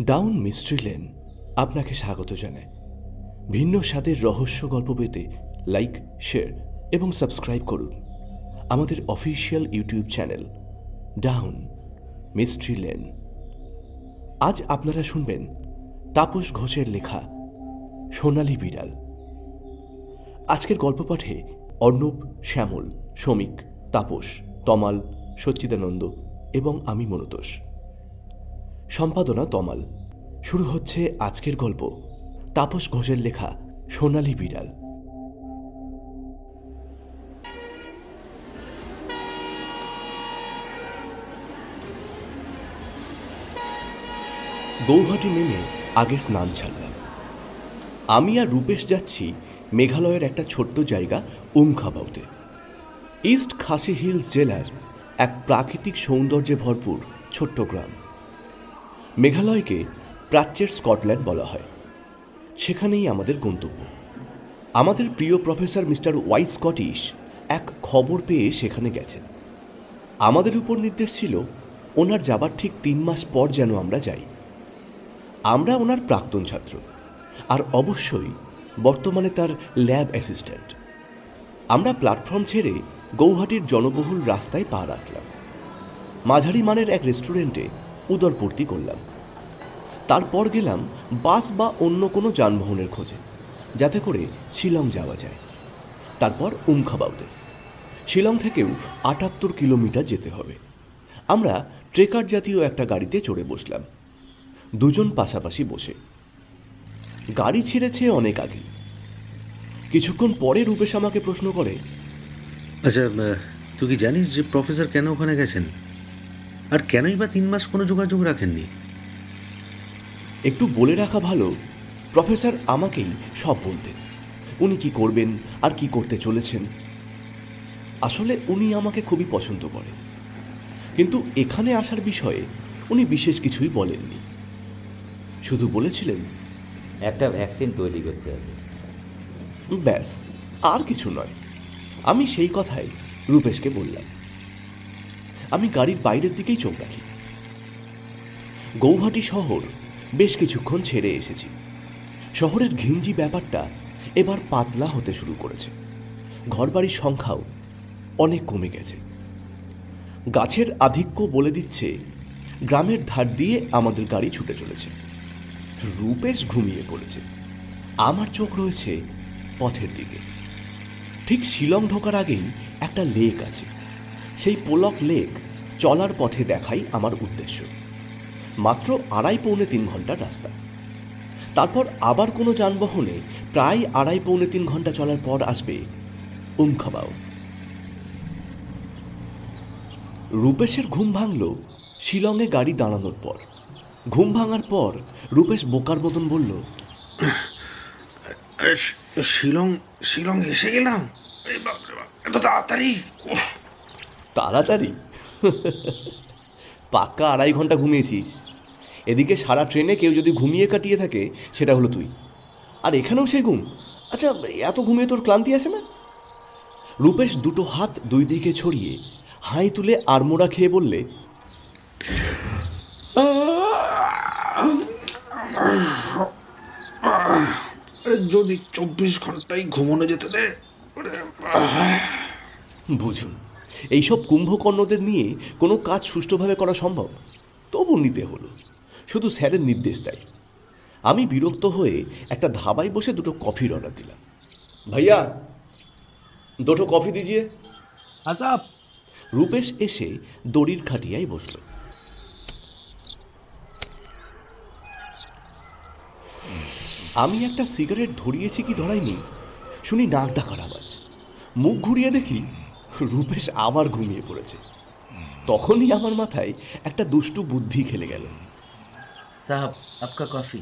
Down mystery lane আপনাকে স্বাগত জানায়। ভিন্ন স্বাদের রহস্য গল্প পেতে লাইক, শেয়ার এবং সাবস্ক্রাইব করুন আমাদের official YouTube channel down mystery lane. আজ আপনারা শুনবেন তাপস ঘোষের লেখা সোনালী বিড়াল। আজকের গল্প পাঠে অর্ণব, শ্যামল, শ্রমিক, তাপস, তমাল, সচ্চিদানন্দ এবং আমি মনতোষ। সম্পাদনা তমাল। শুরু হচ্ছে আজকের গল্প তাপস ঘোষের লেখা সোনালী বিড়াল। গৌহাটি নেমে আগে স্নান ছাড়লাম। আমি আর রূপেশ যাচ্ছি মেঘালয়ের একটা ছোট্ট জায়গা উমখাবাউতে। ইস্ট খাসি হিলস জেলার এক প্রাকৃতিক সৌন্দর্যে ভরপুর ছোট্ট গ্রাম। মেঘালয়কে প্রাচ্যের স্কটল্যান্ড বলা হয়। সেখানেই আমাদের গন্তব্য। আমাদের প্রিয় প্রফেসর মিস্টার ওয়াই স্কটিশ এক খবর পেয়ে সেখানে গেছেন। আমাদের উপর নির্দেশ ছিল ওনার যাবার ঠিক 3 মাস পর যেন আমরা যাই। আমরা ওনার প্রাক্তন ছাত্র, আর অবশ্যই বর্তমানে তার ল্যাব অ্যাসিস্ট্যান্ট। আমরা প্ল্যাটফর্ম ছেড়ে গৌহাটির জনবহুল রাস্তায় পা রাখলাম। মাঝারি মানের এক রেস্টুরেন্টে উদরপূর্তি করলাম। তারপর গেলাম বাস বা অন্য কোনো যানবাহনের খোঁজে, যাতে করে শিলং যাওয়া যায়। তারপর উমখাবাউতে। শিলং থেকেও 78 কিলোমিটার যেতে হবে। আমরা ট্রেকার জাতীয় একটা গাড়িতে চড়ে বসলাম, দুজন পাশাপাশি বসে। গাড়ি ছেড়েছে অনেক আগে। কিছুক্ষণ পরে রূপেশ আমাকে প্রশ্ন করে, আচ্ছা, তুই কি জানিস যে প্রফেসর কেন ওখানে গেছেন, আর কেনই বা 3 মাস কোনো যোগাযোগ রাখেননি? একটু বলে রাখা ভালো, প্রফেসর আমাকেই সব বলতেন। উনি কি করবেন আর কি করতে চলেছেন। আসলে উনি আমাকে খুবই পছন্দ করেন, কিন্তু এখানে আসার বিষয়ে উনি বিশেষ কিছুই বলেননি। শুধু বলেছিলেন একটা ভ্যাকসিন তৈরি করতে হবে, ব্যাস, আর কিছু নয়। আমি সেই কথাই রূপেশকে বললাম। আমি গাড়ির বাইরের দিকেই চোখ রাখি। গৌহাটি শহর বেশ কিছুক্ষণ ছেড়ে এসেছি। শহরের ঘিঞ্জি ব্যাপারটা এবার পাতলা হতে শুরু করেছে। ঘরবাড়ির সংখ্যাও অনেক কমে গেছে। গাছের আধিক্য বলে দিচ্ছে গ্রামের ধার দিয়ে আমাদের গাড়ি ছুটে চলেছে। রূপেশ ঘুমিয়ে পড়েছে। আমার চোখ রয়েছে পথের দিকে। ঠিক শিলং ঢোকার আগেই একটা লেক আছে। সেই পোলক লেক চলার পথে দেখাই আমার উদ্দেশ্য। মাত্র 2.5-3 ঘন্টার রাস্তা। তারপর আবার কোনো যানবাহনে প্রায় 2.5-3 ঘন্টা চলার পর আসবে উমখাবাউ। রূপেশের ঘুম ভাঙল শিলংয়ে গাড়ি দাঁড়ানোর পর। ঘুম ভাঙার পর রূপেশ বোকার মতন বলল, শিলং এসে গেলাম? এত তাড়াতাড়ি? তাড়াতাড়ি? পাক্কা 2.5 ঘন্টা ঘুমিয়েছিস। এদিকে সারা ট্রেনে কেউ যদি ঘুমিয়ে কাটিয়ে থাকে সেটা হলো তুই, আর এখানেও সেই ঘুম। আচ্ছা, এত ঘুমিয়ে তোর ক্লান্তি আসে না? রূপেশ দুটো হাত 2 দিকে ছড়িয়ে হাই তুলে আড়মোড়া খেয়ে বললে, যদি 24 ঘন্টায় ঘুমানো যেতে দে। বুঝুন, এইসব কুম্ভকর্ণদের নিয়ে কোনো কাজ সুষ্ঠুভাবে করা সম্ভব? তবু নিতে হলো। শুধু স্যারের নির্দেশ দেয়। আমি বিরক্ত হয়ে একটা ধাবায় বসে 2 কফির অর্ডার দিলাম। ভাইয়া, 2 কফি দিজিয়ে। আসাব। রূপেশ এসে দড়ির খাটিয়ায় বসল। আমি একটা সিগারেট ধরিয়েছি কি ধরাইনি শুনি নাক ডাকার আওয়াজ। মুখ ঘুরিয়ে দেখি রূপেশ আবার ঘুমিয়ে পড়েছে। তখনই আমার মাথায় একটা দুষ্টু বুদ্ধি খেলে গেল। সাহাব, আপকা কফি।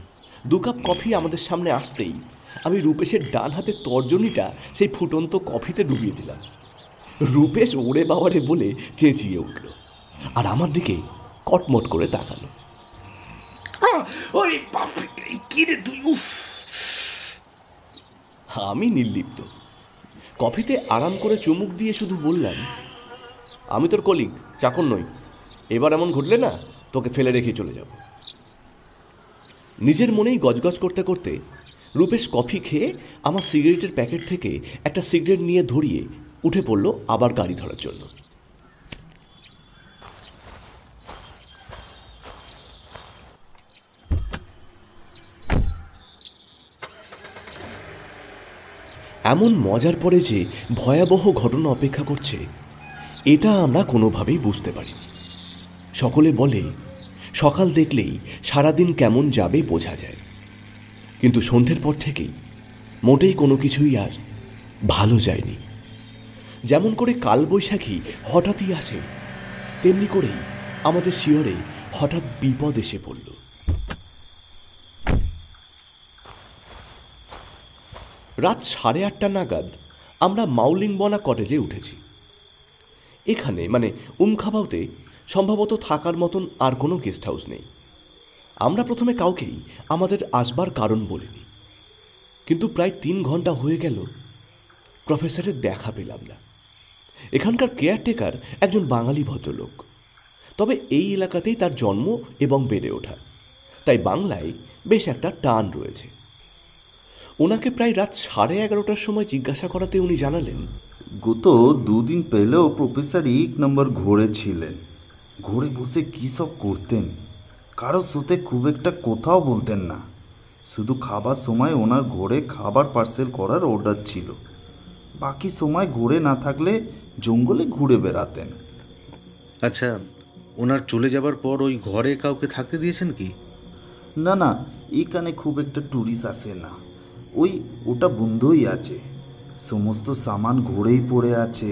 2 কাপ কফি আমাদের সামনে আসতেই আমি রূপেশের ডান হাতের তর্জনীটা সেই ফুটন্ত কফিতে ডুবিয়ে দিলাম। রূপেশ ওরে বাবারে বলে চেঁচিয়ে উঠল, আর আমার দিকে কটমট করে তাকালো। আমি নির্লিপ্ত। কফিতে আরাম করে চুমুক দিয়ে শুধু বললাম, আমি তোর কলিগ, চাকর নই। এবার এমন ঘটলে না তোকে ফেলে রেখে চলে যাব। নিজের মনেই গজগজ করতে করতে রূপেশ কফি খেয়ে আমার সিগারেটের প্যাকেট থেকে একটা সিগারেট নিয়ে ধরিয়ে উঠে পড়ল আবার গাড়ি ধরার জন্য। এমন মজার পরে যে ভয়াবহ ঘটনা অপেক্ষা করছে এটা আমরা কোনোভাবেই বুঝতে পারিনি। সকলে বলে সকাল দেখলেই সারাদিন কেমন যাবে বোঝা যায়, কিন্তু সন্ধ্যের পর থেকেই মোটেই কোনো কিছুই আর ভালো যায়নি। যেমন করে কালবৈশাখী হঠাৎই আসে, তেমনি করেই আমাদের শিয়রে হঠাৎ বিপদ এসে পড়ল। রাত 8:30 নাগাদ আমরা মাউলিংবনা কটেজে উঠেছি। এখানে মানে উমখাবাউতে সম্ভবত থাকার মতন আর কোনো গেস্ট হাউস নেই। আমরা প্রথমে কাউকেই আমাদের আসবার কারণ বলিনি, কিন্তু প্রায় 3 ঘন্টা হয়ে গেল প্রফেসরের দেখা পেলাম না। এখানকার কেয়ারটেকার একজন বাঙালি ভদ্রলোক, তবে এই এলাকাতেই তার জন্ম এবং বেড়ে ওঠা, তাই বাংলায় বেশ একটা টান রয়েছে। ওনাকে প্রায় রাত 11:30টার সময় জিজ্ঞাসা করাতে উনি জানালেন, গত 2 দিন পেলেও প্রফেসর 1 নম্বর ঘোরে ছিলেন। ঘোরে বসে কী সব করতেন, কারোর সাথে খুব একটা কথাও বলতেন না। শুধু খাবার সময় ওনার ঘোরে খাবার পার্সেল করার অর্ডার ছিল। বাকি সময় ঘোরে না থাকলে জঙ্গলে ঘুরে বেড়াতেন। আচ্ছা, ওনার চলে যাবার পর ওই ঘরে কাউকে থাকতে দিয়েছেন কি? না না, এখানে খুব একটা ট্যুরিস্ট আসে না। ওটা বন্ধই আছে, সমস্ত সামান ঘোরেই পড়ে আছে।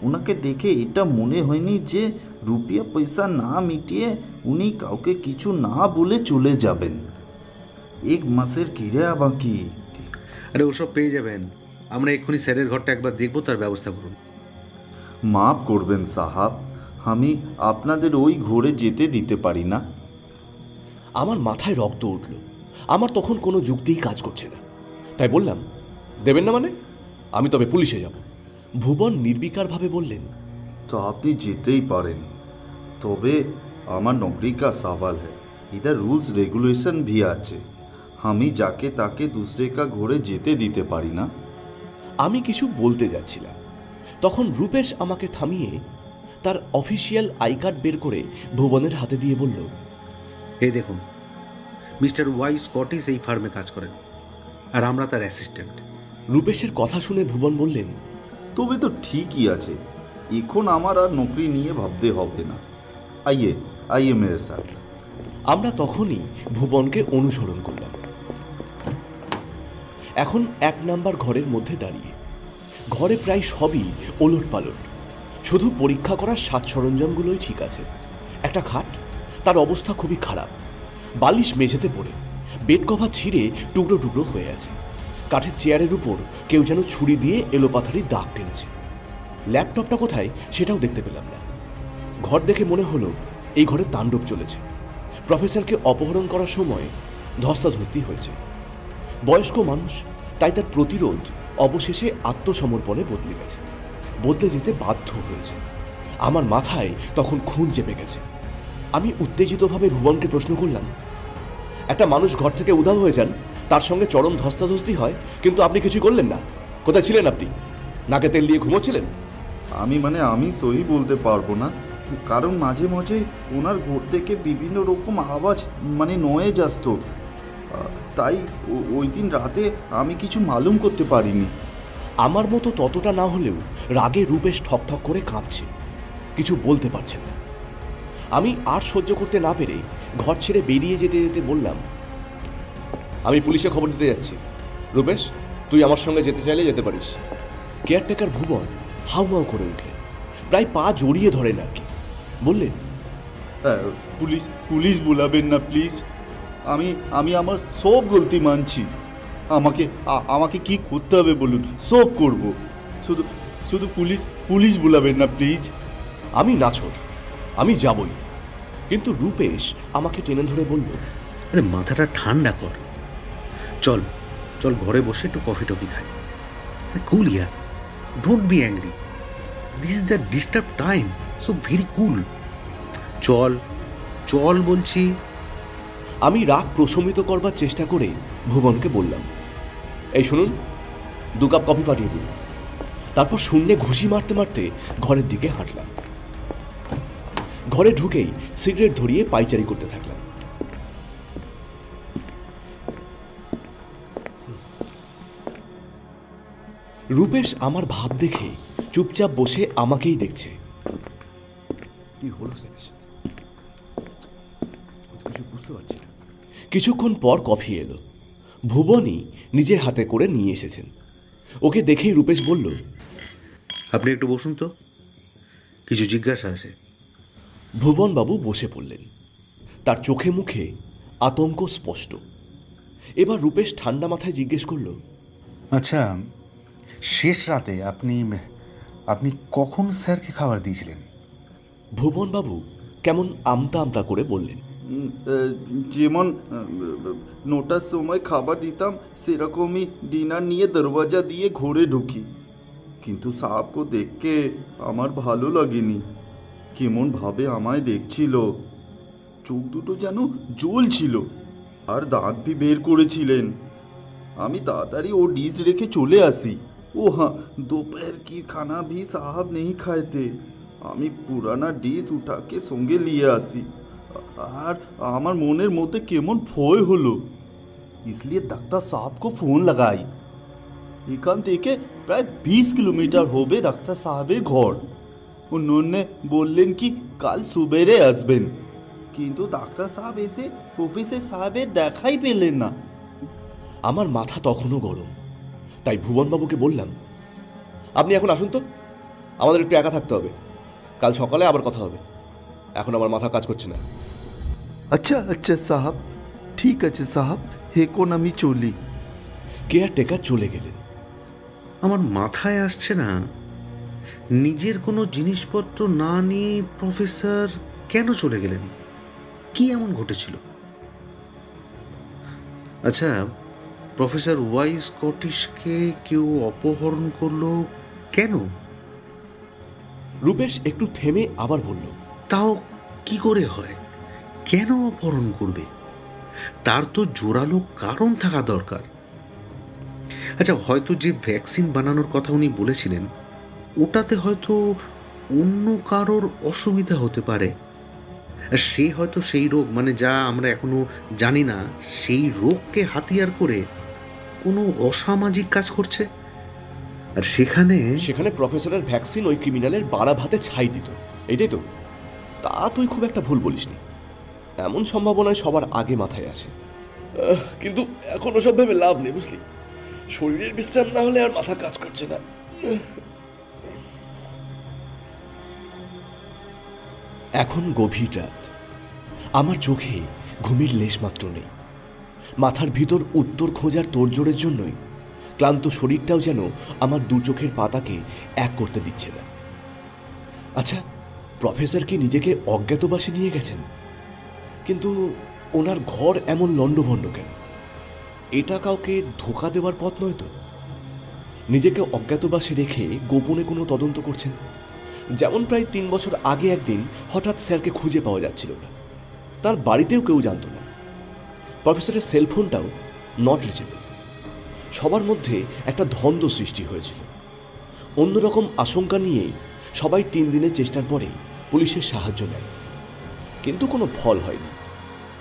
ওনাকে দেখে এটা মনে হয়নি যে রুপিয়া পয়সা না মিটিয়ে উনি কাউকে কিছু না বলে চলে যাবেন। 1 মাসের কিরায়া বাকি। আরে ওসব পেয়ে যাবেন, আমরা এক্ষুনি স্যারের ঘরটা একবার দেখবো, তার ব্যবস্থা করুন। মাফ করবেন সাহাব, আমি আপনাদের ওই ঘোরে যেতে দিতে পারি না। আমার মাথায় রক্ত উঠল। আমার তখন কোনো যুক্তিই কাজ করছে না, তাই বললাম, দেবেন না মানে? আমি তবে পুলিশে যাব। ভুবন নির্বিকারভাবে বললেন, তো আপনি যেতেই পারেন, তবে আমার নৌকরি কা সওয়াল है, इधर रूल्स रेगुलेशन भी আছে। আমি যাকে তাকে दूसरे का ঘোরে যেতে দিতে পারি না। আমি কিছু বলতে যাচ্ছিলাম, তখন রূপেশ আমাকে থামিয়ে তার অফিসিয়াল আই কার্ড বের করে ভুবনের হাতে দিয়ে বলল, এই দেখুন, মিস্টার ওয়াই স্কটিশ এই ফার্মে কাজ করেন, আর আমরা তার অ্যাসিস্ট্যান্ট। রূপেশের কথা শুনে ভুবন বললেন, তবে তো ঠিকই আছে, এখন আমার আর নৌকরি নিয়ে ভাবতে হবে না। আইয়ে আইয়ে মেরে সাথ। আমরা তখনই ভুবনকে অনুসরণ করলাম। এখন 1 নাম্বার ঘরের মধ্যে দাঁড়িয়ে। ঘরে প্রায় সবই ওলটপালট, শুধু পরীক্ষা করার সাজ সরঞ্জামগুলোই ঠিক আছে। একটা খাট, তার অবস্থা খুবই খারাপ, বালিশ মেঝেতে পড়ে, বেড কভার ছিঁড়ে টুকরো টুকরো হয়ে আছে। কাঠের চেয়ারের উপর কেউ যেন ছুরি দিয়ে এলোপাথারি দাগ টেনেছে। ল্যাপটপটা কোথায় সেটাও দেখতে পেলাম না। ঘর দেখে মনে হলো এই ঘরে তাণ্ডব চলেছে। প্রফেসরকে অপহরণ করার সময় ধস্তাধস্তি হয়েছে। বয়স্ক মানুষ, তাই তার প্রতিরোধ অবশেষে আত্মসমর্পণে বদলে গেছে, বদলে যেতে বাধ্য হয়েছে। আমার মাথায় তখন খুন চেপে গেছে। আমি উত্তেজিতভাবে ভুবনকে প্রশ্ন করলাম, একটা মানুষ ঘর থেকে উধাও হয়ে যান, তার সঙ্গে চরম ধস্তাধস্তি হয়, কিন্তু আপনি কিছু করলেন না। কোথায় ছিলেন আপনি? নাকে তেল দিয়ে ঘুমোচ্ছিলেন? আমি সহি বলতে পারবো না, কারণ মাঝে মাঝে ওনার ঘর থেকে বিভিন্ন রকম আওয়াজ নয়েজ আসতো। তাই ওই দিন রাতে আমি কিছু মালুম করতে পারিনি। আমার মতো ততটা না হলেও রাগে রূপেশ ঠকঠক করে কাঁপছে, কিছু বলতে পারছে না। আমি আর সহ্য করতে না পেরে ঘর ছেড়ে বেরিয়ে যেতে যেতে বললাম, আমি পুলিশে খবর দিতে যাচ্ছি। রূপেশ, তুই আমার সঙ্গে যেতে চাইলে যেতে পারিস। কেয়ারটেকার ভুবন হাউমাউ করে উঠলেন, প্রায় পা জড়িয়ে ধরেন আর কি। বললেন, পুলিশ বুলাবেন না প্লিজ, আমি আমার সব গলতি মানছি। আমাকে কি করতে হবে বলুন, সব করব। শুধু পুলিশ বুলাবেন না প্লিজ। আমি নাছোড়, আমি যাবই। কিন্তু রূপেশ আমাকে টেনে ধরে বলল, আরে মাথাটা ঠান্ডা কর, চল চল ঘরে বসে একটু কফি টফি খাই। কুল ইয়ার, don't be angry, this is the disturb time, so very cool. চল চল বলছি। আমি রাগ প্রশমিত করবার চেষ্টা করে ভুবনকে বললাম, এই শুনুন, 2 কাপ কফি পাঠিয়ে দিন। তারপর শূন্যে ঘুষি মারতে মারতে ঘরের দিকে হাঁটলাম। ঘরে ঢুকেই সিগারেট ধরিয়ে পাইচারি করতে থাকলাম। রূপেশ আমার ভাব দেখে চুপচাপ বসে আমাকেই দেখছে। কি হলো স্যার? কিছু বুঝতে পারছি না। কিছুক্ষণ পর কফি এলো। ভুবনই নিজের হাতে করে নিয়ে এসেছেন। ওকে দেখেই রূপেশ বলল, আপনি একটু বসুন তো, কিছু জিজ্ঞাসা আছে। ভুবনবাবু বসে পড়লেন। তার চোখে মুখে আতঙ্ক স্পষ্ট। এবার রূপেশ ঠান্ডা মাথায় জিজ্ঞেস করল, আচ্ছা, শেষ রাতে আপনি কখন স্যারকে খাবার দিয়েছিলেন? ভুবনবাবু কেমন আমতা আমতা করে বললেন, যেমন 9টার সময় খাবার দিতাম সেরকমই ডিনার নিয়ে দরওয়াজা দিয়ে ঘরে ঢুকি। কিন্তু সাহাবকে দেখে আমার ভালো লাগেনি। কেমন ভাবে আমায় দেখছিল, চোখ দুটো যেন জ্বলছিল, আর দাঁত ভি বের করেছিলেন। আমি তাড়াতাড়ি ও ডিশ রেখে চলে আসি। ও हाँ, दोपहर की खाना भी साहब नहीं खाए थे। আমি পুরানা ডিশ উঠাকে সঙ্গে নিয়ে আসি, আর আমার মনের মধ্যে কেমন ভয় হলো। इसलिए ডাক্তার সাহেবকে ফোন লাগাই। এখান থেকে প্রায় 20 কিলোমিটার হবে ডাক্তার সাহেবের ঘর। উনি বললেন কি কাল সুবেরে আসবেন, কিন্তু ডাক্তার সাহেব এসে প্রফেসর সাহেবের দেখাই পেলেন না। আমার মাথা তখনও গরম। তাই ভুবনবাবুকে বললাম, আপনি এখন আসুন তো, আমাদের একটু একা থাকতে হবে। কাল সকালে আবার কথা হবে। এখন আমার মাথা কাজ করছে না। আচ্ছা আচ্ছা সাহেব, ঠিক আছে সাহেব, এখন আমি চলি। কেয়ারটেকার চলে গেলেন। আমার মাথায় আসছে না, নিজের কোনো জিনিসপত্র না নিয়ে প্রফেসর কেন চলে গেলেন? কি এমন ঘটেছিল? আচ্ছা, প্রফেসর ওয়াই স্কটিশকে কেউ অপহরণ করলো কেন? রূপেশ একটু থেমে আবার বলল, তাও কি করে হয়? কেন অপহরণ করবে? তার তো জোরালো কারণ থাকা দরকার। আচ্ছা, হয়তো যে ভ্যাকসিন বানানোর কথা উনি বলেছিলেন, ওটাতে হয়তো অন্য কারোর অসুবিধা হতে পারে। আর সে হয়তো সেই রোগ, মানে যা আমরা এখনো জানি না, সেই রোগকে হাতিয়ার করে কোনো অসামাজিক কাজ করছে। আর সেখানে প্রফেসরের ভ্যাকসিন ওই ক্রিমিনালের বাড়া ভাতে ছাই দিত, এটাই তো? তা তুই খুব একটা ভুল বলিসনি। এমন সম্ভাবনায় সবার আগে মাথায় আসে। কিন্তু এখন ওসব ভেবে লাভ নেই, বুঝলি? শরীরের বিশ্রাম না হলে আর মাথা কাজ করছে না। এখন গভীর রাত। আমার চোখে ঘুমের লেশ মাত্র নেই। মাথার ভিতর উত্তর খোঁজার তোড়জোড়ের জন্যই ক্লান্ত শরীরটাও যেন আমার দু চোখের পাতাকে এক করতে দিচ্ছে না। আচ্ছা, প্রফেসর কি নিজেকে অজ্ঞাতবাসে নিয়ে গেছেন? কিন্তু ওনার ঘর এমন লণ্ডভণ্ড কেন? এটা কাউকে ধোঁকা দেওয়ার পথ নয় তো? নিজেকে অজ্ঞাতবাসে রেখে গোপনে কোনো তদন্ত করছেন, যেমন প্রায় 3 বছর আগে একদিন হঠাৎ স্যারকে খুঁজে পাওয়া যাচ্ছিল না। তার বাড়িতেও কেউ জানত না। প্রফেসরের সেলফোনটাও নট রিচেবল। সবার মধ্যে একটা ধন্দ সৃষ্টি হয়েছিল। অন্যরকম আশঙ্কা নিয়েই সবাই 3 দিনের চেষ্টার পরে পুলিশের সাহায্য নেয়, কিন্তু কোনো ফল হয়নি।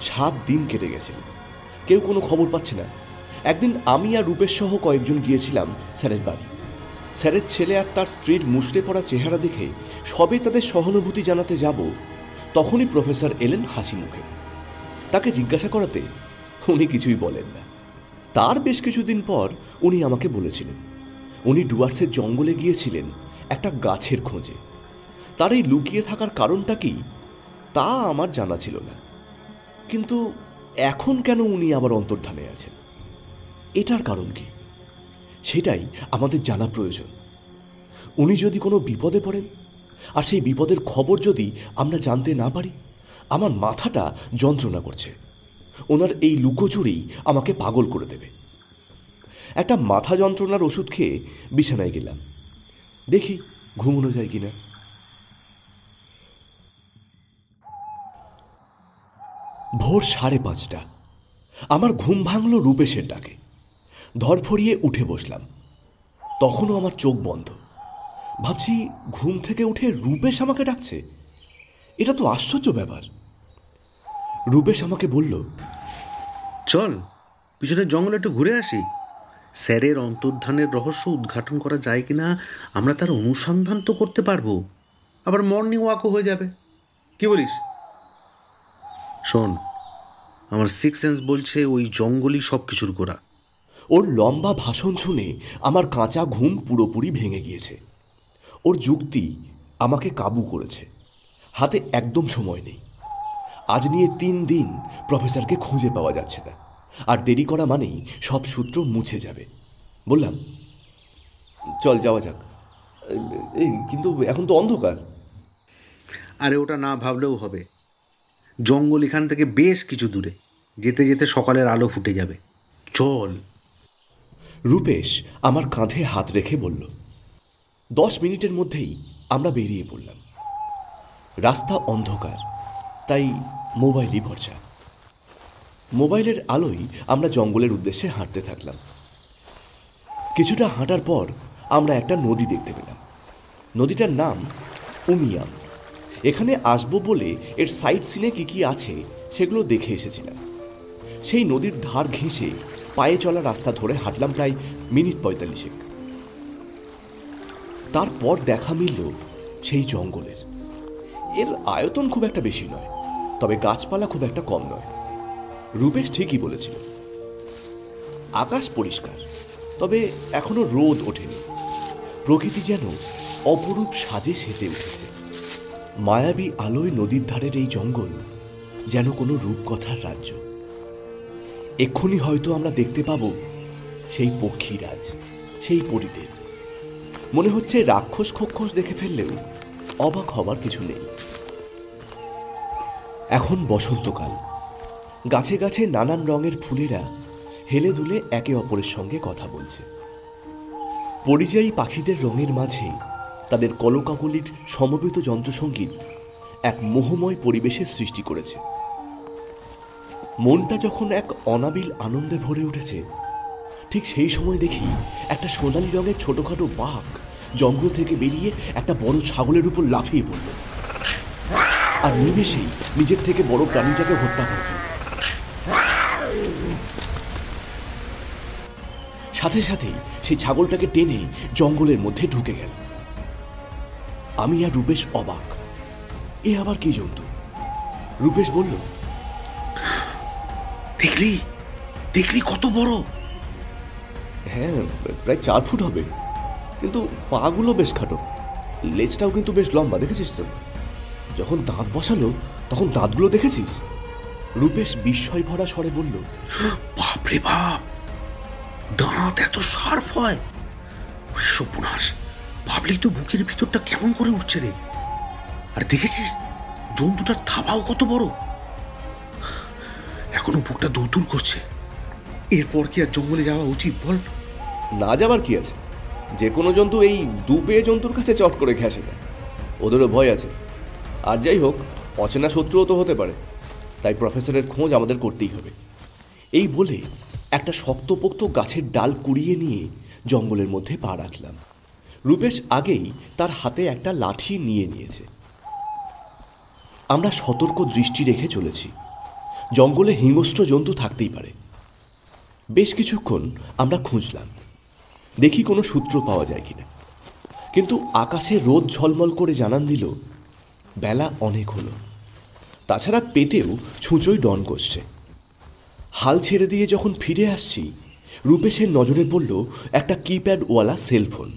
7 দিন কেটে গেছিল, কেউ কোনো খবর পাচ্ছে না। একদিন আমি আর রূপেশ সহ কয়েকজন গিয়েছিলাম স্যারের বাড়ি। স্যারের ছেলে আর তার স্ত্রীর মুষড়ে পড়া চেহারা দেখে সবে তাদের সহানুভূতি জানাতে যাব, তখনই প্রফেসর এলেন হাসি মুখে। তাকে জিজ্ঞাসা করাতে উনি কিছুই বলেন না। তার বেশ কিছুদিন পর উনি আমাকে বলেছিলেন উনি ডুয়ার্সের জঙ্গলে গিয়েছিলেন একটা গাছের খোঁজে। তার এই লুকিয়ে থাকার কারণটা কি তা আমার জানা ছিল না, কিন্তু এখন কেন উনি আবার অন্তর্ধানে আছেন, এটার কারণ কি সেটাই আমাদের জানা প্রয়োজন। উনি যদি কোনো বিপদে পড়েন, আর সেই বিপদের খবর যদি আমরা জানতে না পারি, আমার মাথাটা যন্ত্রণা করছে। ওনার এই লুকোচুরি আমাকে পাগল করে দেবে। একটা মাথা যন্ত্রণার ওষুধ খেয়ে বিছানায় গেলাম, দেখি ঘুমানো যায় কিনা। ভোর 5:30। আমার ঘুম ভাঙল রূপেশের ডাকে। ধরফড়িয়ে উঠে বসলাম। তখনও আমার চোখ বন্ধ। ভাবছি, ঘুম থেকে উঠে রূপেশ আমাকে ডাকছে। এটা তো আশ্চর্য ব্যাপার। রূপেশ আমাকে বলল, চল পিছনের জঙ্গলে একটু ঘুরে আসি। স্যারের অন্তর্ধানের রহস্য উদ্ঘাটন করা যায় কিনা আমরা তার অনুসন্ধান তো করতে পারবো, আবার মর্নিং ওয়াকও হয়ে যাবে। কি বলিস? শোন, আমার সিক্স সেন্স বলছে ওই জঙ্গলই সব কিছুর গোড়া। ওর লম্বা ভাষণ শুনে আমার কাঁচা ঘুম পুরোপুরি ভেঙে গিয়েছে। ওর যুক্তি আমাকে কাবু করেছে। হাতে একদম সময় নেই। আজ নিয়ে 3 দিন প্রফেসরকে খুঁজে পাওয়া যাচ্ছে না, আর দেরি করা মানেই সব সূত্র মুছে যাবে। বললাম, চল যাওয়া যাক। এই কিন্তু এখন তো অন্ধকার। আরে ওটা না ভাবলেও হবে। জঙ্গল এখান থেকে বেশ কিছু দূরে, যেতে যেতে সকালের আলো ফুটে যাবে। চল। রূপেশ আমার কাঁধে হাত রেখে বলল। 10 মিনিটের মধ্যেই আমরা বেরিয়ে পড়লাম। রাস্তা অন্ধকার, তাই মোবাইলই ভরসা। মোবাইলের আলোয় আমরা জঙ্গলের উদ্দেশ্যে হাঁটতে থাকলাম। কিছুটা হাঁটার পর আমরা একটা নদী দেখতে পেলাম। নদীটার নাম উমিয়াম। এখানে আসবো বলে এর সাইট সিনে কি আছে সেগুলো দেখে এসেছিলাম। সেই নদীর ধার ঘেঁষে পায়ে চলা রাস্তা ধরে হাঁটলাম প্রায় মিনিট 45। তারপর দেখা মিলল সেই জঙ্গলের। এর আয়তন খুব একটা বেশি নয়, তবে গাছপালা খুব একটা কম নয়। রূপেশ ঠিকই বলেছিল। আকাশ পরিষ্কার, তবে এখনো রোদ ওঠেনি। প্রকৃতি যেন অপরূপ সাজে সেজে উঠেছে। মায়াবী আলোয় নদীর ধারের এই জঙ্গল যেন কোনো রূপকথার রাজ্য। এক্ষুনি হয়তো আমরা দেখতে পাবো সেই পক্ষীরাজ, সেই পরিদের। মনে হচ্ছে রাক্ষস খক্ষস দেখে ফেললেও অবাক হবার কিছু নেই। এখন বসন্তকাল। গাছে গাছে নানান রঙের ফুলেরা হেলে দুলে একে অপরের সঙ্গে কথা বলছে। পরিযায়ী পাখিদের রঙের মাঝে তাদের কলকাকলির সমবেত যন্ত্রসঙ্গীত এক মোহময় পরিবেশের সৃষ্টি করেছে। মনটা যখন এক অনাবিল আনন্দে ভরে উঠেছে, ঠিক সেই সময় দেখি একটা সোনালি রঙের ছোটখাটো বাঘ জঙ্গল থেকে বেরিয়ে একটা বড় ছাগলের উপর লাফিয়ে পড়ল, আর নিমেষেই নিজের থেকে বড় প্রাণীটাকে হত্যা করে ফেলল। সাথে সাথেই সেই ছাগলটাকে টেনে জঙ্গলের মধ্যে ঢুকে গেল। আমি আর রূপেশ অবাক। এ আবার কি জন্তু? রূপেশ বলল, দেখলি দেখলি কত বড়? হ্যাঁ, প্রায় 4 ফুট হবে, কিন্তু পাগুলো বেশ খাটো। লেজটাও কিন্তু বেশ লম্বা, দেখেছিস তো? যখন দাঁত বসালো তখন দাঁতগুলো দেখেছিস? রূপেশ বিস্ময় ভরা স্বরে বলল, বাপরে বাপ, দাঁত এত শার্প হয়? সর্বনাশ, ভাবলেই তো বুকের ভিতরটা কেমন করে উঠছে রে। আর দেখেছিস জন্তুটার থাবাও কত বড়? এখনো বুকটা দৌড় করছে। এরপর কি আর জঙ্গলে যাওয়া উচিত বল? না যাবার কি আছে? যে কোনো জন্তু এই দুপেয়ে জন্তুর কাছে চট করে ঘেঁষে দেয়। ওদেরও ভয় আছে। আর যাই হোক, অচেনা শত্রুও তো হতে পারে, তাই প্রফেসরের খোঁজ আমাদের করতেই হবে। এই বলে একটা শক্তপোক্ত গাছের ডাল কুড়িয়ে নিয়ে জঙ্গলের মধ্যে পা রাখলাম। রূপেশ আগেই তার হাতে একটা লাঠি নিয়ে নিয়েছে। আমরা সতর্ক দৃষ্টি রেখে চলেছি। জঙ্গলে হিংস্র জন্তু থাকতেই পারে। বেশ কিছুক্ষণ আমরা খুঁজলাম, দেখি কোনো সূত্র পাওয়া যায় কিনা। কিন্তু আকাশে রোদ ঝলমল করে জানান দিল বেলা অনেক হলো। তাছাড়া পেটেও ছুঁচোই ডন করছে। হাল ছেড়ে দিয়ে যখন ফিরে আসছি, রূপেশের নজরে পড়ল একটা কিপ্যাডওয়ালা সেলফোন।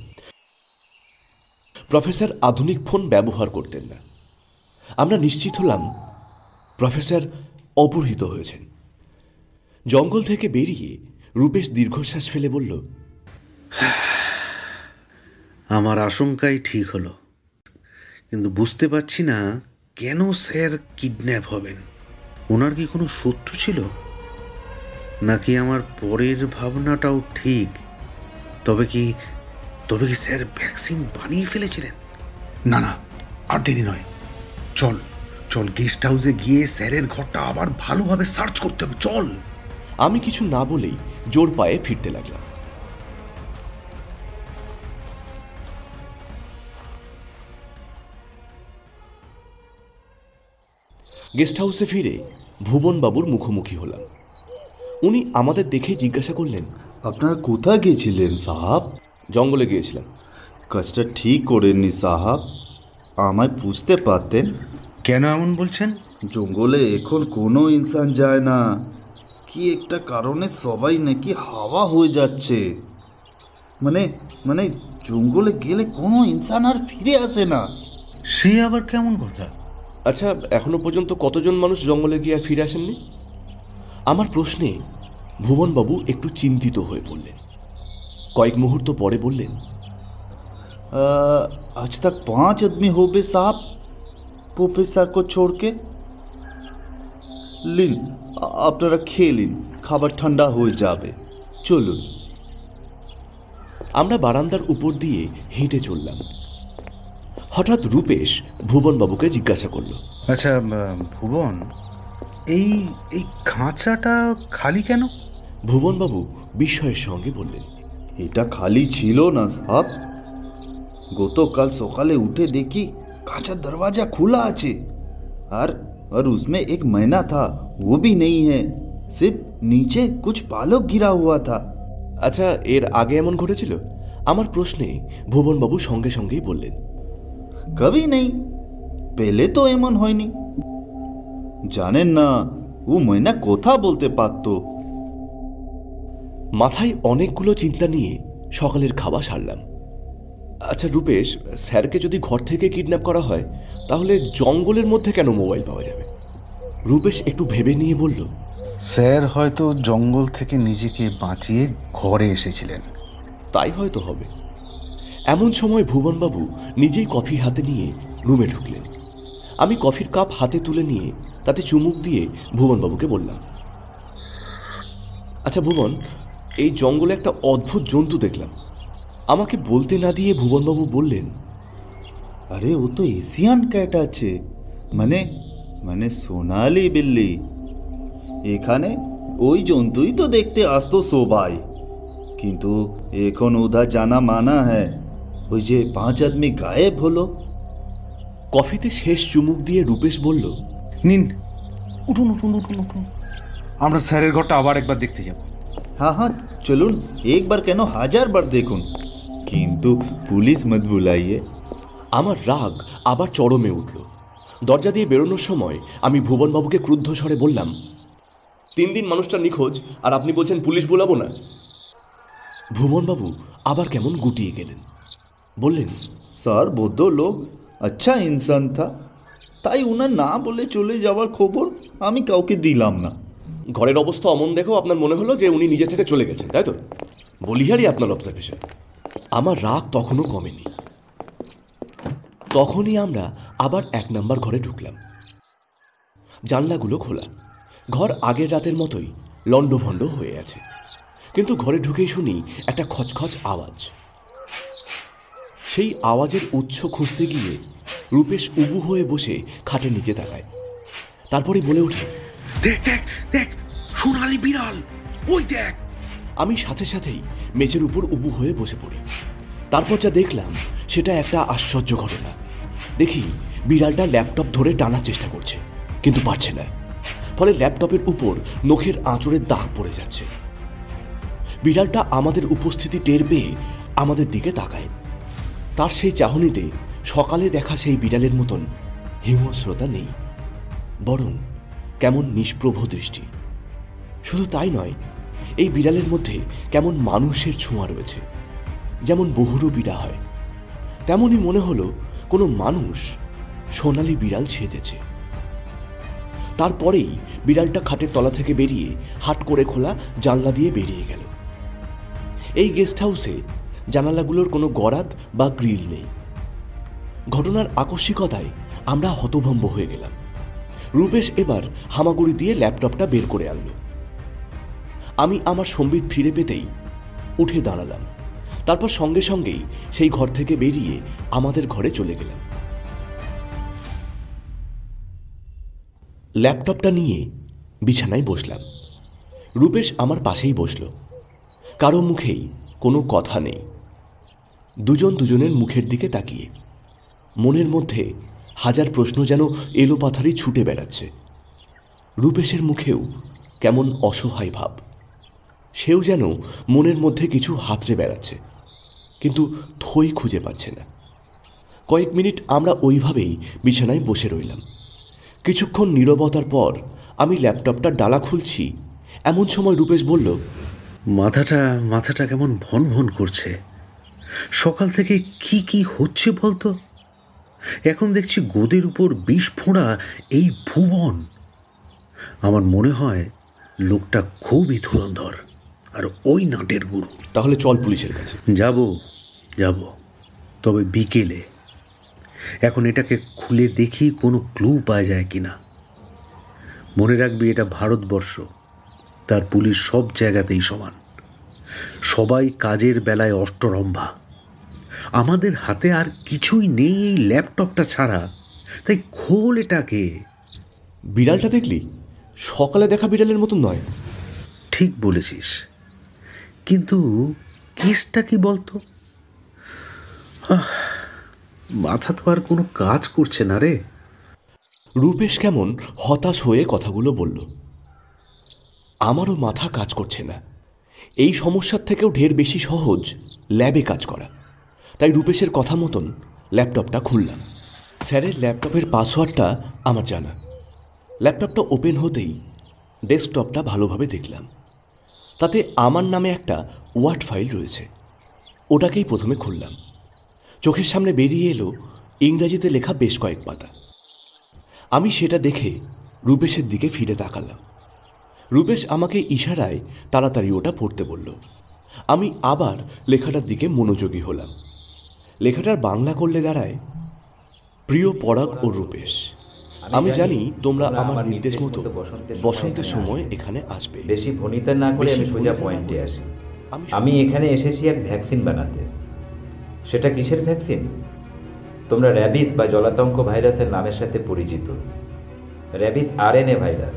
প্রফেসর আধুনিক ফোন ব্যবহার করতেন না। আমরা নিশ্চিত হলাম প্রফেসর অপহৃত হয়েছেন। জঙ্গল থেকে বেরিয়ে রূপেশ দীর্ঘশ্বাস ফেলে বলল, আমার আশঙ্কাই ঠিক হলো, কিন্তু বুঝতে পারছি না কেন স্যার কিডন্যাপ হবেন। ওনার কি কোনো শত্রু ছিল, নাকি আমার পরের ভাবনাটাও ঠিক? তবে কি স্যার ভ্যাকসিন বানিয়ে ফেলেছিলেন? না না, আর দেরি নয়, চল চল গেস্ট হাউসে গিয়ে স্যারের ঘরটা আবার ভালোভাবে সার্চ করতে হবে, চল। আমি কিছু না বলেই জোর পায়ে ফিরতে লাগলাম। গেস্ট হাউসে ফিরে ভুবনবাবুর মুখোমুখি হলাম। উনি আমাদের দেখে জিজ্ঞাসা করলেন, আপনারা কোথায় গেছিলেন সাহাব? জঙ্গলে গিয়েছিলাম। কাজটা ঠিক করেননি সাহাব, আমায় বুঝতে পারতেন। কেন এমন বলছেন? জঙ্গলে এখন কোনো ইনসান যায় না, কি একটা কারণে সবাই নাকি হাওয়া হয়ে যাচ্ছে। মানে মানে জঙ্গলে গেলে কোনো ইনসান আর ফিরে আসে না। সে আবার কেমন কথা? আচ্ছা, এখনো পর্যন্ত কতজন মানুষ জঙ্গলে গিয়ে আর ফিরে আসেননি? আমার প্রশ্নে ভুবনবাবু একটু চিন্তিত হয়ে পড়লেন। কয়েক মুহূর্ত পরে বললেন, आज तक 5 आदमी हो गए साहब, प्रोफेसर को छोड़ के। লিন, আপনারা খেয়ে নিন, খাবার ঠান্ডা হয়ে যাবে, চলুন। আমরা বারান্দার উপর দিয়ে হেঁটে চললাম। হঠাৎ রূপেশ ভুবনবাবুকে জিজ্ঞাসা করল, আচ্ছা ভুবন, এই এই খাঁচাটা খালি কেন? ভুবনবাবু বিস্ময়ের সঙ্গে বললেন, এটা খালি ছিল না সাহব, গতকাল সকালে উঠে দেখি কাঁচা दरवाजा खुला আছে, और उसमें एक मैना था, वो भी नहीं है, सिर्फ नीचे कुछ पालक गिरा हुआ था। আচ্ছা, এর আগে এমন ঘটেছিল? আমার প্রশ্নে ভুবনবাবু সঙ্গে সঙ্গেই বললেন, कभी नहीं, पहले तो এমন হয়নি। জানেন না, ও ময়না কথা বলতে পারতো। মাথায় অনেকগুলো চিন্তা নিয়ে সকালের খাওয়া সারলাম। আচ্ছা রূপেশ, স্যারকে যদি ঘর থেকে কিডন্যাপ করা হয় তাহলে জঙ্গলের মধ্যে কেন মোবাইল পাওয়া যাবে? রূপেশ একটু ভেবে নিয়ে বলল, স্যার হয়তো জঙ্গল থেকে নিজেকে বাঁচিয়ে ঘরে এসেছিলেন। তাই হয়তো হবে। এমন সময় ভুবনবাবু নিজেই কফি হাতে নিয়ে রুমে ঢুকলেন। আমি কফির কাপ হাতে তুলে নিয়ে তাতে চুমুক দিয়ে ভুবনবাবুকে বললাম, আচ্ছা ভুবন, এই জঙ্গলে একটা অদ্ভুত জন্তু দেখলাম। আমাকে বলতে না দিয়ে ভুবনবাবু বললেন, আরে ও তো এশিয়ান ক্যাট আছে, মানে মানে সোনালি বিল্লি। এখানে ওই জন্তুই তো দেখতে আসতো সবাই, কিন্তু এখন ওদের জানা মানা হ্যাঁ। ওই যে 5 আদমি গায়েব হলো। কফিতে শেষ চুমুক দিয়ে রূপেশ বলল, নিন, উঠুন উঠুন উঠুন উঠুন, আমরা স্যারের ঘরটা আবার একবার দেখতে যাব। হ্যাঁ হ্যাঁ চলুন, একবার কেন 1000 বার দেখুন, কিন্তু পুলিশ মত বুলাইয়ে। আমার রাগ আবার চরমে উঠল। দরজা দিয়ে বেরোনোর সময় আমি ভুবনবাবুকে ক্রুদ্ধ স্বরে বললাম, 3 দিন মানুষটা নিখোঁজ আর আপনি বলছেন পুলিশ বোলাবো না? ভুবনবাবু আবার কেমন গুটিয়ে গেলেন, বললেন, স্যার বৌদ্ধ লোক, আচ্ছা ইনসান থা, তাই ওনার না বলে চলে যাওয়ার খবর আমি কাউকে দিলাম না। ঘরের অবস্থা অমন দেখো আপনার মনে হলো যে উনি নিজে থেকে চলে গেছেন, তাই তো? বলিহারি আপনার অবজারভেশন। আমার রাগ তখনও কমেনি। তখনই আমরা আবার 1 নম্বর ঘরে ঢুকলাম। জানলাগুলো খোলা, ঘর আগের রাতের মতোই লণ্ডভণ্ড হয়ে আছে, কিন্তু ঘরে ঢুকেই শুনি একটা খচখচ আওয়াজ। সেই আওয়াজের উৎস খুঁজতে গিয়ে রূপেশ উবু হয়ে বসে খাটের নিচে তাকায়। তারপরে বলে ওঠে, দেখ দেখ দেখ, সোনালি বিড়াল, ওই দেখ। আমি সাথে সাথেই মেঝের উপর উবু হয়ে বসে পড়ি। তারপর যা দেখলাম সেটা একটা আশ্চর্য ঘটনা। দেখি বিড়ালটা ল্যাপটপ ধরে টানার চেষ্টা করছে, কিন্তু পারছে না। ফলে ল্যাপটপের উপর নখের আঁচড়ের দাগ পড়ে যাচ্ছে। বিড়ালটা আমাদের উপস্থিতি টের পেয়ে আমাদের দিকে তাকায়। তার সেই চাহনিতে সকালে দেখা সেই বিড়ালের মতন হিংস্রতা নেই, বরং কেমন নিষ্প্রভ দৃষ্টি। শুধু তাই নয়, এই বিড়ালের মধ্যে কেমন মানুষের ছোঁয়া রয়েছে। যেমন বহুরূপী বিড়া হয়, তেমনই মনে হলো কোনো মানুষ সোনালি বিড়াল সেজেছে। তারপরেই বিড়ালটা খাটের তলা থেকে বেরিয়ে হাট করে খোলা জানলা দিয়ে বেরিয়ে গেল। এই গেস্ট হাউসে জানালাগুলোর কোনো গরাদ বা গ্রিল নেই। ঘটনার আকস্মিকতায় আমরা হতভম্ব হয়ে গেলাম। রূপেশ এবার হামাগুড়ি দিয়ে ল্যাপটপটা বের করে আনলো। আমি আমার সম্বিত ফিরে পেতেই উঠে দাঁড়ালাম। তারপর সঙ্গে সঙ্গেই সেই ঘর থেকে বেরিয়ে আমাদের ঘরে চলে গেলাম। ল্যাপটপটা নিয়ে বিছানায় বসলাম। রূপেশ আমার পাশেই বসল। কারো মুখেই কোনো কথা নেই, দুজন দুজনের মুখের দিকে তাকিয়ে। মনের মধ্যে হাজার প্রশ্ন যেন এলোপাথারি ছুটে বেড়াচ্ছে। রূপেশের মুখেও কেমন অসহায় ভাব, সেও যেন মনের মধ্যে কিছু হাতড়ে বেড়াচ্ছে, কিন্তু থই খুঁজে পাচ্ছে না। কয়েক মিনিট আমরা ওইভাবেই বিছানায় বসে রইলাম। কিছুক্ষণ নীরবতার পর আমি ল্যাপটপটার ডালা খুলছি, এমন সময় রূপেশ বলল, মাথাটা কেমন ভন ভন করছে। সকাল থেকে কি কি হচ্ছে বলতো? এখন দেখছি গোদের উপর বিষ ফোঁড়া এই ভুবন। আমার মনে হয় লোকটা খুবই ধুরন্ধর, আর ওই নাটের গুরু। তাহলে চল পুলিশের কাছে। যাব, তবে বিকেলে। এখন এটাকে খুলে দেখি কোনো ক্লু পাওয়া যায় কিনা। মনে রাখবি, এটা ভারতবর্ষ, তার পুলিশ সব জায়গাতেই সমান। সবাই কাজের বেলায় অষ্টরম্ভা। আমাদের হাতে আর কিছুই নেই এই ল্যাপটপটা ছাড়া, তাই খোল এটাকে। বিড়ালটা দেখলি? সকালে দেখা বিড়ালের মতন নয়। ঠিক বলেছিস, কিন্তু কেসটা কি বলতো? মাথা তো আর কোনো কাজ করছে না রে। রূপেশ কেমন হতাশ হয়ে কথাগুলো বলল। আমারও মাথা কাজ করছে না। এই সমস্যার থেকেও ঢের বেশি সহজ ল্যাবে কাজ করা। তাই রূপেশের কথা মতন ল্যাপটপটা খুললাম। স্যারের ল্যাপটপের পাসওয়ার্ডটা আমার জানা। ল্যাপটপটা ওপেন হতেই ডেস্কটপটা ভালোভাবে দেখলাম। তাতে আমার নামে একটা ওয়ার্ড ফাইল রয়েছে। ওটাকেই প্রথমে খুললাম। চোখের সামনে বেরিয়ে এলো ইংরাজিতে লেখা বেশ কয়েক পাতা। আমি সেটা দেখে রূপেশের দিকে ফিরে তাকালাম। রূপেশ আমাকে ইশারায় তাড়াতাড়ি ওটা পড়তে বলল। আমি আবার লেখাটার দিকে মনোযোগী হলাম। লেখাটার বাংলা করলে দাঁড়ায়, প্রিয় পরাগ ও রূপেশ, আমি জানি তোমরা আমার নির্দেশ মতো বসন্তের সময় এখানে আসবে। বেশি ভনিতা না করে আমি সোজা পয়েন্টে আসি। আমি এখানে এসেছি এক ভ্যাকসিন বানাতে। সেটা কিসের ভ্যাকসিন? তোমরা র্যাবিস বা জলাতঙ্ক ভাইরাসের নামের সাথে পরিচিত। Rabies RNA virus.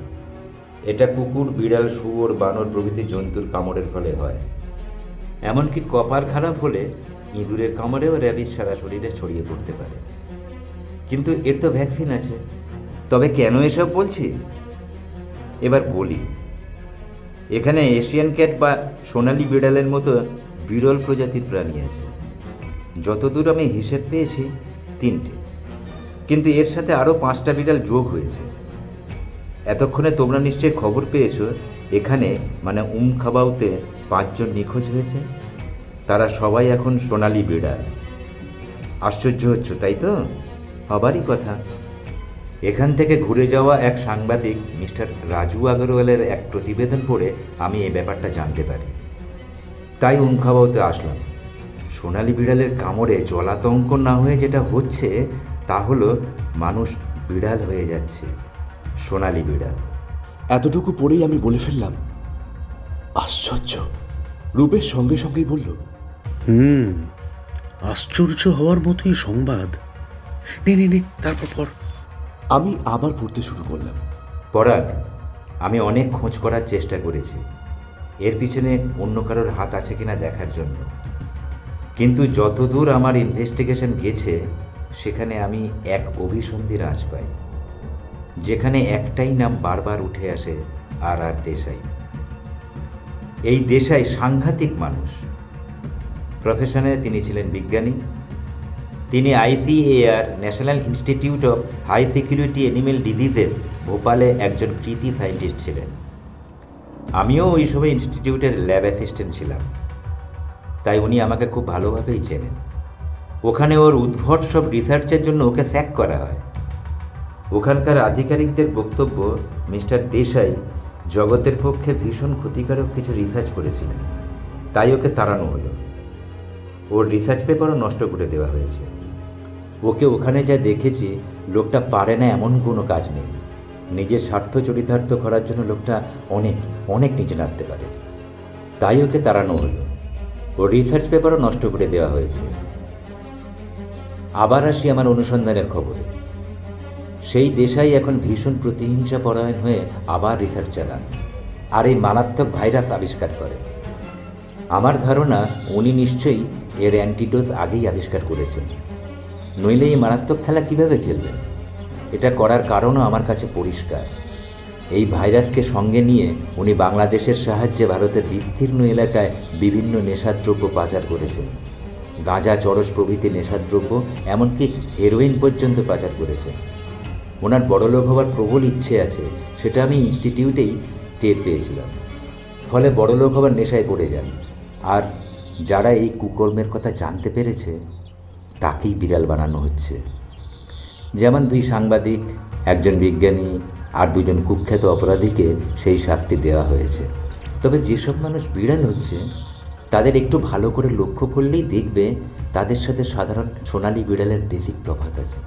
এটা কুকুর, বিড়াল, শুয়োর, বানর প্রভৃতি জন্তুর কামড়ের ফলে হয়। এমনকি কপাল খারাপ হলে ইঁদুরের কামড়েও র্যাবিস সারা শরীরে ছড়িয়ে পড়তে পারে। কিন্তু এর তো ভ্যাকসিন আছে। তবে কেন এসব বলছি? এবার বলি। এখানে এশিয়ান ক্যাট বা সোনালি বিড়ালের মতো বিরল প্রজাতির প্রাণী আছে। যতদূর আমি হিসেব পেয়েছি 3টে, কিন্তু এর সাথে আরও 5টা বিড়াল যোগ হয়েছে। এতক্ষণে তোমরা নিশ্চয়ই খবর পেয়েছো এখানে মানে উমখাবাউতে 5 জন নিখোঁজ হয়েছে। তারা সবাই এখন সোনালি বিড়াল। আশ্চর্য হচ্ছ তাই তো? হবারই কথা। এখান থেকে ঘুরে যাওয়া এক সাংবাদিক মিস্টার রাজু আগরওয়ালের এক প্রতিবেদন পড়ে আমি এই ব্যাপারটা জানতে পারি। তাই উমখাবাউতে আসলাম। সোনালি বিড়ালের কামড়ে জলাতঙ্ক না হয়ে যেটা হচ্ছে তা হলো মানুষ বিড়াল হয়ে যাচ্ছে, সোনালি বিড়াল। এতটুকু পড়েই আমি বলে ফেললাম, আশ্চর্য। রূপেশ সঙ্গে সঙ্গেই বলল, আশ্চর্য হওয়ার মতোই সংবাদ। নে তারপর পর। আমি আবার পড়তে শুরু করলাম। পরাগ, আমি অনেক খোঁজ করার চেষ্টা করেছি এর পিছনে অন্য কারোর হাত আছে কিনা দেখার জন্য, কিন্তু যতদূর আমার ইনভেস্টিগেশন গেছে সেখানে আমি এক অভিসন্ধির আঁচ পাই, যেখানে একটাই নাম বারবার উঠে আসে, আর দেশাই। এই দেশাই সাংঘাতিক মানুষ। প্রফেশনে তিনি ছিলেন বিজ্ঞানী। তিনি ICAR national institute of high security animal diseases ভোপালে একজন কৃতি সায়েন্টিস্ট ছিলেন। আমিও ওই সময় ইনস্টিটিউটের ল্যাব অ্যাসিস্ট্যান্ট ছিলাম, তাই উনি আমাকে খুব ভালোভাবেই চেনেন। ওখানে ওর উদ্ভট সব রিসার্চের জন্য ওকে স্যাক করা হয়। ওখানকার আধিকারিকদের বক্তব্য, মিস্টার দেশাই জগতের পক্ষে ভীষণ ক্ষতিকারক কিছু রিসার্চ করেছিলেন, তাই ওকে তাড়ানো হলো। ওর রিসার্চ পেপারও নষ্ট করে দেওয়া হয়েছে। ওকে ওখানে যা দেখেছি, লোকটা পারে না এমন কোনো কাজ নেই। নিজের স্বার্থ চরিতার্থ করার জন্য লোকটা অনেক অনেক নিচে নামতে পারে, তাই ওকে তাড়ানো হলো। ওর রিসার্চ পেপারও নষ্ট করে দেওয়া হয়েছে। আবার আসি আমার অনুসন্ধানের খবরে। সেই দেশাই এখন ভীষণ প্রতিহিংসা পরায়ণ হয়ে আবার রিসার্চ চালান আর এই মারাত্মক ভাইরাস আবিষ্কার করেন। আমার ধারণা উনি নিশ্চয়ই এর অ্যান্টিডোজ আগেই আবিষ্কার করেছেন, নইলে এই মারাত্মক খেলা কিভাবে খেলবেন? এটা করার কারণও আমার কাছে পরিষ্কার। এই ভাইরাসকে সঙ্গে নিয়ে উনি বাংলাদেশের সাহায্যে ভারতের বিস্তীর্ণ এলাকায় বিভিন্ন নেশাদ্রব্য পাচার করেছেন। গাঁজা, চরস প্রভৃতি নেশাদ্রব্য, এমনকি হেরোইন পর্যন্ত পাচার করেছেন। ওনার বড়লোক হওয়ার প্রবল ইচ্ছে আছে, সেটা আমি ইনস্টিটিউটেই টের পেয়েছিলাম। ফলে বড়লোক হওয়ার নেশায় পড়ে যান। আর যারা এই কুকর্মের কথা জানতে পেরেছে তাকেই বিড়াল বানানো হচ্ছে। যেমন 2 সাংবাদিক, একজন বিজ্ঞানী আর 2জন কুখ্যাত অপরাধীকে সেই শাস্তি দেওয়া হয়েছে। তবে যেসব মানুষ বিড়াল হচ্ছে তাদের একটু ভালো করে লক্ষ্য করলেই দেখবে তাদের সাথে সাধারণ সোনালী বিড়ালের বেসিক তফাৎ আছে।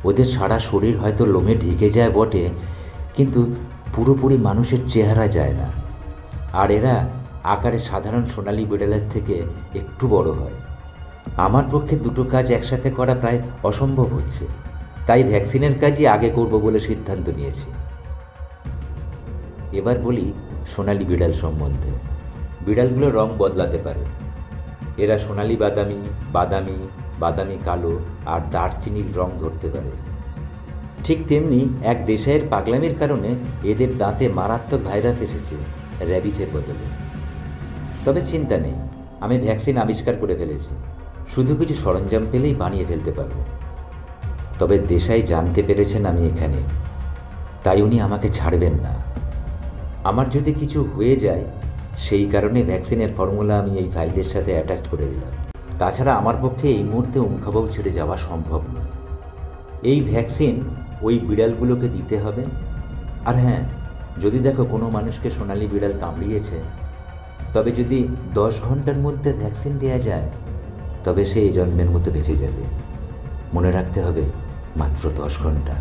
ওদের সারা শরীর হয়তো লোমে ঢেকে যায় বটে, কিন্তু পুরোপুরি মানুষের চেহারা যায় না। আর এরা আকারে সাধারণ সোনালী বিড়ালের থেকে একটু বড় হয়। আমার পক্ষে দুটো কাজ একসাথে করা প্রায় অসম্ভব হচ্ছে, তাই ভ্যাকসিনের কাজই আগে করব বলে সিদ্ধান্ত নিয়েছি। এবার বলি সোনালী বিড়াল সম্বন্ধে। বিড়ালগুলো রং বদলাতে পারে। এরা সোনালী বাদামি, বাদামি, বাদামি কালো আর দারচিনির রং ধরতে পারে। ঠিক তেমনি এক দেশের পাগলামির কারণে এদের দাঁতে মারাত্মক ভাইরাস এসেছে, র্যাবিসের বদলে। তবে চিন্তা নেই, আমি ভ্যাকসিন আবিষ্কার করে ফেলেছি। শুধু কিছু সরঞ্জাম পেলেই বানিয়ে ফেলতে পারব। তবে দেশাই জানতে পেরেছেন আমি এখানে, তাই উনি আমাকে ছাড়বেন না। আমার যদি কিছু হয়ে যায় সেই কারণে ভ্যাকসিনের ফর্মুলা আমি এই ফাইলের সাথে অ্যাটাচ করে দিলাম। তাছাড়া আমার পক্ষে এই মুহূর্তে উমখাবাউ ছেড়ে যাওয়া সম্ভব নয়। এই ভ্যাকসিন ওই বিড়ালগুলোকে দিতে হবে। আর হ্যাঁ, যদি দেখো কোনো মানুষকে সোনালী বিড়াল কামড়িয়েছে, তবে যদি 10 ঘন্টার মধ্যে ভ্যাকসিন দেওয়া যায় তবে সে এই জন্মের মতো বেঁচে যাবে। মনে রাখতে হবে মাত্র 10 ঘন্টা,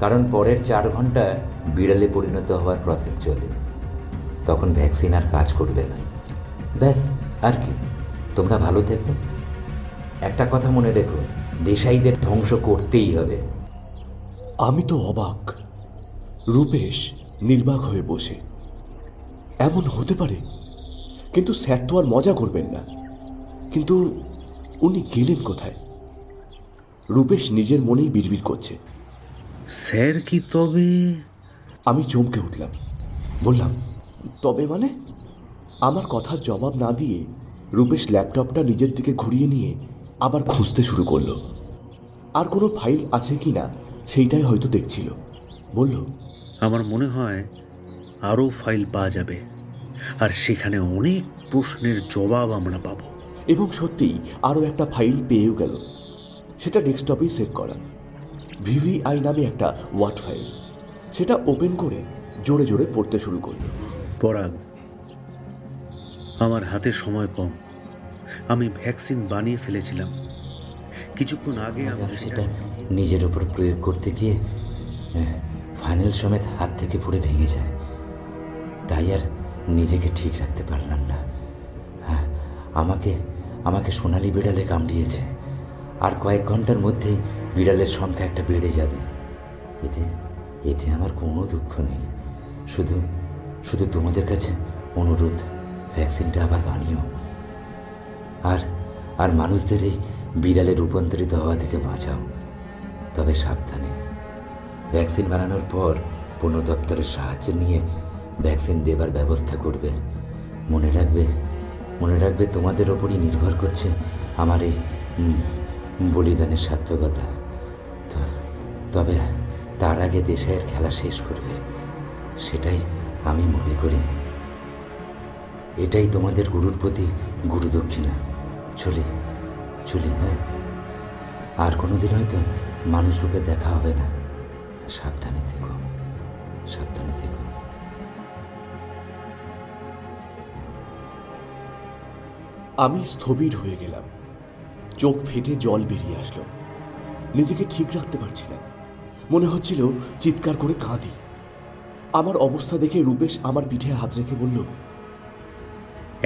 কারণ পরের 4 ঘন্টা বিড়ালে পরিণত হওয়ার প্রসেস চলে। তখন ভ্যাকসিন আর কাজ করবে না। ব্যাস, আর কি। তোমরা ভালো থেকো। একটা কথা মনে রেখো, দেশাইদের ধ্বংস করতেই হবে। আমি তো অবাক। রূপেশ নির্বাক হয়ে বসে। এমন হতে পারে? কিন্তু স্যার তো আর মজা করবেন না। কিন্তু উনি গেলেন কোথায়? রূপেশ নিজের মনেই বিড়বিড় করছে। স্যার কি তবে? আমি চমকে উঠলাম, বললাম, তবে মানে? আমার কথার জবাব না দিয়ে রূপেশ ল্যাপটপটা নিজের দিকে ঘুরিয়ে নিয়ে আবার খুঁজতে শুরু করলো। আর কোনো ফাইল আছে কি না সেইটাই হয়তো দেখছিল। বলল, আমার মনে হয় আরও ফাইল পাওয়া যাবে, আর সেখানে অনেক প্রশ্নের জবাব আমরা পাবো। এবং সত্যিই আরও একটা ফাইল পেয়েও গেল। সেটা ডেস্কটপেই সেভ করা, ভিভিআই নামে একটা ওয়ার্ড ফাইল। সেটা ওপেন করে জোরে জোরে পড়তে শুরু করল। পরাগ, আমার হাতে সময় কম। আমি ভ্যাকসিন বানিয়ে ফেলেছিলাম কিছুক্ষণ আগে। আমি সেটা নিজের উপর প্রয়োগ করতে গিয়ে ফাইনাল সমেত হাত থেকে পড়ে ভেঙে যায়। তাই আর নিজেকে ঠিক রাখতে পারলাম না। হ্যাঁ, আমাকে সোনালী বিড়ালে কামড়িয়েছে। আর কয়েক ঘন্টার মধ্যেই বিড়ালের সংখ্যা একটা বেড়ে যাবে। এতে আমার কোনো দুঃখ নেই। শুধু তোমাদের কাছে অনুরোধ, ভ্যাকসিনটা আবার বানিও। আর মানুষদের এই বিড়ালে রূপান্তরিত হওয়া থেকে বাঁচাও। তবে সাবধানে। ভ্যাকসিন বানানোর পর বন দপ্তরের সাহায্য নিয়ে ভ্যাকসিন দেবার ব্যবস্থা করবে। মনে রাখবে তোমাদের ওপরই নির্ভর করছে আমার এই বলিদানের সার্থকতা। তবে তার আগে দেশের খেলা শেষ করবে, সেটাই আমি মনে করি। এটাই তোমাদের গুরুর প্রতি গুরু দক্ষিণা। চলি। হ্যাঁ, আর কোনোদিন হয়তো মানুষ রূপে দেখা হবে না। সাবধানে থেকো। আমি স্থবির হয়ে গেলাম। চোখ ফেটে জল বেরিয়ে আসলো। নিজেকে ঠিক রাখতে পারছি না। মনে হচ্ছিল চিৎকার করে কাঁদি। আমার অবস্থা দেখে রূপেশ আমার পিঠে হাত রেখে বলল,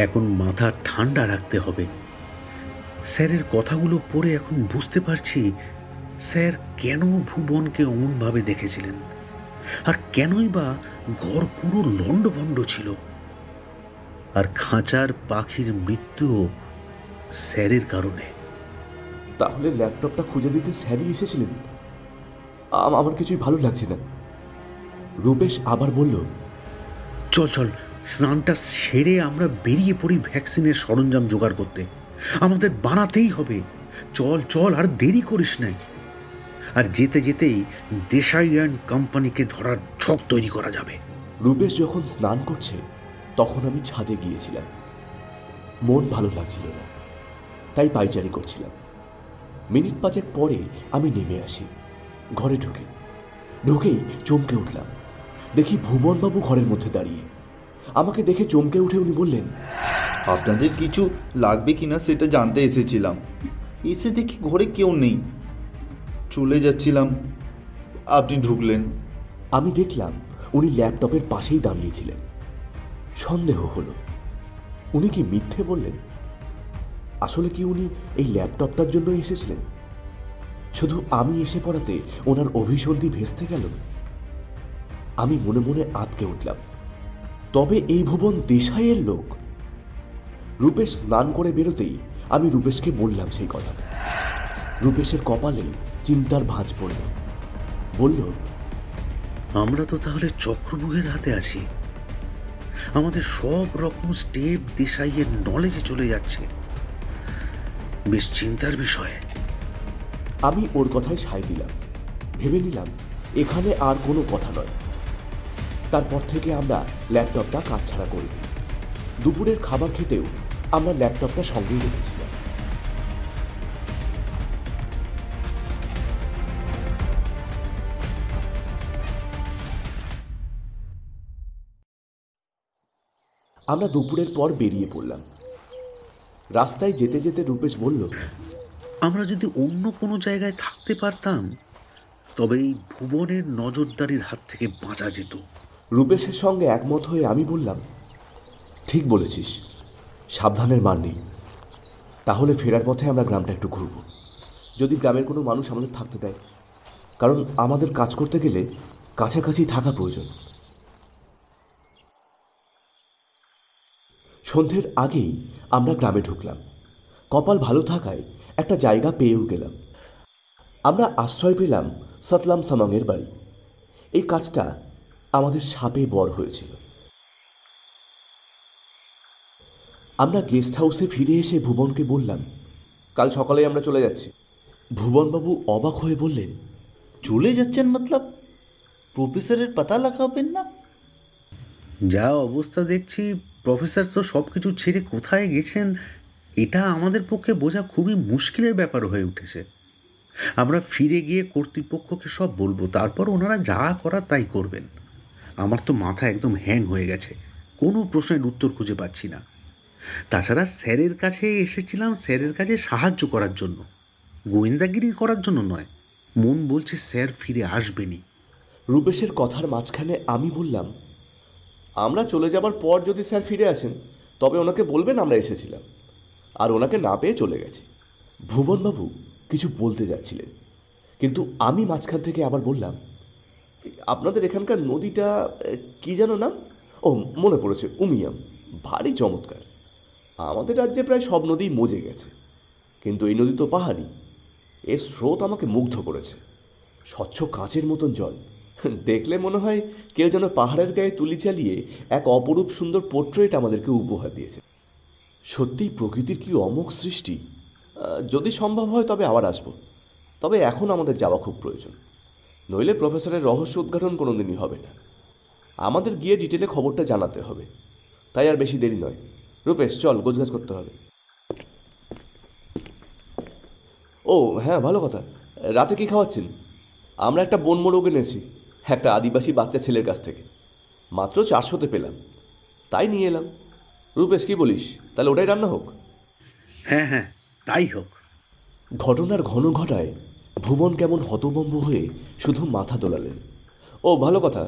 এখন মাথা ঠান্ডা রাখতে হবে। স্যারের কথাগুলো পড়ে এখন বুঝতে পারছি স্যার কেন ভুবনকে অমনভাবে দেখেছিলেন, আর কেনই বা ঘর পুরো লণ্ডভণ্ড ছিল, আর খাঁচার পাখির মৃত্যুও স্যারের কারণে? তাহলে ল্যাপটপটা খুঁজে দিতে স্যারই এসেছিলেন? আমার কিছুই ভালো লাগছে না। রূপেশ আবার বলল, চল চল, স্নানটা সেরে আমরা বেরিয়ে পড়ি ভ্যাকসিনের সরঞ্জাম জোগাড় করতে। আমাদের বানাতেই হবে। চল চল, আর দেরি করিস না। আর যেতে যেতেই দেশাই অ্যান্ড কোম্পানিকে ধরার ছক তৈরি করা যাবে। রূপেশ যখন স্নান করছে তখন আমি ছাদে গিয়েছিলাম। মন ভালো লাগছিল না, তাই পাইচারি করছিলাম। মিনিট 5 পরে আমি নেমে আসি। ঘরে ঢুকেই চমকে উঠলাম। দেখি ভুবনবাবু ঘরের মধ্যে দাঁড়িয়ে। আমাকে দেখে চমকে উঠে উনি বললেন, আপনাদের কিছু লাগবে কিনা সেটা জানতে এসেছিলাম। এসে দেখি ঘরে কেউ নেই, চলে যাচ্ছিলাম, আপনি ঢুকলেন। আমি দেখলাম উনি ল্যাপটপের পাশেই দাঁড়িয়েছিলেন। সন্দেহ হলো, উনি কি মিথ্যে বললেন? আসলে কি উনি এই ল্যাপটপটার জন্য এসেছিলেন? শুধু আমি এসে পড়াতে ওনার অভিসন্ধি ভেস্তে গেল। আমি মনে মনে আঁতকে উঠলাম। তবে এই ভুবন দেশাইয়ের লোক। রূপেশ স্নান করে বেরোতেই আমি রূপেশকে বললাম সেই কথা। রূপেশের কপালে চিন্তার ভাঁজ পড়ল। বলল, আমরা তো তাহলে চক্রবুহের হাতে আছি। আমাদের সব রকম স্টেপ দেশাইয়ের নলেজে চলে যাচ্ছে। বেশ চিন্তার বিষয়। আমি ওর কথায় সায় দিলাম। ভেবে নিলাম এখানে আর কোনো কথা নয়। তারপর থেকে আমরা ল্যাপটপটা কাজছাড়া করি। দুপুরের খাবার খেতেও আমরা ল্যাপটপটা সঙ্গেই রেখেছিলাম। আমরা দুপুরের পর বেরিয়ে পড়লাম। রাস্তায় যেতে যেতে রূপেশ বলল, আমরা যদি অন্য কোনো জায়গায় থাকতে পারতাম তবে এই ভুবনের নজরদারির হাত থেকে বাঁচা যেত। রূপেশের সঙ্গে একমত হয়ে আমি বললাম, ঠিক বলেছিস, সাবধানের মান নেই। তাহলে ফেরার পথে আমরা গ্রামটা একটু ঘুরব, যদি গ্রামের কোনো মানুষ আমাদের থাকতে দেয়। কারণ আমাদের কাজ করতে গেলে কাছাকাছি থাকা প্রয়োজন। সন্ধ্যের আগেই আমরা গ্রামে ঢুকলাম। কপাল ভালো থাকায় একটা জায়গা পেয়েও গেলাম। আমরা আশ্রয় পেলাম সতলাম সামাংয়ের বাড়ি। এই কাজটা আমাদের সাপে বর হয়েছিল। আমরা গেস্ট হাউসে ফিরে এসে ভুবনকে বললাম, কাল সকালে আমরা চলে যাচ্ছি। ভুবনবাবু অবাক হয়ে বললেন, চলে যাচ্ছেন মতলব প্রফেসরের পাতা লাগাবেন না? যা অবস্থা দেখছি, প্রফেসর তো সব কিছু ছেড়ে কোথায় গেছেন এটা আমাদের পক্ষে বোঝা খুবই মুশকিলের ব্যাপার হয়ে উঠেছে। আমরা ফিরে গিয়ে কর্তৃপক্ষকে সব বলবো, তারপর ওনারা যা করার তাই করবেন। আমার তো মাথা একদম হ্যাং হয়ে গেছে, কোনো প্রশ্নের উত্তর খুঁজে পাচ্ছি না। তাছাড়া স্যারের কাছে এসেছিলাম স্যারের কাছে সাহায্য করার জন্য, গোয়েন্দাগিরি করার জন্য নয়। মন বলছে স্যার ফিরে আসবেনি। রূপেশের কথার মাঝখানে আমি বললাম, আমরা চলে যাবার পর যদি স্যার ফিরে আসেন তবে ওনাকে বলবেন আমরা এসেছিলাম, আর ওনাকে না পেয়ে চলে গেছি। ভুবনবাবু কিছু বলতে যাচ্ছিলেন, কিন্তু আমি মাঝখান থেকে আবার বললাম, আপনাদের এখানকার নদীটা কি যেন নাম? ও মনে পড়েছে, উমিয়াম। ভারী চমৎকার। আমাদের রাজ্যে প্রায় সব নদী মজে গেছে, কিন্তু এই নদী তো পাহাড়ি। এর স্রোত আমাকে মুগ্ধ করেছে। স্বচ্ছ কাঁচের মতন জল, দেখলে মনে হয় কেউ যেন পাহাড়ের গায়ে তুলি চালিয়ে এক অপরূপ সুন্দর পোর্ট্রেট আমাদেরকে উপহার দিয়েছে। সত্যিই প্রকৃতির কি অমোঘ সৃষ্টি। যদি সম্ভব হয় তবে আবার আসবো। তবে এখন আমাদের যাওয়া খুব প্রয়োজন, নইলে প্রফেসরের রহস্য উদ্ঘাটন কোনোদিনই হবে না। আমাদের গিয়ে ডিটেলে খবরটা জানাতে হবে। তাই আর বেশি দেরি নয়। রূপেশ, চল, গোছগাছ করতে হবে। ও হ্যাঁ, ভালো কথা। রাতে কি খাওয়াচ্ছেন? আমরা একটা বনমোরগ এনেছি, একটা আদিবাসী বাচ্চা ছেলের কাছ থেকে। মাত্র 400-তে পেলাম, তাই নিয়ে এলাম। রূপেশ, কি বলিস? তাহলে ওটাই রান্না হোক? হ্যাঁ হ্যাঁ, তাই হোক। ঘটনার ঘন ঘটায় ভুবন কেমন হতভম্ব হয়ে শুধু মাথা দোলালেন। ও ভালো কথা,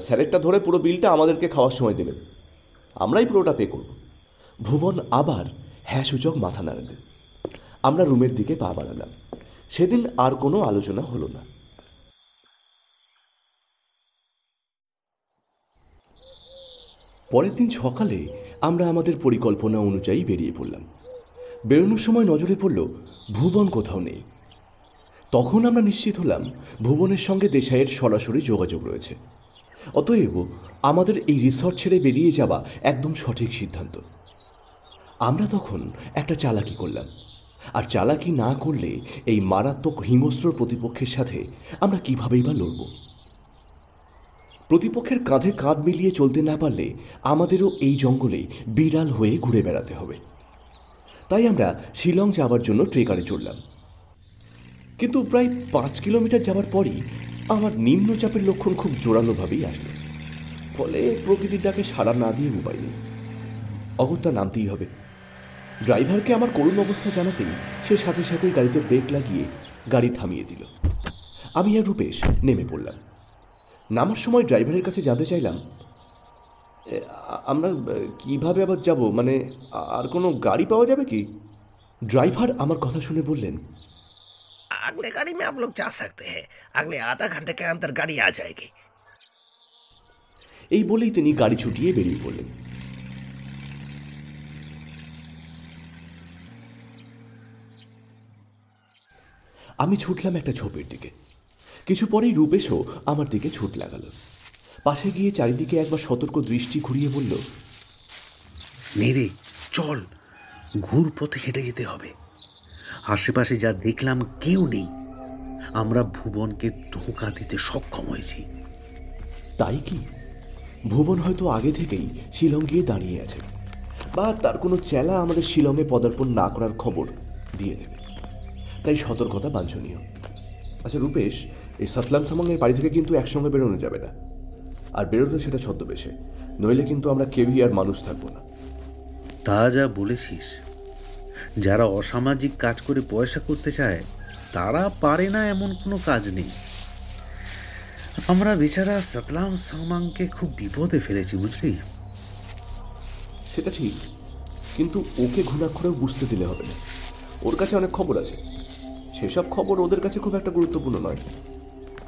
স্যারেরটা ধরে পুরো বিলটা আমাদেরকে খাওয়ার সময় দেবেন, আমরাই পুরোটা পে করব। ভুবন আবার হ্যাঁ সূচক মাথা নাড়ালেন। আমরা রুমের দিকে পা বাড়ালাম। সেদিন আর কোনো আলোচনা হলো না। পরের দিন সকালে আমরা আমাদের পরিকল্পনা অনুযায়ী বেরিয়ে পড়লাম। বেরোনোর সময় নজরে পড়ল ভুবন কোথাও নেই। তখন আমরা নিশ্চিত হলাম ভুবনের সঙ্গে দেশাইয়ের সরাসরি যোগাযোগ রয়েছে। অতএব আমাদের এই রিসর্ট ছেড়ে বেরিয়ে যাওয়া একদম সঠিক সিদ্ধান্ত। আমরা তখন একটা চালাকি করলাম, আর চালাকি না করলে এই মারাত্মক হিংস্র প্রতিপক্ষের সাথে আমরা কিভাবেই বা লড়ব। প্রতিপক্ষের কাঁধে কাঁধ মিলিয়ে চলতে না পারলে আমাদেরও এই জঙ্গলে বিড়াল হয়ে ঘুরে বেড়াতে হবে। তাই আমরা শিলং যাওয়ার জন্য ট্রেকারে চড়লাম। কিন্তু প্রায় 5 কিলোমিটার যাওয়ার পরই আমার নিম্নচাপের লক্ষণ খুব জোরালোভাবেই আসলো। ফলে প্রকৃতির ডাকে সাড়া না দিয়ে উপায় নেই, অগত্যা নামতেই হবে। ড্রাইভারকে আমার করুণ অবস্থা জানাতেই সে সাথে সাথেই গাড়িতে ব্রেক লাগিয়ে গাড়ি থামিয়ে দিল। আমি আর রূপেশ নেমে পড়লাম। নামার সময় ড্রাইভারের কাছে জানতে চাইলাম, আমরা কিভাবে আবার যাব, মানে আর কোনো গাড়ি পাওয়া যাবে কি? ড্রাইভার আমার কথা শুনে বললেন, अगले गाड़ी में आप लोग जा सकते हैं, अगले आधा घंटे के अंदर गाड़ी आ जाएगी। এই বলেই তিনি গাড়ি ছুটিয়ে বেরিয়ে পড়লেন। আমি ছুটলাম একটা ঝোপের দিকে। কিছু পরেই রূপেশও আমার দিকে ছুট লাগালো। পাশে গিয়ে চারিদিকে একবার সতর্ক দৃষ্টি ঘুরিয়ে বলল, নেরে চল, ঘুর পথে হেঁটে যেতে হবে। আশেপাশে যা দেখলাম কেউ নেই। আমরা ভুবনকে ধোঁকা দিতে সক্ষম হয়েছি। তাই কি? ভুবন হয়তো আগে থেকেই শিলং গিয়ে দাঁড়িয়ে আছে, বা তার কোনো চেলা আমাদের শিলংয়ে পদার্পণ না করার খবর দিয়ে দেবে। তাই সতর্কতা বাঞ্ছনীয়। আচ্ছা রূপেশ, এই সাতলাম সামাংয়ের বাড়ি থেকে কিন্তু একসঙ্গে বেরোনো যাবে না, আর বেরোলে সেটা ছদ্মবেশে, নইলে কিন্তু আমরা কেউই আর মানুষ থাকবো না। তা যা বলেছিস, যারা অসামাজিক কাজ করে পয়সা করতে চায় তারা পারে না এমন কোনো কাজ নেই। আমরা বেচারা সাতলাম সামাংকে খুব বিপদে ফেলেছি, বুঝলি? সেটা ঠিক, কিন্তু ওকে ঘুণাক্ষরেও বুঝতে দিলে হবে না। ওর কাছে অনেক খবর আছে, সেসব খবর ওদের কাছে খুব একটা গুরুত্বপূর্ণ নয়।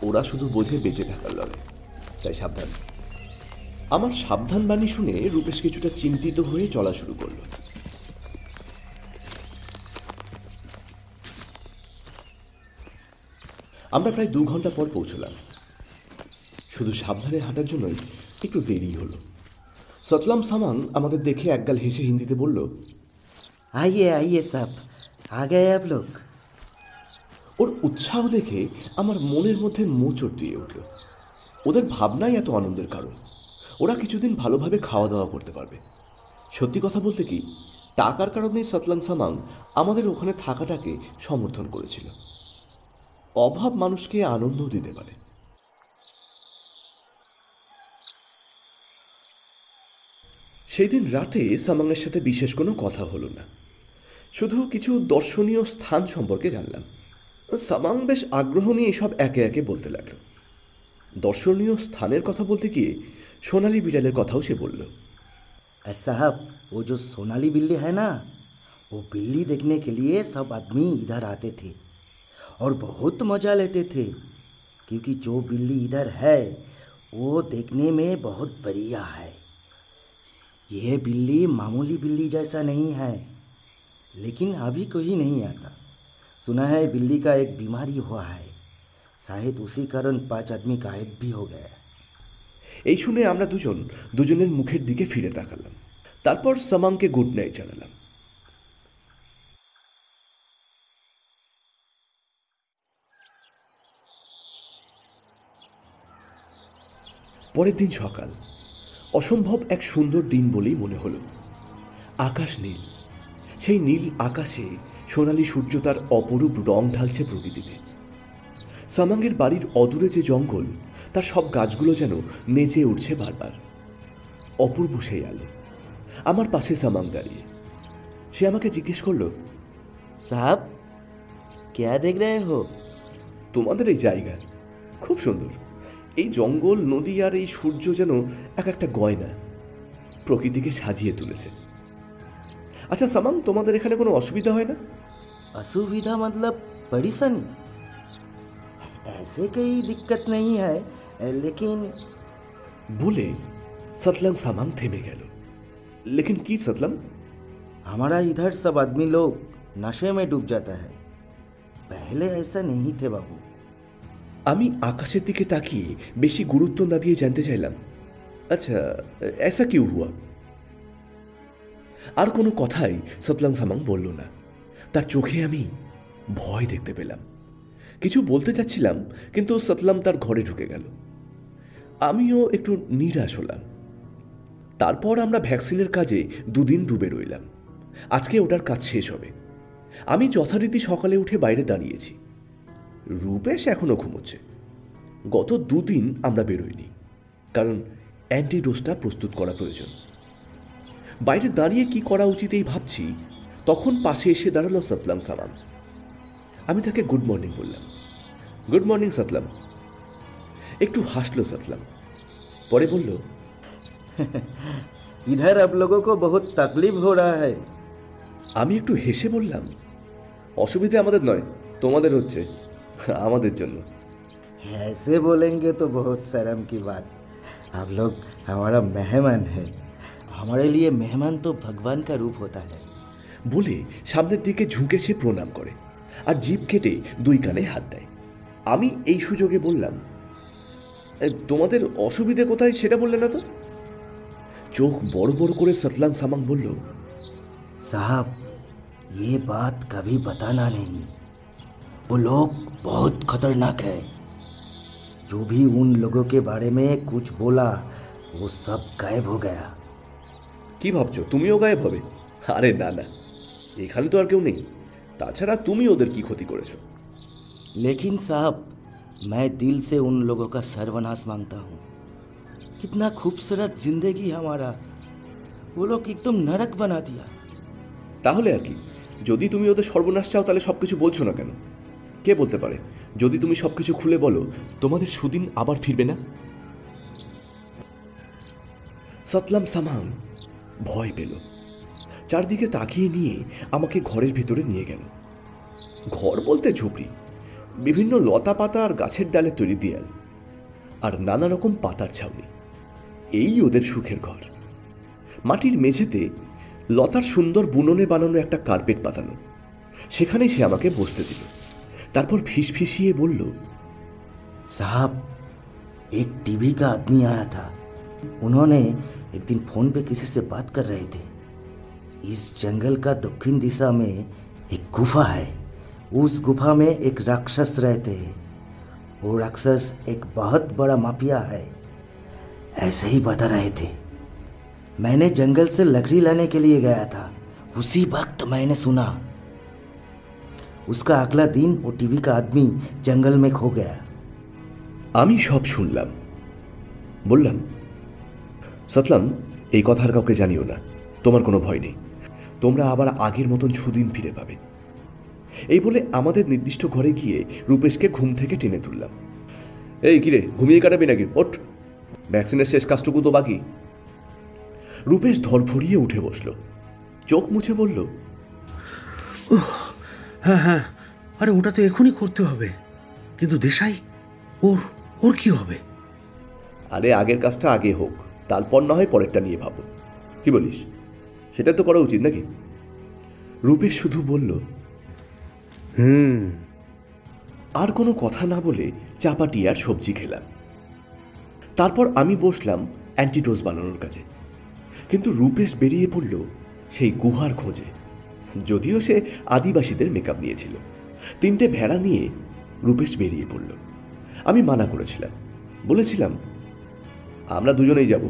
ওরা শুধু বোঝে বেঁচে থাকার লড়াই। তাই সাবধান। আমার সাবধান বাণী শুনে রূপেশ কিছুটা চিন্তিত হয়ে চলা শুরু করল। আমরা প্রায় 2 ঘন্টা পর পৌঁছলাম। শুধু সাবধানে হাঁটার জন্যই একটু দেরি হলো। সতলাম সামাং আমাদের দেখে একগাল হেসে হিন্দিতে বলল, आइए आइए साहब, आ गए आप लोग। ওর উৎসাহ দেখে আমার মনের মধ্যে মোচড় দিয়ে উঠল। ওদের ভাবনাই এত আনন্দের কারণ। ওরা কিছুদিন ভালোভাবে খাওয়া দাওয়া করতে পারবে। সত্যি কথা বলতে কি, টাকার কারণেই সতলাম সামাং আমাদের ওখানে থাকাটাকে সমর্থন করেছিল। অভাব মানুষকে আনন্দ দিতে পারে। সেই দিন রাতে সামাংয়ের সাথে বিশেষ কোনো কথা হলো না, শুধু কিছু দর্শনীয় স্থান সম্পর্কে জানলাম। সামাং বেশ আগ্রহ নিয়ে এসব একে একে বলতে লাগলো। দর্শনীয় স্থানের কথা বলতে গিয়ে সোনালী বিড়ালের কথাও সে বলল। साहब, वो जो सोनाली बिल्ली है ना, वो बिल्ली देखने के लिए सब आदमी इधर आते थे और बहुत मज़ा लेते थे, क्योंकि जो बिल्ली इधर है वो देखने में बहुत बढ़िया है। यह बिल्ली मामूली बिल्ली जैसा नहीं है, लेकिन अभी कोई नहीं आता। सुना है बिल्ली का एक बीमारी हुआ है, शायद उसी कारण 5 आदमी गायब भी हो गए। এই শুনে আমরা দুজনের মুখের দিকে ফিরে তাকালাম। তারপর সামাংকে গুড নাইট জানালাম। পরের দিন সকাল, অসম্ভব এক সুন্দর দিন বলেই মনে হলো। আকাশ নীল, সেই নীল আকাশে সোনালি সূর্য তার অপরূপ রং ঢালছে প্রকৃতিতে। সামাংয়ের বাড়ির অদূরে যে জঙ্গল, তার সব গাছগুলো যেন নেচে উঠছে বারবার। অপূর্ব সেই আলো। আমার পাশে সামাং দাঁড়িয়ে। সে আমাকে জিজ্ঞেস করলো, साहब, क्या देख रहे हो? তোমাদের এই জায়গা খুব সুন্দর। এই জঙ্গল, নদী আর এই সূর্য যেন এক একটা গয়না, প্রকৃতিকে সাজিয়ে তুলেছে। আচ্ছা সামাং, তোমাদের এখানে কোনো অসুবিধা হয় না? असुविधा मतलब परेशानी? ऐसे कोई दिक्कत नहीं है, लेकिन বলে সতলাম সামাং থেমে গেল। लेकिन কি সতলাম? हमारा इधर सब आदमी लोग नशे में डूब जाता है। पहले ऐसा नहीं थे बाबू। আমি আকাশের দিকে তাকিয়ে বেশি গুরুত্ব না দিয়ে জানতে চাইলাম, আচ্ছা ऐसा क्यों हुआ? আর কোনো কথাই সতলাম সামাং বলল না। তার চোখে আমি ভয় দেখতে পেলাম। কিছু বলতে চাচ্ছিলাম, কিন্তু সতলাম তার ঘরে ঢুকে গেল। আমিও একটু নিরাশ হলাম। তারপর আমরা ভ্যাকসিনের কাজে 2 দিন ডুবে রইলাম। আজকে ওটার কাজ শেষ হবে। আমি যথারীতি সকালে উঠে বাইরে দাঁড়িয়েছি। রূপেশ এখনো ঘুমোচ্ছে। গত 2 দিন আমরা বেরোইনি, কারণ অ্যান্টিডোজটা প্রস্তুত করা প্রয়োজন। বাইরে দাঁড়িয়ে কি করা উচিত এই ভাবছি, তখন পাশে এসে দাঁড়ালো সতলাম সামাং। আমি তাকে গুড মর্নিং বললাম। Good morning Satlam. একটু হাসলো সতলাম, পরে বলল, इधर आप लोगों को बहुत तकलीफ हो रहा है। আমি একটু হেসে বললাম, অসুবিধা আমাদের নয়, তোমাদের হচ্ছে, আমাদের জন্য। ऐसे बोलेंगे तो बहुत शर्म की बात। आप लोग हमारा मेहमान है। हमारे लिए मेहमान तो भगवान का रूप होता है। বলে সামনের দিকে ঝুঁকে সে প্রণাম করে আর জিভ কেটে 2 কানে হাত দেয়। আমি এই সুযোগে বললাম, তোমাদের অসুবিধে কোথায় সেটা বললে না তো? চোখ বড় বড় করে সতলাম সামাং বলল, साहब, ये बात कभी बताना नहीं। वो लोग बहुत खतरनाक है। जो भी उन लोगों के बारे में कुछ बोला वो सब गायब हो गया। কি ভাবছো তুমিও গায়েব হবে? আরে না না, এখানে তো আর কেউ নেই। তাছাড়া তুমি ওদের কি ক্ষতি করেছো? लेकिन साहब, मैं दिल से उन लोगों का सर्वनाश मांगता हूँ। कितना खूबसूरत जिंदगी हमारा, वो लोग एकदम नरक बना दिया। তাহলে আর কি? যদি তুমি ওদের সর্বনাশ চাও তাহলে সবকিছু বলছো না কেন? কে বলতে পারে, যদি তুমি সবকিছু খুলে বলো তোমাদের সুদিন আবার ফিরবে না? সতলাম সামাং ভয় পেল। চারদিকে তাকিয়ে নিয়ে আমাকে ঘরের ভিতরে নিয়ে গেল। ঘর বলতে ঝুপড়ি, বিভিন্ন লতা পাতা আর গাছের ডালে তৈরি দেয়াল, আর নানা রকম পাতার ছাউনি। এই ওদের সুখের ঘর। মাটির মেঝেতে লতার সুন্দর বুননে বানানো একটা কার্পেট পাতানো। সেখানেই সে আমাকে বসতে দিল। তারপর ফিসফিসিয়ে বলল, साहब, एक टीवी का आदमी आया था। उन्होंने एक दिन फोन पे किसी से बात कर रहे थे। इस जंगल का दक्षिण दिशा में एक गुफा है। उस गुफा में एक राक्षस रहते हैं। वो राक्षस एक बहुत बड़ा माफिया है, ऐसे ही बता रहे थे। मैंने जंगल से लकड़ी लाने के लिए गया था। उसी वक्त मैंने सुना उसका अगला दिन वो टीवी का आदमी जंगल में खो गया। আমি সব শুনলাম। বললাম, সতলাম, এই কথা আর কাউকে জানিও না। তোমার কোনো ভয় নেই। তোমরা আবার আগের মতন সুদিন ফিরে পাবে। এই বলে আমাদের নির্দিষ্ট ঘরে গিয়ে রূপেশকে ঘুম থেকে টেনে তুললাম। এই কিরে, ঘুমিয়ে কাটাবি নাকি? ওঠ, ভ্যাকসিনের শেষ কাজটুকু তো বাকি। রূপেশ ধরফড়িয়ে উঠে বসল, চোখ মুছে বলল, হ্যাঁ হ্যাঁ, আরে ওটা তো এখনই করতে হবে। কিন্তু দেশাই, ওর ওর কি হবে? আরে আগের কাজটা আগে হোক, তারপর না হয় পরেরটা নিয়ে ভাবো। কি বলিস? সেটা তো করা উচিত নাকি? রূপেশ শুধু বলল, আর কোনো কথা না বলে চাপাটি আর সবজি খেলাম। তারপর আমি বসলাম অ্যান্টিডোজ বানানোর কাজে। কিন্তু রূপেশ বেরিয়ে পড়ল সেই গুহার খোঁজে। যদিও সে আদিবাসীদের মেকআপ নিয়েছিল। 3টে ভেড়া নিয়ে রূপেশ বেরিয়ে পড়ল। আমি মানা করেছিলাম, বলেছিলাম আমরা দুজনেই যাব,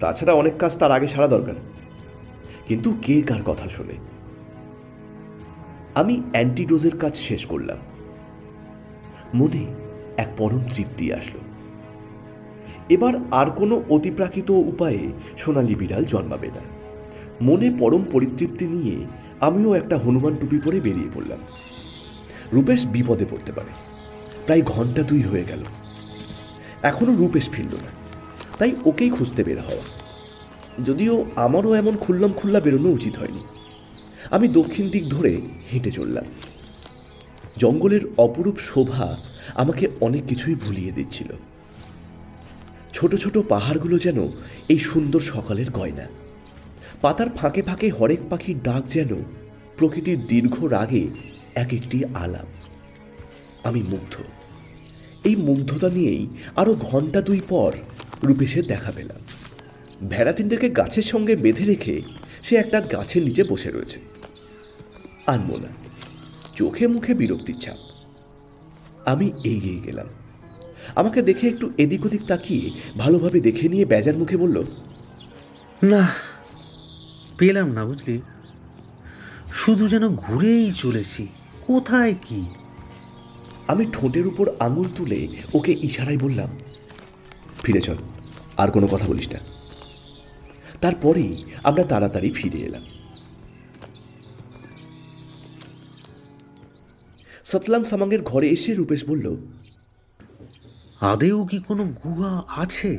তাছাড়া অনেক কাজ তার আগে সারা দরকার। কিন্তু কে কার কথা শোনে? আমি অ্যান্টিডোজের কাজ শেষ করলাম। মনে এক পরম তৃপ্তি আসলো। এবার আর কোনো অতিপ্রাকৃত উপায়ে সোনালী বিড়াল জন্মাবে না। মনে পরম পরিতৃপ্তি নিয়ে আমিও একটা হনুমান টুপি পরে বেরিয়ে পড়লাম। রূপেশ বিপদে পড়তে পারে। প্রায় ঘন্টা 2 হয়ে গেল, এখনো রূপেশ ফিরল না। তাই ওকেই খুঁজতে বের হওয়া। যদিও আমারও এমন খুল্লাম খুল্লা বেরোনো উচিত হয়নি। আমি দক্ষিণ দিক ধরে হেঁটে চললাম। জঙ্গলের অপরূপ শোভা আমাকে অনেক কিছুই ভুলিয়ে দিচ্ছিল। ছোট ছোট পাহাড়গুলো যেন এই সুন্দর সকালের গয়না। পাতার ফাঁকে ফাঁকে হরেক পাখির ডাক যেন প্রকৃতির দীর্ঘ রাগে এক একটি আলাপ। আমি মুগ্ধ। এই মুগ্ধতা নিয়েই আরো ঘন্টা 2 পর রূপেশের দেখা পেলাম। ভেড়া তিনটাকে গাছের সঙ্গে বেঁধে রেখে সে একটা গাছের নিচে বসে রয়েছে। আনবো না, চোখে মুখে বিরক্তির ছাপ। আমি এগিয়ে গেলাম। আমাকে দেখে একটু এদিক ওদিক তাকিয়ে ভালোভাবে দেখে নিয়ে বেজার মুখে বলল, না, পেলাম না, বুঝলি? শুধু যেন ঘুরেই চলেছি, কোথায় কি। আমি ঠোঁটের উপর আঙুল তুলে ওকে ইশারায় বললাম, ফিরে চল, আর কোনো কথা বলিস না। তারপরেই আমরা তাড়াতাড়ি ফিরে এলাম। সতলাং সামাংয়ের ঘরে এসে রূপেশ বলল, আদেও কি কোনো গুহা আছে?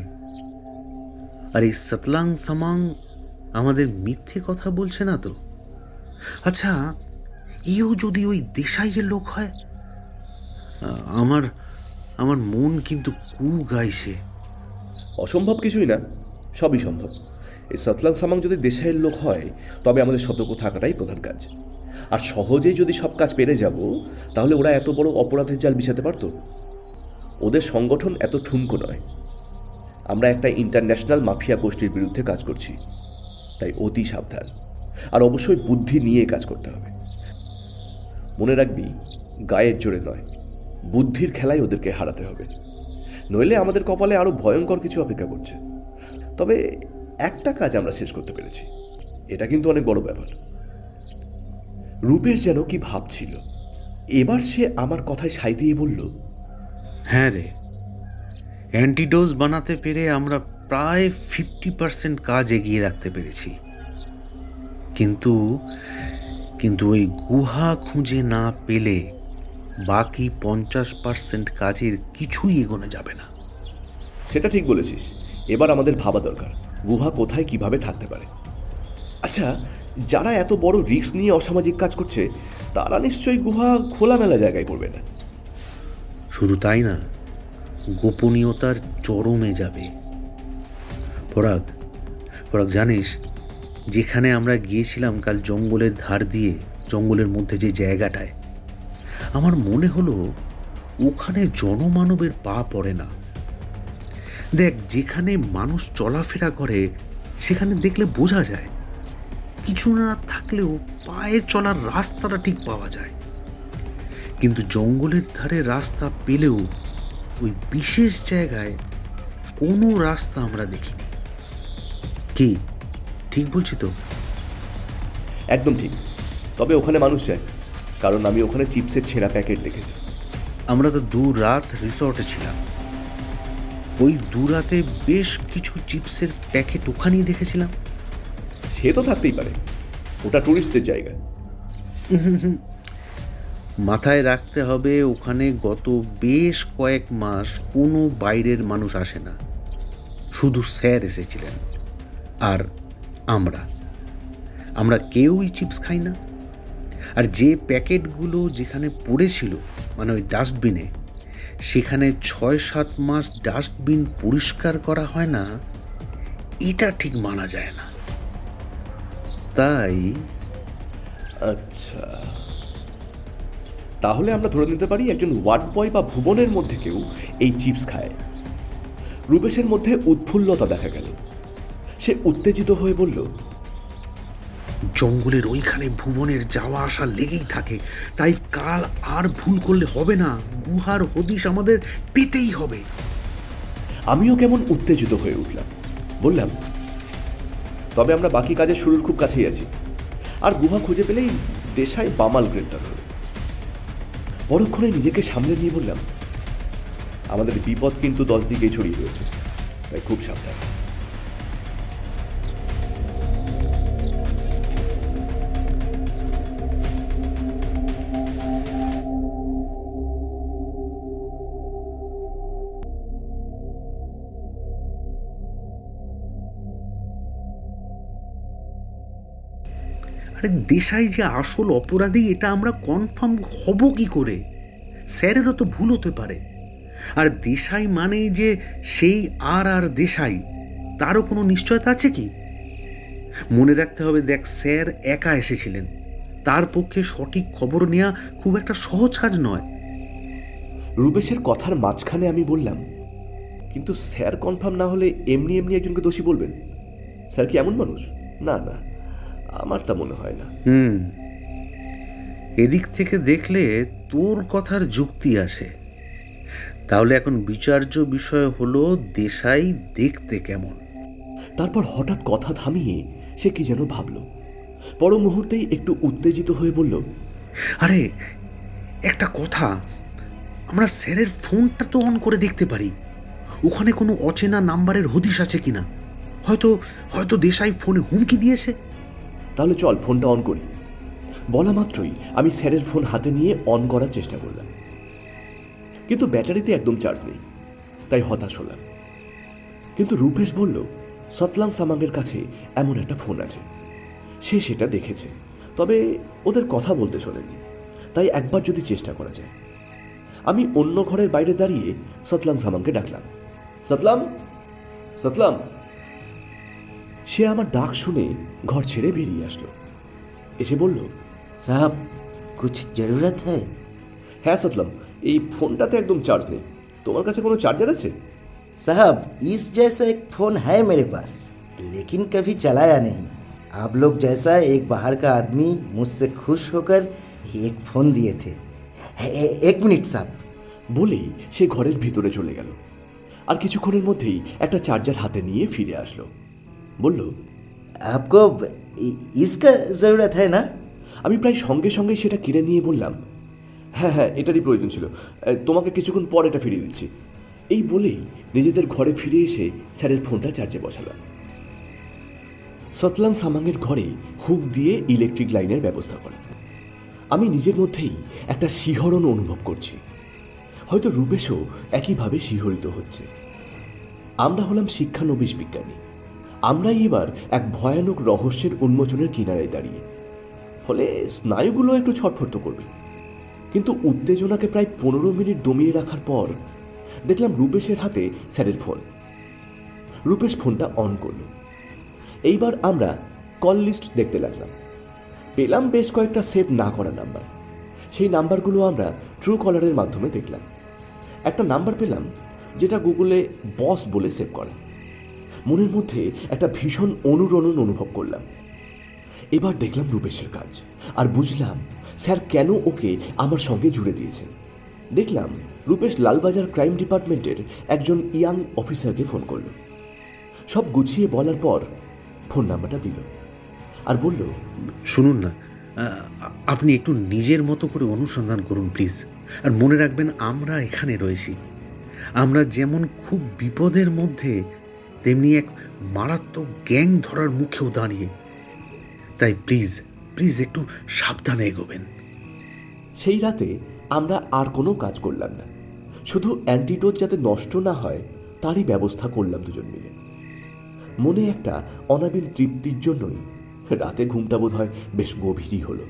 আর এই সতলাং সামাং আমাদের মিথ্যে কথা বলছে না তো? আচ্ছা, এও যদি ওই দেশাইয়ের লোক হয়? আমার আমার মন কিন্তু কু গাইছে। অসম্ভব কিছুই না, সবই সম্ভব। এই সতলাং সামাং যদি দেশের লোক হয় তবে আমাদের সতর্ক থাকাটাই প্রধান কাজ। আর সহজেই যদি সব কাজ পেরে যাব তাহলে ওরা এত বড় অপরাধের জাল বিছাতে পারত। ওদের সংগঠন এত ঠুনকো নয়। আমরা একটা ইন্টারন্যাশনাল মাফিয়া গোষ্ঠীর বিরুদ্ধে কাজ করছি, তাই অতি সাবধান আর অবশ্যই বুদ্ধি নিয়ে কাজ করতে হবে। মনে রাখবি, গায়ের জোরে নয়, বুদ্ধির খেলায় ওদেরকে হারাতে হবে, নইলে আমাদের কপালে আরো ভয়ঙ্কর কিছু অপেক্ষা করছে। তবে একটা কাজ আমরা শেষ করতে পেরেছি, এটা কিন্তু অনেক বড় ব্যাপার। রূপেশ যেন কি ভাবছিল, এবার সে আমার কথায় সাই দিয়ে বলল, হ্যাঁ রে, অ্যান্টিডোজ বানাতে পেরে আমরা প্রায় 50% কাজ এগিয়ে রাখতে পেরেছি। কিন্তু কিন্তু ওই গুহা খুঁজে না পেলে বাকি 50% কাজের কিছুই এগোনো যাবে না। সেটা ঠিক বলেছিস। এবার আমাদের ভাবা দরকার গুহা কোথায় কিভাবে থাকতে পারে। আচ্ছা, যারা এত বড় রিস্ক নিয়ে অসামাজিক কাজ করছে তারা নিশ্চয়ই গুহা খোলামেলা জায়গায় করবে না। শুধু তাই না, গোপনীয়তার চরমে যাবে। পরাগ, জানিস, যেখানে আমরা গিয়েছিলাম কাল জঙ্গলের ধার দিয়ে, জঙ্গলের মধ্যে যে জায়গাটায়, আমার মনে হলো ওখানে জনমানবের পা পড়ে না। দেখ, যেখানে মানুষ চলাফেরা করে সেখানে দেখলে বোঝা যায়, কিছু না থাকলেও পায়ে চলার রাস্তাটা ঠিক পাওয়া যায়। কিন্তু জঙ্গলের ধারে রাস্তা পেলেও ওই বিশেষ জায়গায় কোনো রাস্তা আমরা দেখিনি। কি ঠিক বলছি তো? একদম ঠিক। তবে ওখানে মানুষ যায়, কারণ আমি ওখানে চিপসের ছেঁড়া প্যাকেট দেখেছি। আমরা তো 2 রাত রিসর্টে ছিলাম। ওই 2 রাতে বেশ কিছু চিপসের প্যাকেট ওখানেই দেখেছিলাম। সে তো থাকতেই পারে, ওটা টুরিস্টদের জায়গা। মাথায় রাখতে হবে, ওখানে গত বেশ কয়েক মাস কোনো বাইরের মানুষ আসে না, শুধু স্যার এসেছিলেন। আর আমরা কেউই চিপস খাই না। আর যে প্যাকেটগুলো যেখানে পড়েছিল, মানে ওই ডাস্টবিনে, সেখানে 6-7 মাস ডাস্টবিন পরিষ্কার করা হয় না, এটা ঠিক মানা যায় না। তাই আচ্ছা, তাহলে আমরা ধরে নিতে পারি একজন ওয়ার্ড বয় বা ভুবনের মধ্যে কেউ এই চিপস খায়। রূপেশের মধ্যে উৎফুল্লতা দেখা গেল। সে উত্তেজিত হয়ে বলল, জঙ্গলের ওইখানে ভুবনের যাওয়া আসা লেগেই থাকে, তাই কাল আর ভুল করলে হবে না। গুহার হদিশ আমাদের পেতেই হবে। আমিও কেমন উত্তেজিত হয়ে উঠলাম। বললাম, তবে আমরা বাকি কাজের শুরুর খুব কাছেই আছি, আর গুহা খুঁজে পেলেই দেশাই বামাল গ্রেপ্তার হবে। পরক্ষণে নিজেকে সামলে নিয়ে বললাম, আমাদের বিপদ কিন্তু 10 দিকেই ছড়িয়ে রয়েছে, তাই খুব সাবধান। আরে দেশাই যে আসল অপরাধী এটা আমরা কনফার্ম হব কি করে? স্যারেরও তো ভুল হতে পারে। আর দেশাই মানেই যে সেই আর দেশাই, তারও কোনো নিশ্চয়তা আছে কি? মনে রাখতে হবে, দেখ, স্যার একা এসেছিলেন, তার পক্ষে সঠিক খবর নেওয়া খুব একটা সহজ কাজ নয়। রূপেশের কথার মাঝখানে আমি বললাম, কিন্তু স্যার কনফার্ম না হলে এমনি এমনি একজনকে দোষী বলবেন? স্যার কি এমন মানুষ? না না, আমার তা মনে হয় না। এদিক থেকে দেখলে তোর কথার যুক্তি আছে। তাহলে এখন বিচার্য বিষয় হলো দেশাই দেখতে কেমন। তারপর হঠাৎ কথা থামিয়ে সে কি যেন ভাবল, পর মুহূর্তেই একটু উত্তেজিত হয়ে বলল, আরে একটা কথা, আমরা স্যারের ফোনটা তো অন করে দেখতে পারি, ওখানে কোনো অচেনা নাম্বারের হদিশ আছে কিনা। হয়তো হয়তো দেশাই ফোনে হুমকি দিয়েছে। তাহলে চল ফোনটা অন করি। বলা মাত্রই আমি স্যারের ফোন হাতে নিয়ে অন করার চেষ্টা করলাম, কিন্তু ব্যাটারিতে একদম চার্জ নেই, তাই হতাশ হলাম। কিন্তু রূপেশ বলল, সতলাং সামাংয়ের কাছে এমন একটা ফোন আছে, সে সেটা দেখেছে, তবে ওদের কথা বলতে শোনেনি, তাই একবার যদি চেষ্টা করা যায়। আমি অন্য ঘরের বাইরে দাঁড়িয়ে সতলাং সামাংকে ডাকলাম, সতলাম, সতলাম। সে আমার ডাক শুনে ঘর ছেড়ে বেরিয়ে আসলো। এসে বলল, साहब कुछ ज़रूरत है? হ্যাঁ সতলাম, এই ফোনটাতে একদম চার্জ নেই, তোমার কাছে কোনো চার্জার আছে? साहब इस जैसा एक फ़ोन है मेरे पास, लेकिन कभी चलाया नहीं। आप लोग जैसा एक बाहर का आदमी मुझसे खुश होकर एक फ़ोन दिए थे। एक मिनट साहब। বলেই সে ঘরের ভিতরে চলে গেল, আর কিছুক্ষণের মধ্যেই একটা চার্জার হাতে নিয়ে ফিরে আসলো। বলল, आपको इसका ज़रूरत है ना? আমি প্রায় সঙ্গে সঙ্গে সেটা কিনে নিয়ে বললাম, হ্যাঁ হ্যাঁ, এটারই প্রয়োজন ছিল, তোমাকে কিছুক্ষণ পর এটা ফিরিয়ে দিচ্ছি। এই বলেই নিজেদের ঘরে ফিরে এসে স্যারের ফোনটা চার্জে বসালাম। সতলাং সামাংয়ের ঘরে হুক দিয়ে ইলেকট্রিক লাইনের ব্যবস্থা করা। আমি নিজের মধ্যেই একটা শিহরণ অনুভব করছি, হয়তো রূপেশও একইভাবে শিহরিত হচ্ছে। আমরা হলাম শিক্ষানবিশ বিজ্ঞানী, আমরাই এবার এক ভয়ানক রহস্যের উন্মোচনের কিনারায় দাঁড়িয়ে, ফলে স্নায়ুগুলো একটু ছটফট করবে। কিন্তু উত্তেজনাকে প্রায় 15 মিনিট দমিয়ে রাখার পর দেখলাম রূপেশের হাতে স্যারের ফোন। রূপেশ ফোনটা অন করল। এইবার আমরা কল লিস্ট দেখতে লাগলাম। পেলাম বেশ কয়েকটা সেভ না করা নাম্বার। সেই নাম্বারগুলো আমরা ট্রু কলারের মাধ্যমে দেখলাম। একটা নাম্বার পেলাম যেটা গুগলে বস বলে সেভ করা। মনের মধ্যে একটা ভীষণ অনুরণন অনুভব করলাম। এবার দেখলাম রূপেশের কাজ, আর বুঝলাম স্যার কেন ওকে আমার সঙ্গে জুড়ে দিয়েছেন। দেখলাম রূপেশ লালবাজার ক্রাইম ডিপার্টমেন্টের একজন ইয়াং অফিসারকে ফোন করল। সব গুছিয়ে বলার পর ফোন নাম্বারটা দিল আর বলল, শুনুন না, আপনি একটু নিজের মতো করে অনুসন্ধান করুন প্লিজ। আর মনে রাখবেন, আমরা এখানে রয়েছি। আমরা যেমন খুব বিপদের মধ্যে, তেমনি এক মারাত্মক গ্যাং ধরার মুখেও দাঁড়িয়ে। তাই প্লিজ প্লিজ একটু সাবধানে এগোবেন। সেই রাতে আমরা আর কোনো কাজ করলাম না, শুধু অ্যান্টিডোট যাতে নষ্ট না হয় তারই ব্যবস্থা করলাম দুজন মিলে। মনে একটা অনাবিল তৃপ্তির জন্যই রাতে ঘুমটা বোধ হয় বেশ গভীরই হলো।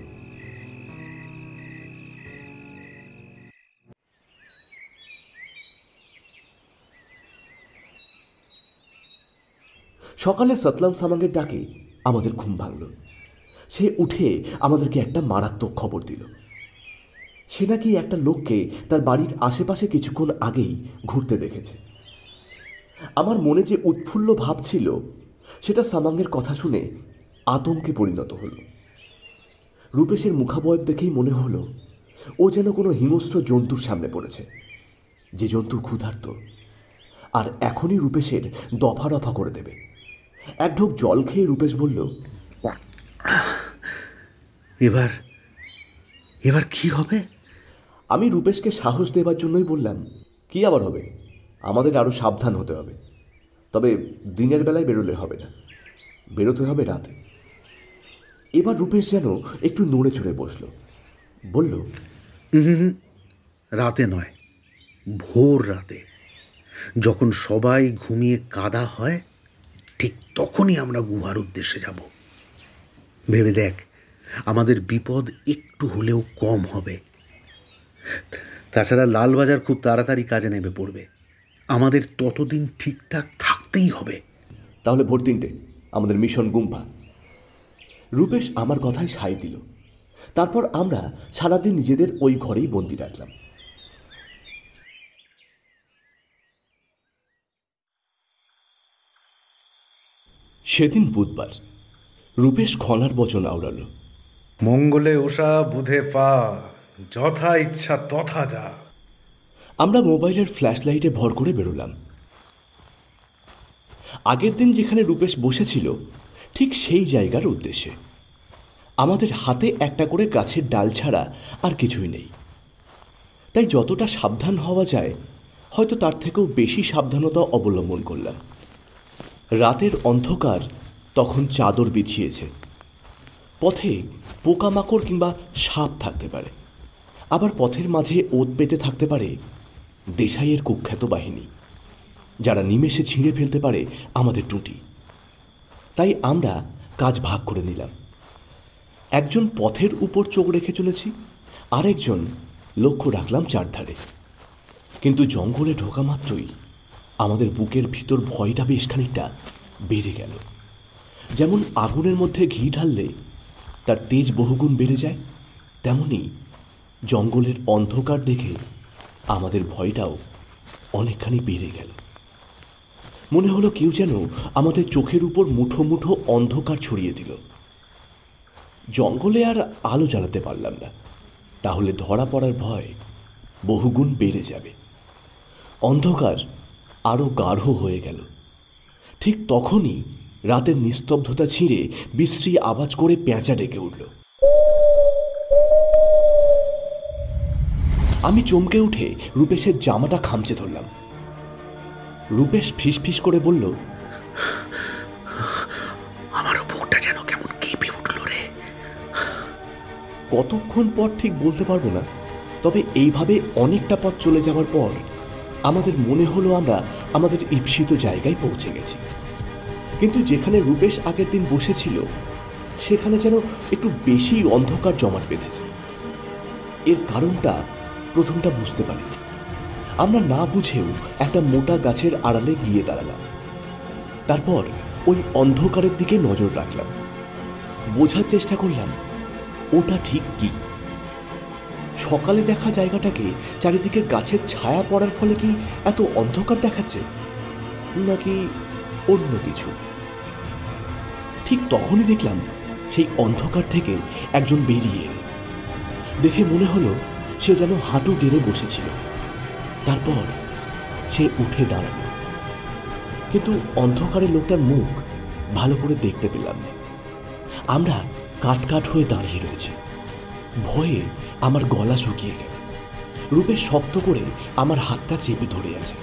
সকালে সতলাং সামাংয়ের ডাকে আমাদের ঘুম ভাঙল। সে উঠে আমাদেরকে একটা মারাত্মক খবর দিল। সে নাকি একটা লোককে তার বাড়ির আশেপাশে কিছুক্ষণ আগেই ঘুরতে দেখেছে। আমার মনে যে উৎফুল্ল ভাব ছিল সেটা সামাংয়ের কথা শুনে আতঙ্কে পরিণত হলো। রূপেশের মুখাবয়ব দেখেই মনে হলো ও যেন কোনো হিংস্র জন্তুর সামনে পড়েছে, যে জন্তু ক্ষুধার্ত, আর এখনই রূপেশের দফা রফা করে দেবে। এক ঢোক জল খেয়ে রূপেশ বলল, এবার এবার কি হবে? আমি রূপেশকে সাহস দেবার জন্যই বললাম, কি আবার হবে, আমাদের আরও সাবধান হতে হবে। তবে দিনের বেলায় বেরোলে হবে না, বেরোতে হবে রাতে। এবার রূপেশ যেন একটু নড়ে চড়ে বসল, বলল, রাতে নয়, ভোর রাতে, যখন সবাই ঘুমিয়ে কাদা হয়, ঠিক তখনই আমরা গুহার উদ্দেশ্যে যাব। ভেবে দেখ, আমাদের বিপদ একটু হলেও কম হবে। তাছাড়া লালবাজার খুব তাড়াতাড়ি কাজে নেমে পড়বে, আমাদের ততদিন ঠিকঠাক থাকতেই হবে। তাহলে ভোর 3টে, আমাদের মিশন গুম্পা। রূপেশ আমার কথায় সায় দিল। তারপর আমরা সারাদিন নিজেদের ওই ঘরেই বন্দি রাখলাম। সেদিন বুধবার। রূপেশ খনার বচন আওড়াল। মঙ্গলে ওষা বুধে পা, যথা ইচ্ছা তথা যা। আমরা মোবাইলের ফ্ল্যাশ লাইটে ভর করে বেরোলাম। আগের দিন যেখানে রূপেশ বসেছিল ঠিক সেই জায়গার উদ্দেশ্যে। আমাদের হাতে একটা করে গাছের ডাল ছাড়া আর কিছুই নেই, তাই যতটা সাবধান হওয়া যায় হয়তো তার থেকেও বেশি সাবধানতা অবলম্বন করলাম। রাতের অন্ধকার তখন চাদর বিছিয়েছে। পথে পোকামাকড় কিংবা সাপ থাকতে পারে, আবার পথের মাঝে ওত পেতে থাকতে পারে দেশাইয়ের কুখ্যাত বাহিনী, যারা নিমেষে ছিঁড়ে ফেলতে পারে আমাদের টুটি। তাই আমরা কাজ ভাগ করে নিলাম। একজন পথের উপর চোখ রেখে চলেছি, আরেকজন লক্ষ্য রাখলাম চারধারে। কিন্তু জঙ্গলে ঢোকা মাত্রই আমাদের বুকের ভিতর ভয়টা বেশ খানিকটা বেড়ে গেল। যেমন আগুনের মধ্যে ঘি ঢাললে তার তেজ বহুগুণ বেড়ে যায়, তেমনি জঙ্গলের অন্ধকার দেখে আমাদের ভয়টাও অনেকখানি বেড়ে গেল। মনে হলো কেউ যেন আমাদের চোখের উপর মুঠো মুঠো অন্ধকার ছড়িয়ে দিল। জঙ্গলে আর আলো জ্বালাতে পারলাম না, তাহলে ধরা পড়ার ভয় বহুগুণ বেড়ে যাবে। অন্ধকার আরও গাঢ় হয়ে গেল। ঠিক তখনই রাতের নিস্তব্ধতা ছিঁড়ে বিশ্রী আওয়াজ করে পেঁচা ডেকে উঠল। আমি চমকে উঠে রূপেশের জামাটা খামচে ধরলাম। রূপেশ ফিসফিস করে বলল, আমারও বুকটা যেন কেমন কেঁপে উঠল রে। কতক্ষণ পর ঠিক বলতে পারবো না, তবে এইভাবে অনেকটা পথ চলে যাওয়ার পর আমাদের মনে হলো আমরা আমাদের ঈপ্সিত জায়গায় পৌঁছে গেছি। কিন্তু যেখানে রূপেশ আগের দিন বসেছিল সেখানে যেন একটু বেশি অন্ধকার জমাট বেঁধেছে। এর কারণটা প্রথমটা বুঝতে পারিনি। আমরা না বুঝেও একটা মোটা গাছের আড়ালে গিয়ে দাঁড়ালাম। তারপর ওই অন্ধকারের দিকে নজর রাখলাম, বোঝার চেষ্টা করলাম ওটা ঠিক কি। সকালে দেখা জায়গাটাকে চারিদিকে গাছের ছায়া পড়ার ফলে কি এত অন্ধকার দেখাচ্ছে, নাকি অন্য কিছু? ঠিক তখনই দেখলাম সেই অন্ধকার থেকে একজন বেরিয়ে এলো। দেখে মনে হলো সে যেন হাঁটু গেড়ে বসেছিল। তারপর সে উঠে দাঁড়ালো, কিন্তু অন্ধকারে লোকটার মুখ ভালো করে দেখতে পেলাম না। আমরা কাট হয়ে দাঁড়িয়ে রয়েছি। ভয়ে আমার গলা শুকিয়ে গেল। রূপে শক্ত করে আমার হাতটা চেপে ধরে আছে।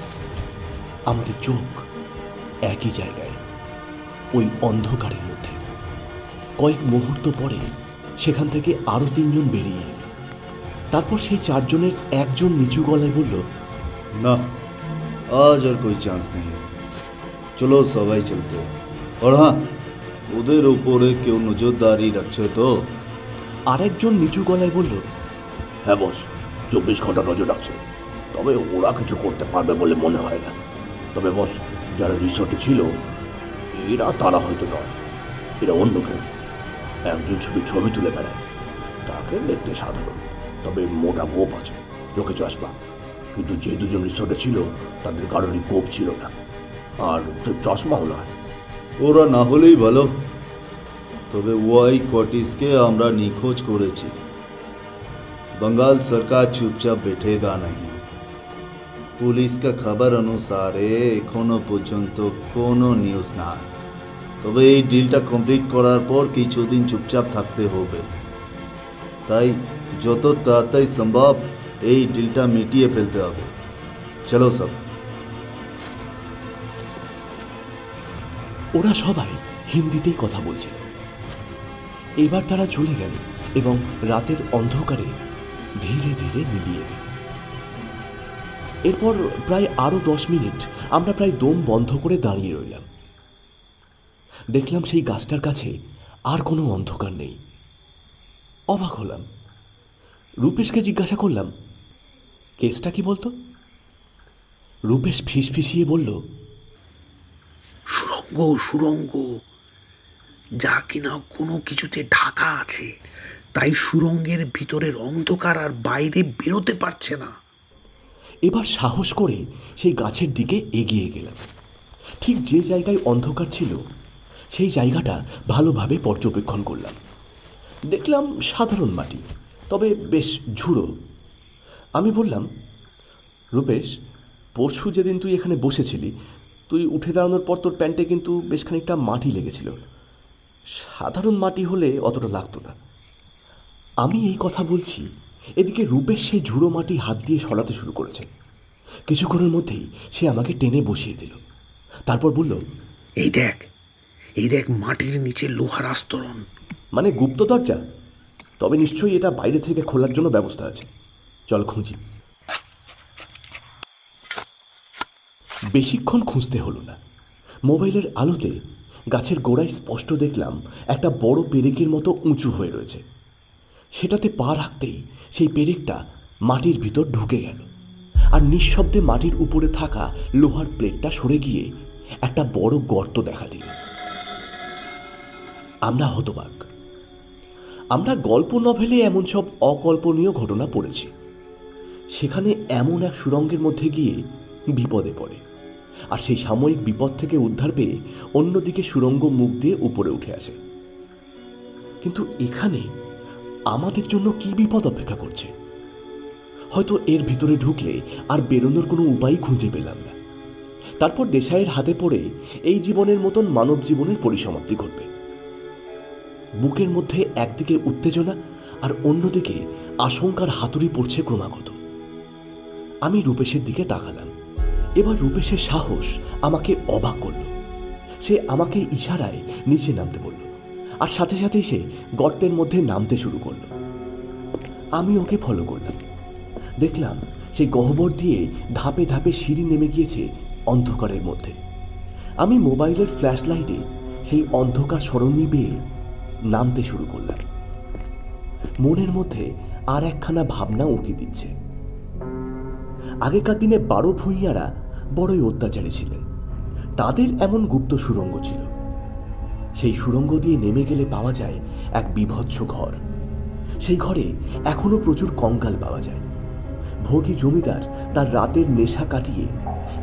আমাদের চোখ একই জায়গায়, ওই অন্ধকারের মধ্যে। কয়েক মুহূর্ত পরে সেখান থেকে আরো 3 জন বেরিয়ে এলো। তারপর সেই 4 জনের একজন নিচু গলায় বলল, না, আজ আর कोई চান্স নেই, চলো সবাই চলতে। আর হ্যাঁ, ওদের উপরে কেউ নজরদারি রাখছে তো? আরেকজন নিচু গলায় বলল, হ্যাঁ বস, 24 ঘন্টা নজর রাখছে, তবে ওরা কিছু করতে পারবে বলে মনে হয় না। তবে বস, যারা রিসোর্টে ছিল এরা তারা হয়তো নয়, এরা অন্য কেউ। একজন শুধু ছবি তুলে বেড়ায়, তাকে দেখতে সাধারণ, তবে মোটা গোপ আছে, চোখে চশমা। কিন্তু যে 2 জন রিসোর্টে ছিল তাদের কারোরই গোপ ছিল না, আর চশমাও নয়। ওরা না হলেই ভালো, তবে ওয়াই কটিসকে আমরা নিখোঁজ করেছি। बंगाल सरकार चुपचाप बैठेगा नहीं। पुलिस का खबर अनुसारे एखोनो पर्यन्त कोनो निউজ নাই। তবে এই ডিলটা কমপ্লিট করার পর কিছুদিন চুপচাপ থাকতে হবে, তাই যত তাড়াতাড়ি সম্ভব এই ডিলটা মিটিয়ে ফেলতে হবে। চলো সব। ওরা সবাই হিন্দিতেই কথা বলছিল। এবার তারা চলে গেল এবং রাতের অন্ধকারে ধীরে ধীরে মিলিয়ে গেল। এরপর প্রায় আরো 10 মিনিট আমরা প্রায় দম বন্ধ করে দাঁড়িয়ে রইলাম। দেখলাম সেই গাছটার কাছে আর কোনো অন্ধকার নেই। অবাক হলাম। রূপেশকে জিজ্ঞাসা করলাম, কেসটা কি বলতো? রূপেশ ফিসফিসিয়ে বলল, সুড়ঙ্গ সুড়ঙ্গ, যা কিনা কোনো কিছুতে ঢাকা আছে, তাই সুড়ঙ্গের ভিতরের অন্ধকার আর বাইরে বেরোতে পারছে না। এবার সাহস করে সেই গাছের দিকে এগিয়ে গেলাম। ঠিক যে জায়গায় অন্ধকার ছিল সেই জায়গাটা ভালোভাবে পর্যবেক্ষণ করলাম। দেখলাম সাধারণ মাটি, তবে বেশ ঝুড়ো। আমি বললাম, রূপেশ, পরশু যেদিন তুই এখানে বসেছিলি, তুই উঠে দাঁড়ানোর পর তোর প্যান্টে কিন্তু বেশ খানিকটা মাটি লেগেছিল। সাধারণ মাটি হলে অতটা লাগতো না। আমি এই কথা বলছি, এদিকে রূপেশ সেই ঝুড়ো মাটি হাত দিয়ে সরাতে শুরু করেছে। কিছুক্ষণের মধ্যেই সে আমাকে টেনে বসিয়ে দিল। তারপর বলল, এই দেখ, এই দেখ, মাটির নিচে লোহার আস্তরণ। মানে গুপ্ত দরজা? তবে নিশ্চয়ই এটা বাইরে থেকে খোলার জন্য ব্যবস্থা আছে, চল খুঁজি। বেশিক্ষণ খুঁজতে হলো না। মোবাইলের আলোতে গাছের গোড়ায় স্পষ্ট দেখলাম একটা বড় পেরেকের মতো উঁচু হয়ে রয়েছে। সেটাতে পা রাখতেই সেই পেরেকটা মাটির ভিতর ঢুকে গেল, আর নিঃশব্দে মাটির উপরে থাকা লোহার প্লেটটা সরে গিয়ে একটা বড় গর্ত দেখা দিল। আমরা হতবাক। আমরা গল্প নভেলে এমন সব অকল্পনীয় ঘটনা পড়েছি। সেখানে এমন এক সুড়ঙ্গের মধ্যে গিয়ে বিপদে পড়ে, আর সেই সাময়িক বিপদ থেকে উদ্ধার পেয়ে অন্যদিকে সুড়ঙ্গ মুখ দিয়ে উপরে উঠে আসে। কিন্তু এখানে আমাদের জন্য কি বিপদ অপেক্ষা করছে? হয়তো এর ভিতরে ঢুকলে আর বেরোনোর কোনো উপায় খুঁজে পেলাম না। তারপর দেশাইয়ের হাতে পড়ে এই জীবনের মতন মানব জীবনের পরিসমাপ্তি ঘটবে। বুকের মধ্যে একদিকে উত্তেজনা আর অন্যদিকে আশঙ্কার হাতুড়ি পড়ছে ক্রমাগত। আমি রূপেশের দিকে তাকালাম। এবার রূপেশের সাহস আমাকে অবাক করল। সে আমাকে ইশারায় নিচে নামতে বলল, আর সাথে সাথেই সে গর্তের মধ্যে নামতে শুরু করল। আমি ওকে ফলো করলাম। দেখলাম সেই গহ্বর দিয়ে ধাপে ধাপে সিঁড়ি নেমে গিয়েছে অন্ধকারের মধ্যে। আমি মোবাইলের ফ্ল্যাশ লাইটে সেই অন্ধকার সরণি বেয়ে নামতে শুরু করলাম। মনের মধ্যে আর একখানা ভাবনা উঁকি দিচ্ছে। আগেকার দিনে 12 ভূঁইয়ারা বড়ই অত্যাচারী ছিলেন। তাদের এমন গুপ্ত সুড়ঙ্গ ছিল। সেই সুড়ঙ্গ দিয়ে নেমে গেলে পাওয়া যায় এক বিভৎস ঘর। সেই ঘরে এখনো প্রচুর কঙ্কাল পাওয়া যায়। ভোগী জমিদার তার রাতের নেশা কাটিয়ে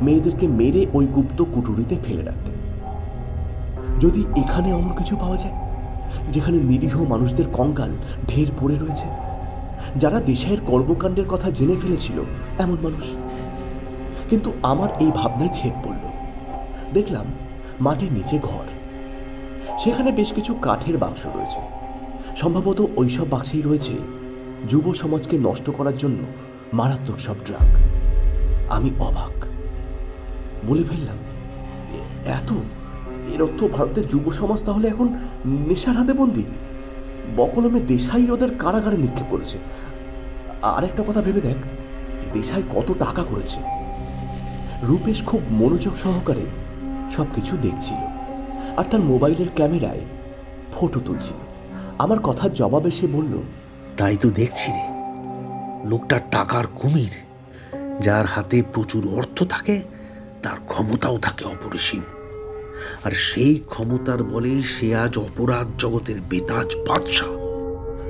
মেয়েদেরকে মেরে ওই গুপ্ত কুটুরিতে ফেলে রাখতেন। যদি এখানে এমন কিছু পাওয়া যায়, যেখানে নিরীহ মানুষদের কঙ্কাল ঢের পড়ে রয়েছে, যারা দেশাইয়ের কর্মকাণ্ডের কথা জেনে ফেলেছিল এমন মানুষ। কিন্তু আমার এই ভাবনায় ছেদ পড়ল। দেখলাম মাটির নিচে ঘর। সেখানে বেশ কিছু কাঠের বাক্স রয়েছে। সম্ভবত ওইসব বাক্সেই রয়েছে যুব সমাজকে নষ্ট করার জন্য মারাত্মক সব ড্রাগ। আমি অবাক। বলে ফেললাম, এত এর অর্থ ভারতের যুব সমাজ তাহলে এখন নেশার হাতে বন্দী। বকলমে দেশাই ওদের কারাগারে নিক্ষেপ করেছে। আর একটা কথা ভেবে দেখ, দেশাই কত টাকা করেছে। রূপেশ খুব মনোযোগ সহকারে সবকিছু দেখছিল, আর তার মোবাইলের ক্যামেরায় ফটো তুলছিল। আমার কথার জবাবে সে বলল, তাই তো দেখছি রে, লোকটা টাকার কুমির। যার হাতে প্রচুর অর্থ থাকে তার ক্ষমতাও থাকে অপরিসীম, আর সেই ক্ষমতার বলেই সে আজ অপরাধ জগতের বেতাজ বাদশা।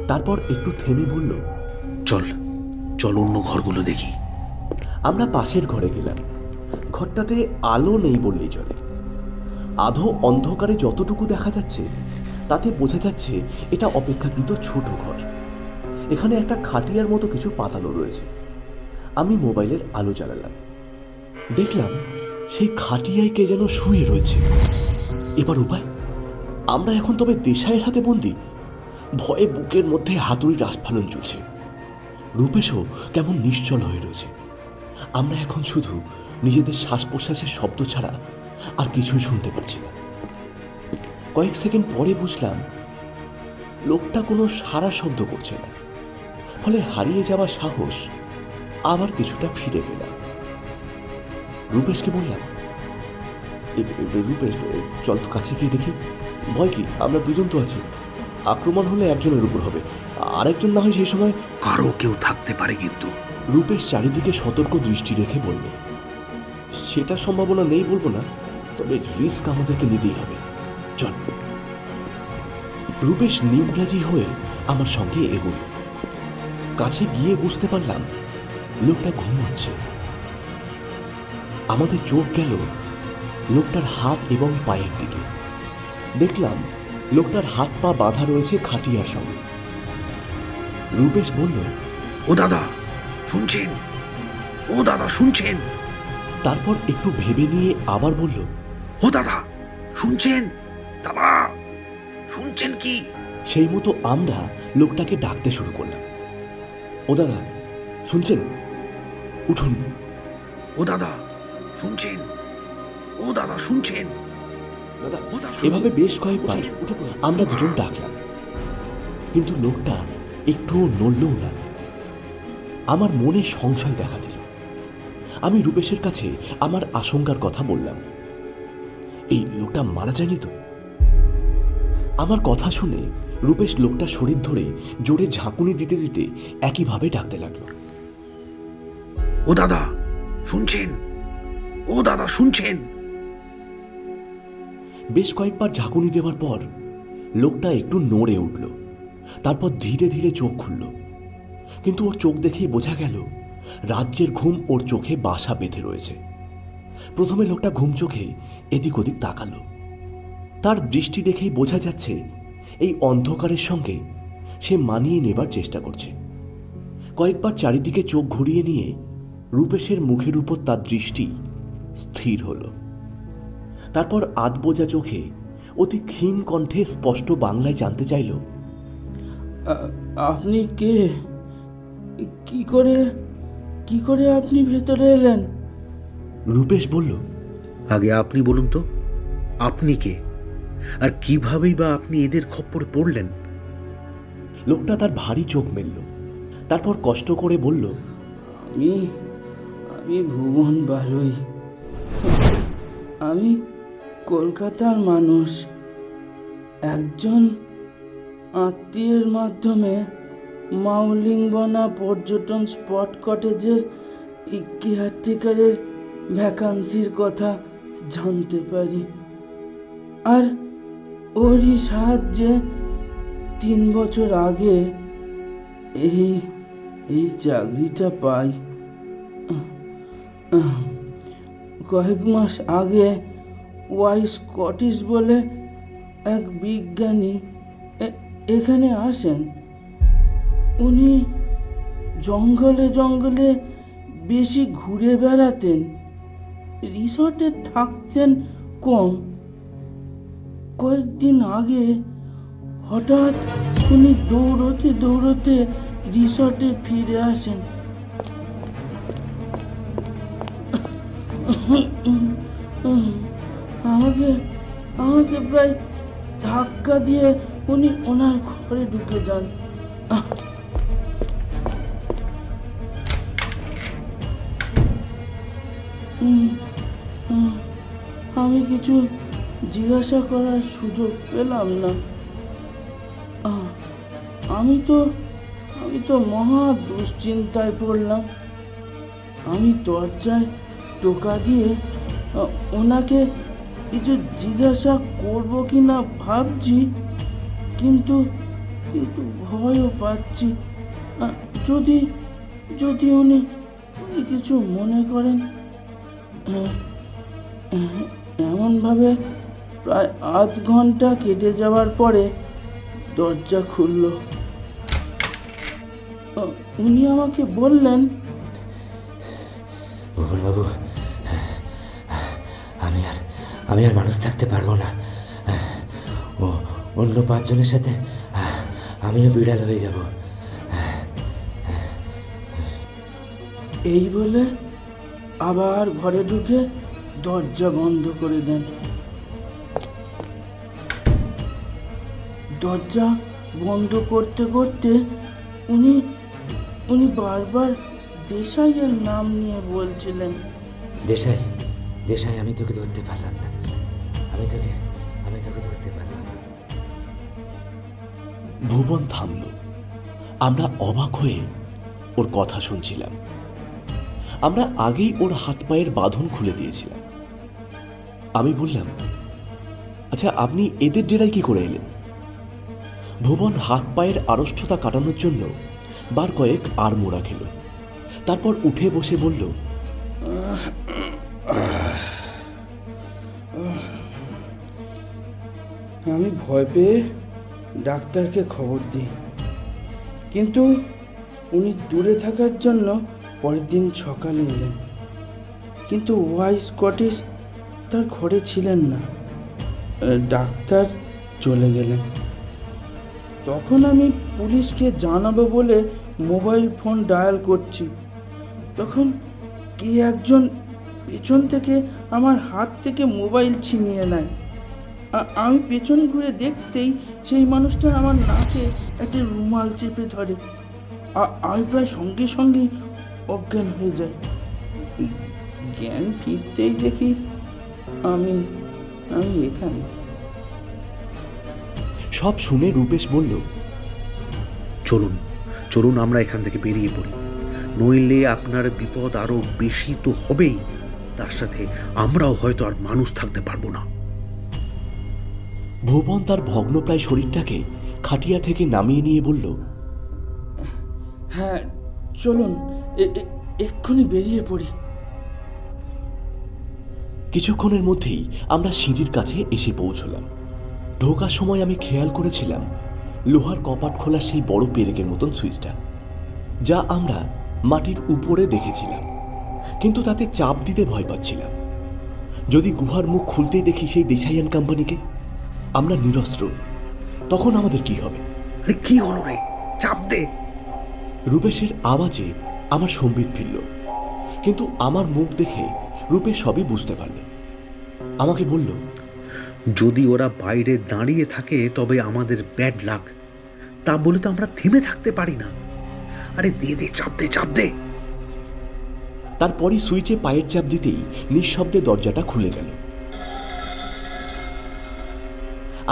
তারপর একটু থেমে বলল, চল চল অন্য ঘরগুলো দেখি। আমরা পাশের ঘরে গেলাম। ঘরটাতে আলো নেই বললেই চলে। আধো অন্ধকারে যতটুকু দেখা যাচ্ছে তাতে বোঝা যাচ্ছে এটা অপেক্ষাকৃত ছোট ঘর। এখানে একটা খাটিয়ার মতো কিছু পাতানো রয়েছে। আমি মোবাইলের আলো জ্বালালাম। দেখলাম সেই খাটিয়ায় কে যেন শুয়ে রয়েছে। এবার উপায়? আমরা এখন তবে দেশাইয়ের হাতে বন্দী। ভয়ে বুকের মধ্যে হাতুড়ির আস্ফালন চলছে। রূপেশও কেমন নিশ্চল হয়ে রয়েছে। আমরা এখন শুধু নিজেদের শ্বাস প্রশ্বাসের শব্দ ছাড়া আর কিছুই শুনতে পাচ্ছি না। কয়েক সেকেন্ড পরে বুঝলাম লোকটা কোনো সাড়া শব্দ করছে না। ফলে হারিয়ে যাওয়া সাহস আবার কিছুটা ফিরে পেলাম। রূপেশকে বললাম, রূপেশ, চল তো কাছে গিয়ে দেখি। ভয় কি? আমরা দুজন তো আছি। আক্রমণ হলে একজনের উপর হবে, আরেকজন না হয় সেই সময় আরও কেউ থাকতে পারে কিন্তু। রূপেশ চারিদিকে সতর্ক দৃষ্টি রেখে বলল, সেটা সম্ভাবনা নেই বলবো না, তবে রিস্ক আমাদেরকে নিতেই হবে, চল। রূপেশ নিমরাজি হয়ে আমার সঙ্গে এগোল। কাছে গিয়ে বুঝতে পারলাম লোকটা ঘুমোচ্ছে। আমাদের চোখ গেল লোকটার হাত এবং পায়ের দিকে। দেখলাম লোকটার হাত পা বাঁধা রয়েছে খাটিয়ার সঙ্গে। রূপেশ বলল, ও দাদা শুনছেন? ও দাদা শুনছেন? তারপর একটু ভেবে নিয়ে আবার বলল, ও দাদা শুনছেন? দাদা শুনছেন কি? সেই মতো আমরা লোকটাকে ডাকতে শুরু করলাম। ও দাদা শুনছেন? উঠুন। ও দাদা শুনছেন? ও দাদা শুনছেন? এভাবে বেশ কয়েকবার আমরা দুজন ডাকলাম, কিন্তু লোকটা একটুও নড়লও না। আমার মনে সংশয় দেখা দিল। আমি রূপেশের কাছে আমার আশঙ্কার কথা বললাম, এই লোকটা মারা যায়নি তো? আমার কথা শুনে রূপেশ লোকটা শরীর ধরে জোরে ঝাঁকুনি দিতে দিতে একইভাবে ডাকতে লাগলো, ও দাদা শুনছেন? ও দাদা শুনছেন? বেশ কয়েকবার ঝাঁকুনি দেওয়ার পর লোকটা একটু নড়ে উঠল। তারপর ধীরে ধীরে চোখ খুলল, কিন্তু ওর চোখ দেখেই বোঝা গেল রাজ্যের ঘুম ওর চোখে বাসা বেঁধে রয়েছে। প্রথমে লোকটা ঘুম চোখে এদিক ওদিক তাকালো। তার দৃষ্টি দেখেই বোঝা যাচ্ছে এই অন্ধকারের সঙ্গে সে মানিয়ে নেবার চেষ্টা করছে। কয়েকবার চারিদিকে চোখ ঘুরিয়ে নিয়ে রূপেশের মুখের উপর তার দৃষ্টি স্থির হল। তারপর আধবোজা চোখে অতি ক্ষীণ কণ্ঠে স্পষ্ট বাংলায় জানতে চাইল, আপনি কে? কি করে আপনি ভেতরে এলেন? রূপেশ বলল, আগে আপনি বলুন তো, আপনি কে, আর কিভাবেই বা আপনি এদের খপ্পরে পড়লেন? লোকটা তার ভারী চোখ মেলল, তারপর কষ্ট করে বলল, আমি ভুবন বারুই। আমি কলকাতার মানুষ। একজন আত্মীয়ের মাধ্যমে মাউলিংবনা পর্যটন স্পট কটেজের কেয়ারটেকারের ভ্যাকান্সির কথা জানতে পারি, আর ওরই সাহায্যে 3 বছর আগে এই চাকরিটা পাই। কয়েক মাস আগে ওয়াই স্কটিশ বলে এক বিজ্ঞানী এখানে আসেন। উনি জঙ্গলে জঙ্গলে বেশি ঘুরে বেড়াতেন, রিসর্টে থাকতেন কম। কয়েকদিন আগে হঠাৎ উনি দৌড়তে দৌড়তে রিসর্টে ফিরে আসেন। আমাকে প্রায় ধাক্কা দিয়ে উনি ওনার ঘরে ঢুকে যান। আমি কিছু জিজ্ঞাসা করার সুযোগ পেলাম না। আমি তো মহা দুশ্চিন্তায় পড়লাম। আমি দরজায় টোকা দিয়ে ওনাকে কিছু জিজ্ঞাসা করব কি না ভাবছি, কিন্তু ভয়ও পাচ্ছি। যদি উনি কিছু মনে করেন। এমনভাবে প্রায় আধ ঘন্টা কেটে যাওয়ার পরে দরজা খুলল। উনি আমাকে বললেন, বাবু, আমি আর মানুষ থাকতে পারবো না। অন্য 5 জনের সাথে আমিও বিড়াল হয়ে যাব। এই বলে আবার ঘরে ঢুকে দরজা বন্ধ করে দেন। দরজা বন্ধ করতে করতে উনি বারবার দেশাইয়ের নাম নিয়ে বলছিলেন। দেশাই, আমি তোকে ধরতে পারলাম না। আমি তোকে ধরতে পারলাম না। ভুবন থামল। আমরা অবাক হয়ে ওর কথা শুনছিলাম। আমরা আগেই ওর হাত পায়ের বাঁধন খুলে দিয়েছিলাম। আমি বললাম, আচ্ছা আপনি এদের ডেরায় কি করে এলেন? ভুবন হাত পায়ের আড়ষ্টতা কাটানোর জন্য বার কয়েক আড়মোড়া খেল, তারপর উঠে বসে বলল, আমি ভয় পেয়ে ডাক্তারকে খবর দিই, কিন্তু উনি দূরে থাকার জন্য পরের দিন সকালে এলেন, কিন্তু ওয়াই স্কটিশ তার ঘরে ছিলেন না। ডাক্তার চলে গেলেন। তখন আমি পুলিশকে জানাবো বলে মোবাইল ফোন ডায়াল করছি, তখন কে একজন পেছন থেকে আমার হাত থেকে মোবাইল ছিনিয়ে নেয়। আমি পেছন ঘুরে দেখতেই সেই মানুষটা আমার নাকে একটা রুমাল চেপে ধরে। আমি প্রায় সঙ্গে সঙ্গেই অজ্ঞান হয়ে যাই। জ্ঞান ফিরতেই দেখি আমি এখানে। সব শুনে রূপেশ বলল, চলুন চলুন আমরা এখান থেকে বেরিয়ে পড়ি, নইলে আপনার বিপদ আরো বেশি তো হবেই, তার সাথে আমরাও হয়তো আর মানুষ থাকতে পারবো না। ভুবন তার ভগ্নপ্রায় শরীরটাকে খাটিয়া থেকে নামিয়ে নিয়ে বলল, হ্যাঁ চলুন এক্ষুনি বেরিয়ে পড়ি। কিছুক্ষণের মধ্যেই আমরা সিঁড়ির কাছে এসে পৌঁছলাম। ঢোকার সময় আমি খেয়াল করেছিলাম লোহার কপাট খোলা সেই বড় পেরেকের মতন সুইচটা, যা আমরা মাটির উপরে দেখেছিলাম, কিন্তু তাতে চাপ দিতে ভয় পাচ্ছিলাম। যদি গুহার মুখ খুলতেই দেখি সেই দেশাইয়ান কোম্পানিকে, আমরা নিরস্ত্র, তখন আমাদের কি হবে? আরে কি হলো রে, চাপ দে। রূপেশের আওয়াজে আমার সম্বিত ফিরল, কিন্তু আমার মুখ দেখে রূপেশ সবই বুঝতে পারল। আমাকে বলল, যদি ওরা বাইরে দাঁড়িয়ে থাকে তবে আমাদের ব্যাড লাক, তা বলে তো আমরা থেমে থাকতে পারি না। আরে দে দে, চাপ দে চাপ দে। তারপরই সুইচে পায়ের চাপ দিতেই নিঃশব্দে দরজাটা খুলে গেল।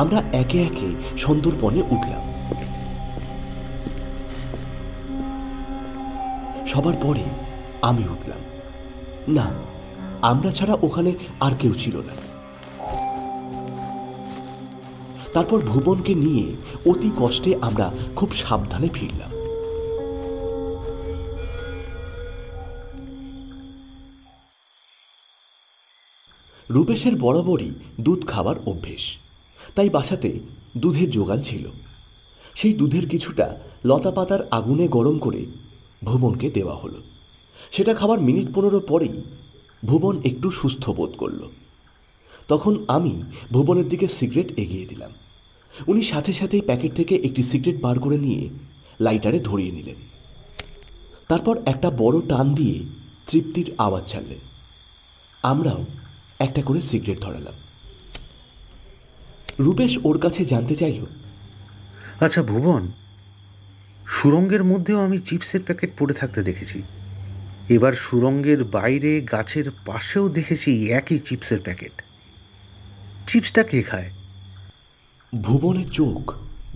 আমরা একে একে সন্দর্পণে উঠলাম। সবার পরে আমি উঠলাম। না, আমরা ছাড়া ওখানে আর কেউ ছিল না। তারপর ভুবনকে নিয়ে অতি কষ্টে আমরা খুব সাবধানে ফিরলাম। রূপেশের বরাবরই দুধ খাওয়ার অভ্যেস, তাই বাসাতে দুধের যোগান ছিল। সেই দুধের কিছুটা লতা পাতার আগুনে গরম করে ভুবনকে দেওয়া হলো। সেটা খাবার মিনিট 15 পরেই ভুবন একটু সুস্থ বোধ করল। তখন আমি ভুবনের দিকে সিগারেট এগিয়ে দিলাম। উনি সাথে সাথেই প্যাকেট থেকে একটি সিগারেট বার করে নিয়ে লাইটারে ধরিয়ে নিলেন। তারপর একটা বড় টান দিয়ে তৃপ্তির আওয়াজ ছাড়লেন। আমরাও একটা করে সিগারেট ধরালাম। রূপেশ ওর কাছে জানতে চাইল, আচ্ছা ভুবন, সুরঙ্গের মধ্যেও আমি চিপসের প্যাকেট পড়ে থাকতে দেখেছি, এবার সুরঙ্গের বাইরে গাছের পাশেও দেখেছি একই চিপসের প্যাকেট। চিপসটা কে খায়? ভুবনের চোখ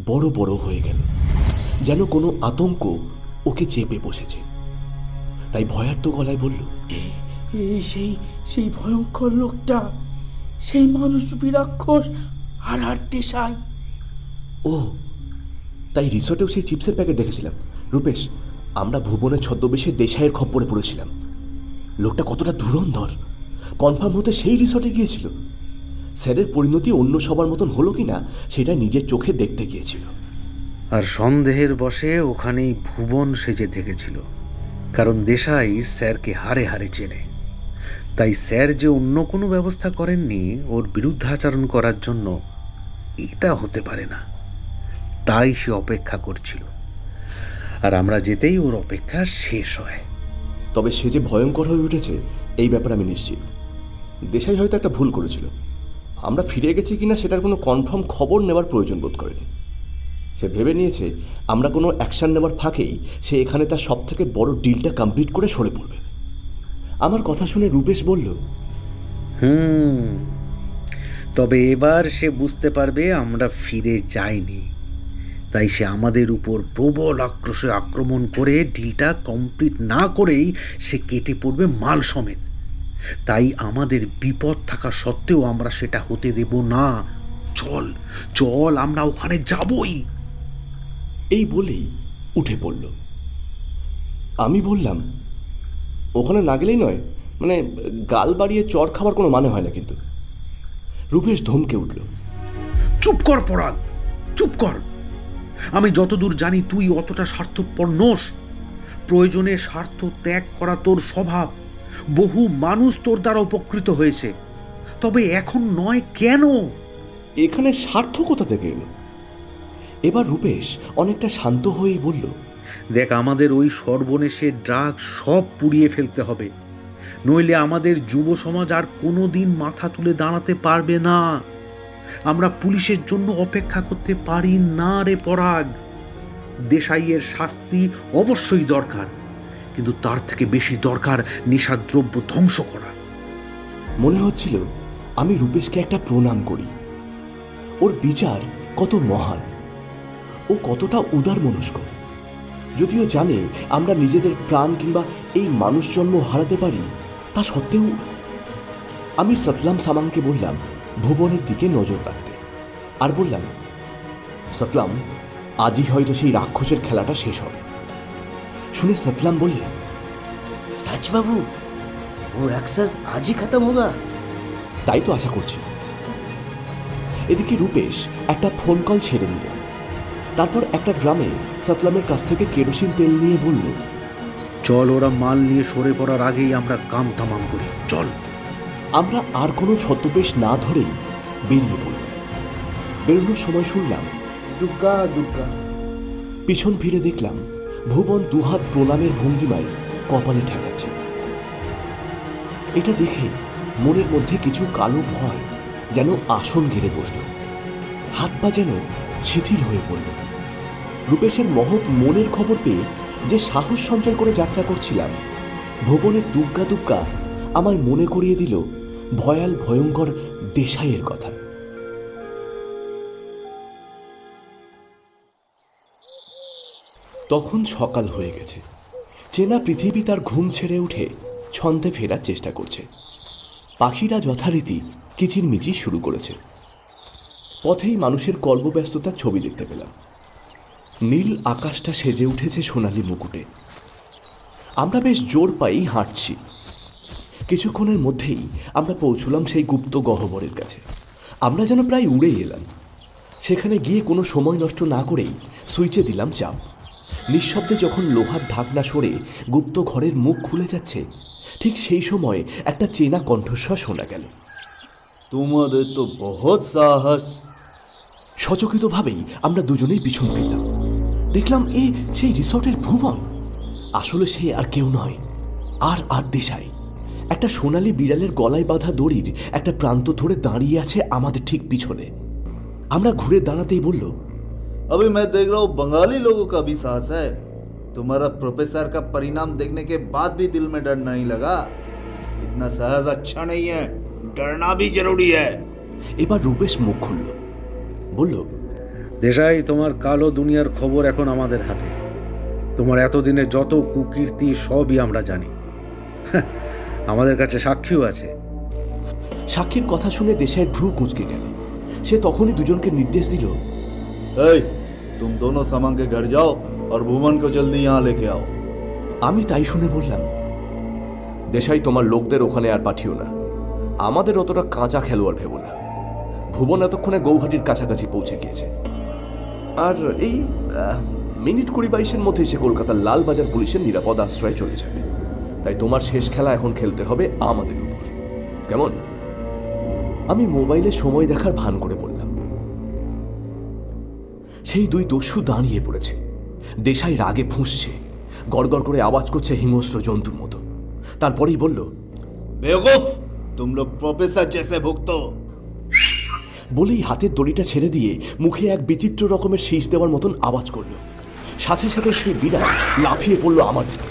বড় বড় হয়ে গেল, যেন কোনো আতঙ্ক ওকে চেপে বসেছে। তাই ভয়ার্ত গলায় বলল, সেই ভয়ঙ্কর লোকটা, সেই মানুষরূপী রাক্ষস আর দেশাই। ও, তাই রিসর্টেও সেই চিপসের প্যাকেট দেখেছিলাম। রূপেশ, আমরা ভুবনের ছদ্মবেশে দেশাইয়ের খপ্পরে পড়েছিলাম। লোকটা কতটা ধুরন্ধর, কনফার্ম হতে সেই রিসর্টে গিয়েছিল। স্যারের পরিণতি অন্য সবার মতন হলো কিনা সেটা নিজের চোখে দেখতে গিয়েছিল। আর সন্দেহের বশে ওখানেই ভুবন সেজে থেকেছিল, কারণ দেশাই স্যারকে হারে হারে চেনে। তাই স্যার যে অন্য কোনো ব্যবস্থা করেননি ওর বিরুদ্ধাচরণ করার জন্য, এটা হতে পারে না। তাই সে অপেক্ষা করছিল, আর আমরা যেতেই ওর অপেক্ষা শেষ হয়। তবে সে যে ভয়ঙ্কর হয়ে উঠেছে এই ব্যাপারে আমি নিশ্চিত। দেশাই হয়তো একটা ভুল করেছিল। আমরা ফিরে গেছি কিনা সেটার কোনো কনফার্ম খবর নেওয়ার প্রয়োজন বোধ করেনি। সে ভেবে নিয়েছে আমরা কোনো অ্যাকশন নেওয়ার ফাঁকেই সে এখানে তার সব থেকে বড় ডিলটা কমপ্লিট করে সরে পড়বে। আমার কথা শুনে রূপেশ বলল, তবে এবার সে বুঝতে পারবে আমরা ফিরে যাইনি। তাই সে আমাদের উপর প্রবল আক্রোশে আক্রমণ করে ডিলটা কমপ্লিট না করেই সে কেটে পড়বে মাল সমেত। তাই আমাদের বিপদ থাকা সত্ত্বেও আমরা সেটা হতে দেব না। চল চল, আমরা ওখানে যাবই। এই বলেই উঠে পড়ল। আমি বললাম, ওখানে না গেলেই নয়, মানে গাল বাড়িয়ে চড় খাবার কোনো মানে হয় না কিন্তু। রূপেশ ধমকে উঠল, চুপ কর পরাগ, চুপ কর। আমি যতদূর জানি তুই অতটা স্বার্থপর নোস। প্রয়োজনে স্বার্থ ত্যাগ করা তোর স্বভাব। বহু মানুষ তোর দ্বারা উপকৃত হয়েছে, তবে এখন নয় কেন? এখানে স্বার্থ কোথা থেকে এলো? এবার রূপেশ অনেকটা শান্ত হয়েই বলল, দেখ, আমাদের ওই সর্বনেশে ড্রাগ সব পুড়িয়ে ফেলতে হবে, নইলে আমাদের যুব সমাজ আর কোনোদিন মাথা তুলে দাঁড়াতে পারবে না। আমরা পুলিশের জন্য অপেক্ষা করতে পারি না রে পরাগ। দেশাইয়ের শাস্তি অবশ্যই দরকার, কিন্তু তার থেকে বেশি দরকার নেশাদ্রব্য ধ্বংস করা। মনে হচ্ছিল আমি রূপেশকে একটা প্রণাম করি। ওর বিচার কত মহান, ও কতটা উদার মনস্ক। যদিও জানে আমরা নিজেদের প্রাণ কিংবা এই মানুষ জন্ম হারাতে পারি, তা সত্ত্বেও আমি সতলাম সামাংকে বললাম ভুবনের দিকে নজর রাখতে, আর বললাম, সতলাম, আজই হয়তো সেই রাক্ষসের খেলাটা শেষ হবে। শুনে সতলাম বললে, सच बाबू, वो राक्षस आज ही खत्म होगा? তাই তো আশা করছি। এদিকে রূপেশ একটা ফোন কল ছেড়ে নিল। তারপর একটা ড্রামে সতলামের কাছ থেকে কেরোসিন তেল নিয়ে বলল, চল, ওরা মাল নিয়ে সরে পড়ার আগেই আমরা কাম তামাম করি, চল। আমরা আর কোনো ছদ্মবেশ না ধরেই বেরিয়ে পড়ল। বেরোনোর সময় শুনলাম, দুর্গা দুর্গা। পিছন ফিরে দেখলাম ভুবন দুহাত প্রণামের ভঙ্গিমায় কপালে ঠেকাচ্ছে। এটা দেখে মনের মধ্যে কিছু কালো ভয় যেন আসন ঘিরে বসল। হাত পা যেন শিথিল হয়ে পড়ল। রূপেশের মহৎ মনের খবর পেয়ে যে সাহস সঞ্চয় করে যাত্রা করছিলাম, ভুবনের দুগ্গা দুগ্গা আমায় মনে করিয়ে দিল ভয়াল ভয়ঙ্কর দেশাইয়ের কথা। তখন সকাল হয়ে গেছে। চেনা পৃথিবী তার ঘুম ছেড়ে উঠে ছন্দে ফেরার চেষ্টা করছে। পাখিরা যথারীতি কিচিরমিচির শুরু করেছে। পথেই মানুষের কর্মব্যস্ততার ছবি দেখতে পেলাম। নীল আকাশটা সেজে উঠেছে সোনালি মুকুটে। আমরা বেশ জোর পাই হাঁটছি। কিছুক্ষণের মধ্যেই আমরা পৌঁছলাম সেই গুপ্ত গহ্বরের কাছে। আমরা যেন প্রায় উড়েই এলাম। সেখানে গিয়ে কোনো সময় নষ্ট না করেই সুইচে দিলাম চাপ। নিঃশব্দে যখন লোহার ঢাকনা সরে গুপ্ত ঘরের মুখ খুলে যাচ্ছে, ঠিক সেই সময় একটা চেনা কণ্ঠস্বর শোনা গেল, তোমাদের তো বহুত সাহস। সচকিতভাবেই আমরা দুজনেই পিছন ফিরলাম। দেখলাম এ সেই রিসর্টের ভুবন। আসলে সে আর কেউ নয়, আর দেশাই। একটা সোনালি বিড়ালের গলায় বাঁধা দড়ির একটা প্রান্ত ধরে দাঁড়িয়ে আছে আমাদের ঠিক পিছনে। আমরা ঘুরে দাঁড়াতেই বলল, अभी मैं देख रहा हूँ बंगाली लोगों का भी साहस है। तुम्हारा प्रोफेसर का परिणाम देखने के बाद भी दिल में डर नहीं लगा? इतना साहस अच्छा नहीं है, डरना भी जरूरी है। এবার রূপেশ মুখ খুলল, বলল, দেশাই, তোমার কালো দুনিয়ার খবর এখন আমাদের হাতে। তোমার এতদিনে যত কুকীর্তি সবই আমরা জানি। আমাদের কাছে সাক্ষীও আছে। সাক্ষীর কথা শুনে দেশাইয়ের ভ্রু কুঁচকে গেল। সে তখনই দুজনকে নির্দেশ দিল, तुम दोनों सामान के घर जाओ और भुवन को जल्दी यहाँ लेके आओ। আমি তাই শুনে বললাম, দেশাই, তোমার লোকদের ওখানে আর পাঠিও না। আমাদের অতটা কাঁচা খেলোয়াড় ভেবো না। ভুবন এতক্ষণে গৌহাটির কাছাকাছি পৌঁছে গিয়েছে, আর এই মিনিট 20-22-এর মধ্যে সে কলকাতার লালবাজার পুলিশের নিরাপদ আশ্রয়ে চলে যাবে। তাই তোমার শেষ খেলা এখন খেলতে হবে আমাদের উপর, কেমন? আমি মোবাইলে সময় দেখার ভান করে বললাম। সেই দুই দস্যু দাঁড়িয়ে পড়েছে। দেশাই রাগে ফুঁসছে, গড়গড় করে আওয়াজ করছে হিংস্র জন্তুর মতো। তারপরেই বলল, बेवकूफ, तुम लोग प्रोफेसर जैसे भुगतो। বলেই হাতের দড়িটা ছেড়ে দিয়ে মুখে এক বিচিত্র রকমের শীষ দেওয়ার মতন আওয়াজ করল। সাথে সাথে সেই বিড়াল লাফিয়ে পড়ল আমার দিকে।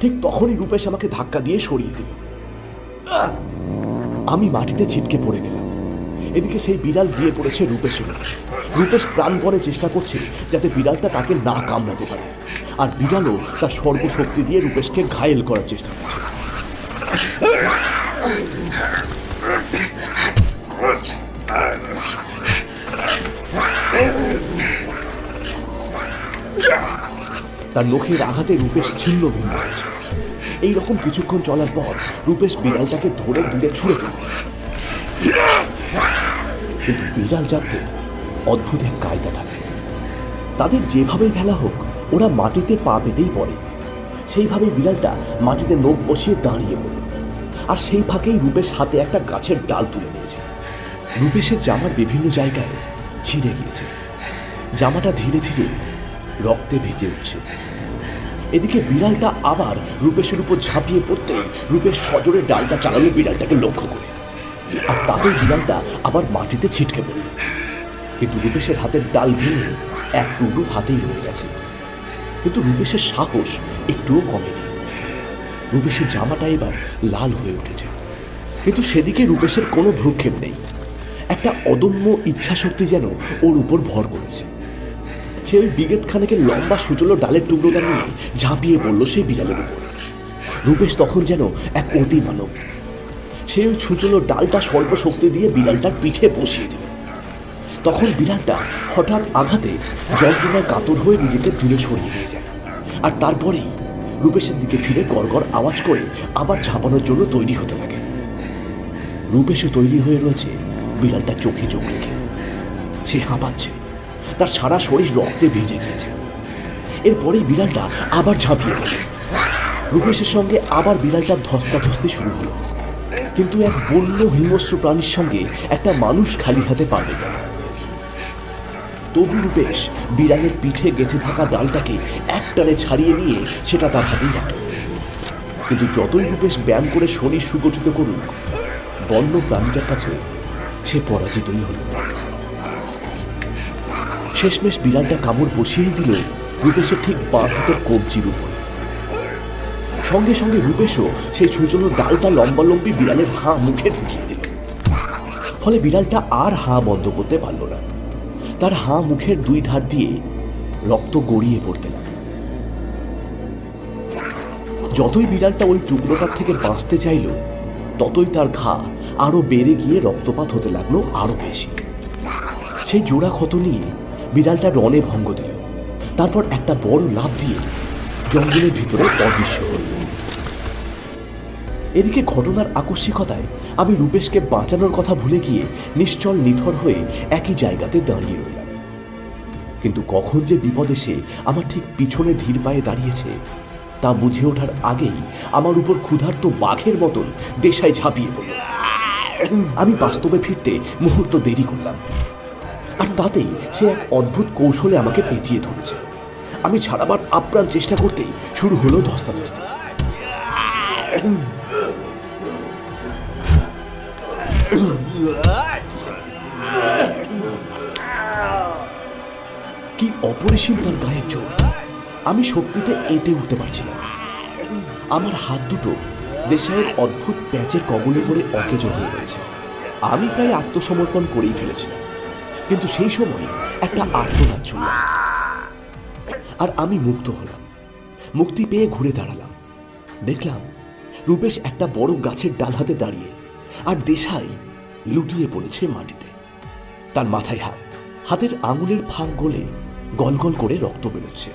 ঠিক তখনই রূপেশ আমাকে ধাক্কা দিয়ে সরিয়ে দিল। আমি মাটিতে ছিটকে পড়ে গেলাম। এদিকে সেই বিড়াল গিয়ে পড়েছে রূপেশের। রূপেশ প্রাণপণে চেষ্টা করছে যাতে বিড়ালটা তাকে না কামড়াতে পারে, আর বিড়ালও তার সর্বশক্তি দিয়ে রূপেশকে ঘায়েল করার চেষ্টা করছে। তার নখের আঘাতে রূপেশ ছিন্ন ভিন্ন হচ্ছে। এইরকম কিছুক্ষণ চলার পর রূপেশ বিড়ালটাকে ধরে দূরে ছুঁড়ে ফেলে। কিন্তু বিড়াল জাতদের অদ্ভুত এক কায়দা থাকে, তাদের যেভাবেই ফেলা হোক ওরা মাটিতে পা পেতেই পড়ে। সেইভাবেই বিড়ালটা মাটিতে নখ বসিয়ে দাঁড়িয়ে পড়ল, আর সেই ফাঁকেই রূপেশ হাতে একটা গাছের ডাল তুলে নিয়েছে। রূপেশের জামার বিভিন্ন জায়গায় ছিঁড়ে গিয়েছে, জামাটা ধীরে ধীরে রক্তে ভিজে উঠছে। এদিকে বিড়ালটা আবার রূপেশের উপর ঝাঁপিয়ে পড়তে রূপেশ সজোরে ডালটা চালালো বিড়ালটাকে লক্ষ্য করে, আর তাতে বিড়ালটা আবার মাটিতে ছিটকে পড়ল। কিন্তু রূপেশের হাতের ডাল ভেঙে এক টুকরো হাতেই রয়ে গেছে। কিন্তু রূপেশের সাহস একটুও কমেনি। রূপেশের জামাটা এবার লাল হয়ে উঠেছে, কিন্তু সেদিকে রূপেশের কোনো ভ্রুক্ষেপ নেই। একটা অদম্য ইচ্ছাশক্তি যেন ওর উপর ভর করেছে। সে ওই বিগেত খানেকের লম্বা সুচলো ডালের টুকরোটা নিয়ে ঝাঁপিয়ে পড়ল সেই বিড়ালের উপর। রূপেশ তখন যেন এক অতি মানব। সে ওই ছুচলো ডালটা সর্বশক্তি দিয়ে বিড়ালটার পিঠে বসিয়ে দিল। তখন বিড়ালটা হঠাৎ আঘাতে যন্ত্রণায় কাতর হয়ে নিজেকে দূরে সরিয়ে নিয়ে যায়, আর তারপরেই রূপেশের দিকে ফিরে গড়গড় আওয়াজ করে আবার ঝাঁপানোর জন্য তৈরি হতে লাগে। রূপেশও তৈরি হয়ে রয়েছে বিড়ালটার চোখে চোখ রেখে। সে হাঁপাচ্ছে, তার সারা শরীর রক্তে ভিজে গিয়েছে। এরপরেই বিড়ালটা আবার ঝাঁপিয়ে পড়ে। রূপেশের সঙ্গে আবার বিড়ালটার ধস্তাধস্তি শুরু হলো, কিন্তু এক বন্য হিংস্র প্রাণীর সঙ্গে একটা মানুষ খালি হাতে পারবে কেন? তবু রূপেশ বিড়ালের পিঠে গেঁথে থাকা ডালটাকে একটানে ছাড়িয়ে নিয়ে সেটা তার হাতেই রাখল। কিন্তু যতই রূপেশ ব্যায়াম করে শরীর সুগঠিত করুক, বন্য প্রাণীটার কাছে সে পরাজিতই হল। শেষমেশ বিড়ালটা কামড় বসিয়েই দিল রূপেশের ঠিক বাঁ হাতের কবজির উপরে। সঙ্গে সঙ্গে রূপেশও সেই ছুঁচনো ডালটা লম্বালম্বি বিড়ালের হাঁ মুখে ঢুকিয়ে দিল। ফলে বিড়ালটা আর হাঁ বন্ধ করতে পারল না। তার হাঁ মুখের দুই ধার দিয়ে রক্ত গড়িয়ে পড়তে লাগল। যতই বিড়ালটা ওই টুকরোটার থেকে বাঁচতে চাইল, ততই তার ঘা আরো বেড়ে গিয়ে রক্তপাত হতে লাগলো আরো বেশি। সেই জোড়া ক্ষত নিয়ে বিড়ালটা রণে ভঙ্গ দিল, তারপর একটা বড় লাফ দিয়ে জঙ্গলের ভিতরে অদৃশ্য হল। এদিকে ঘটনার আকস্মিকতায় আমি রূপেশকে বাঁচানোর কথা ভুলে গিয়ে নিশ্চল নিথর হয়ে একই জায়গাতে দাঁড়িয়ে রইলাম। কিন্তু কখন যে বিপদ এসে আমার ঠিক পিছনে ধীর পায়ে দাঁড়িয়েছে তা বুঝে ওঠার আগেই আমার উপর ক্ষুধার্ত বাঘের মতন দেশায় ঝাঁপিয়ে পড়ল। আমি বাস্তবে ফিরতে মুহূর্ত দেরি করলাম, আর তাতেই সে এক অদ্ভুত কৌশলে আমাকে পেঁচিয়ে ধরেছে। আমি ছাড়াবার আপ্রাণ চেষ্টা করতেই শুরু হলো ধস্তাধস্তি। কি অপরিসীম তার গায়ের জোর! আমি শক্তিতে এঁটে উঠতে পারছিলাম। আমার হাত দুটো দেশাইয়ের অদ্ভুত প্যাচের কবলে পড়ে অকেজো হয়ে রয়েছে। আমি প্রায় আত্মসমর্পণ করেই ফেলেছিলাম, কিন্তু সেই সময় একটা আর্তনাদ শুনলাম, আর আমি মুক্ত হলাম। মুক্তি পেয়ে ঘুরে দাঁড়ালাম। দেখলাম রূপেশ একটা বড় গাছের ডাল হাতে দাঁড়িয়ে, আর দেশাই লুটিয়ে পড়েছে মাটিতে। তার মাথায় হাত, হাতের আঙুলের ফাঁক গলে গলগল করে রক্ত বেরোচ্ছে।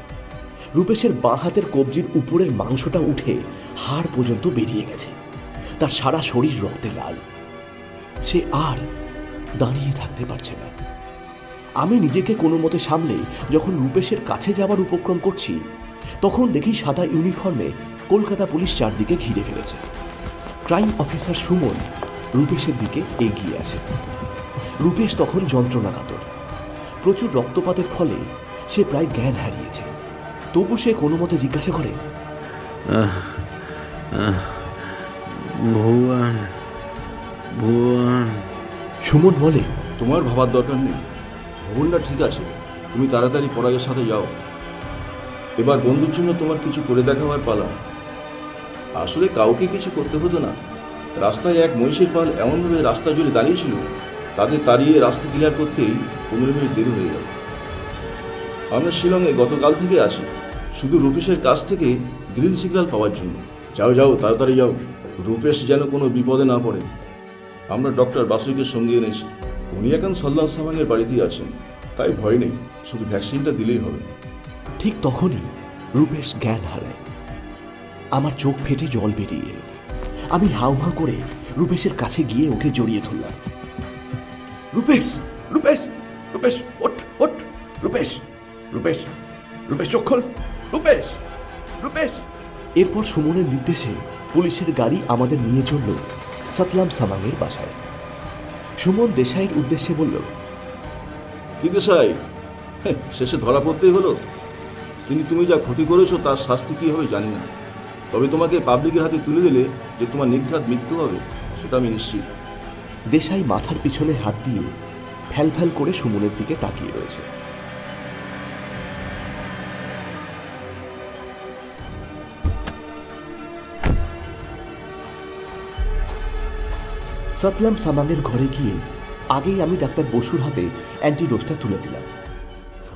রূপেশের বাঁ হাতের কবজির উপরের মাংসটা উঠে হাড় পর্যন্ত বেরিয়ে গেছে। তার সারা শরীর রক্তে লাল। সে আর দাঁড়িয়ে থাকতে পারছে না। আমি নিজেকে কোনো মতে সামলে যখন রূপেশের কাছে যাওয়ার উপক্রম করছি, তখন দেখি সাদা ইউনিফর্মে কলকাতা পুলিশ চারদিকে ঘিরে ফেলেছে। ক্রাইম অফিসার সুমন রূপেশের দিকে এগিয়ে আসে। রূপেশ তখন যন্ত্রণাকাতর। প্রচুর রক্তপাতের ফলে সে প্রায় জ্ঞান হারিয়েছে। তবু সে কোনো মতে জিজ্ঞাসা করে, ভুবন ভুবন। সুমন বলে, তোমার ভাবার দরকার নেই, ভুবনটা ঠিক আছে। তুমি তাড়াতাড়ি পরাগের সাথে যাও। এবার বন্ধুর জন্য তোমার কিছু করে দেখাবার পালা। আসলে কাউকে কিছু করতে হতো না। রাস্তায় এক মহিষের পাল এমনভাবে রাস্তা জুড়ে দাঁড়িয়েছিল, তাদের তাড়িয়ে রাস্তা ক্লিয়ার করতেই 15 মিনিট দেরি হয়ে গেল। আমরা শিলংয়ে গতকাল থেকে আছি, শুধু রূপেশের কাছ থেকে গ্রিন সিগন্যাল পাওয়ার জন্য। যাও যাও, তাড়াতাড়ি যাও, রূপেশ যেন কোনো বিপদে না পড়ে। আমরা ডক্টর বাসুকে সঙ্গে এনেছি। উনি এখন সাল্লাম সামানের বাড়িতেই আছেন, তাই ভয় নেই, শুধু ভ্যাকসিনটা দিলেই হবে। ঠিক তখনই রূপেশ জ্ঞান হারায়। আমার চোখ ফেটে জল বেরিয়ে এলো। আমি হাউমাউ করে রূপেশের কাছে গিয়ে ওকে জড়িয়ে ধরলাম। রূপেশ, রূপেশ, রূপেশ, ওঠ ওঠ, রূপেশ, রূপেশ, রূপেশ চোখ খোল, রূপেশ, রূপেশ। এরপর সুমনের নির্দেশে পুলিশের গাড়ি আমাদের নিয়ে চলল সতলাম সামাংয়ের বাসায়। সুমন দেশাইয়ের উদ্দেশ্যে বলল, কি দেশাই, শেষে ধরা পড়তেই হলো। কিন্তু তুমি যা ক্ষতি করেছো তার শাস্তি কী হবে জানি না, তবে তোমাকে পাবলিকের হাতে তুলে দিলে যে তোমার নির্ঘাত মৃত্যু হবে সেটা আমি নিশ্চিত। দেশাই মাথার পিছনে হাত দিয়ে ফ্যাল ফ্যাল করে সুমনের দিকে তাকিয়ে রয়েছে। সতলাম সামাংয়ের ঘরে গিয়ে আগেই আমি ডাক্তার বসুর হাতে অ্যান্টিডোজটা তুলে দিলাম।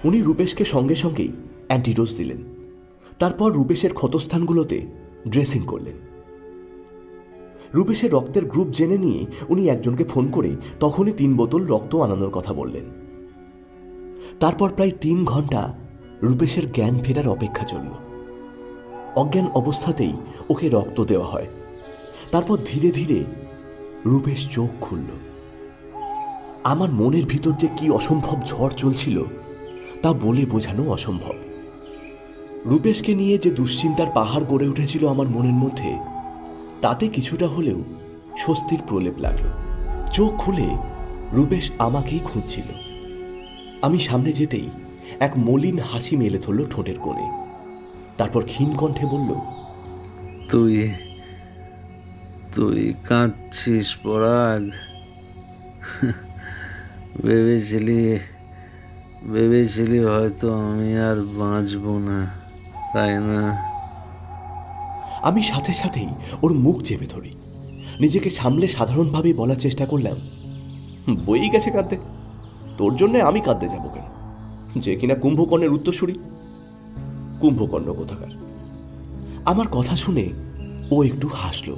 উনি রূপেশকে সঙ্গে সঙ্গেই অ্যান্টিডোজ দিলেন। তারপর রূপেশের ক্ষতস্থানগুলোতে ড্রেসিং করলেন। রূপেশের রক্তের গ্রুপ জেনে নিয়ে উনি একজনকে ফোন করে তখনই 3 বোতল রক্ত আনানোর কথা বললেন। তারপর প্রায় 3 ঘন্টা রূপেশের জ্ঞান ফেরার অপেক্ষা চলল। অজ্ঞান অবস্থাতেই ওকে রক্ত দেওয়া হয়। তারপর ধীরে ধীরে রূপেশ চোখ খুলল। আমার মনের ভিতর যে কি অসম্ভব ঝড় চলছিল তা বলে বোঝানো অসম্ভব। রূপেশকে নিয়ে যে দুশ্চিন্তার পাহাড় গড়ে উঠেছিল আমার মনের মধ্যে, তাতে কিছুটা হলেও স্বস্তির প্রলেপ লাগলো। চোখ খুলে রূপেশ আমাকেই খুঁজছিল। আমি সামনে যেতেই এক মলিন হাসি মেলে ধরল ঠোঁটের কোণে। তারপর ক্ষীণ কণ্ঠে বলল, তুই তুই কাঁদছিস পরাগ? ভেবেছিলি হয়তো আমি আর বাঁচব না, তাই না? আমি সাথে সাথেই ওর মুখ চেপে ধরি। নিজেকে সামলে সাধারণভাবে বলার চেষ্টা করলাম, বই গেছে কাঁদতে, তোর জন্যে আমি কাঁদতে যাব কেন? যে কিনা কুম্ভকর্ণের উত্তরসূরি। কুম্ভকর্ণ কোথাকার। আমার কথা শুনে ও একটু হাসল,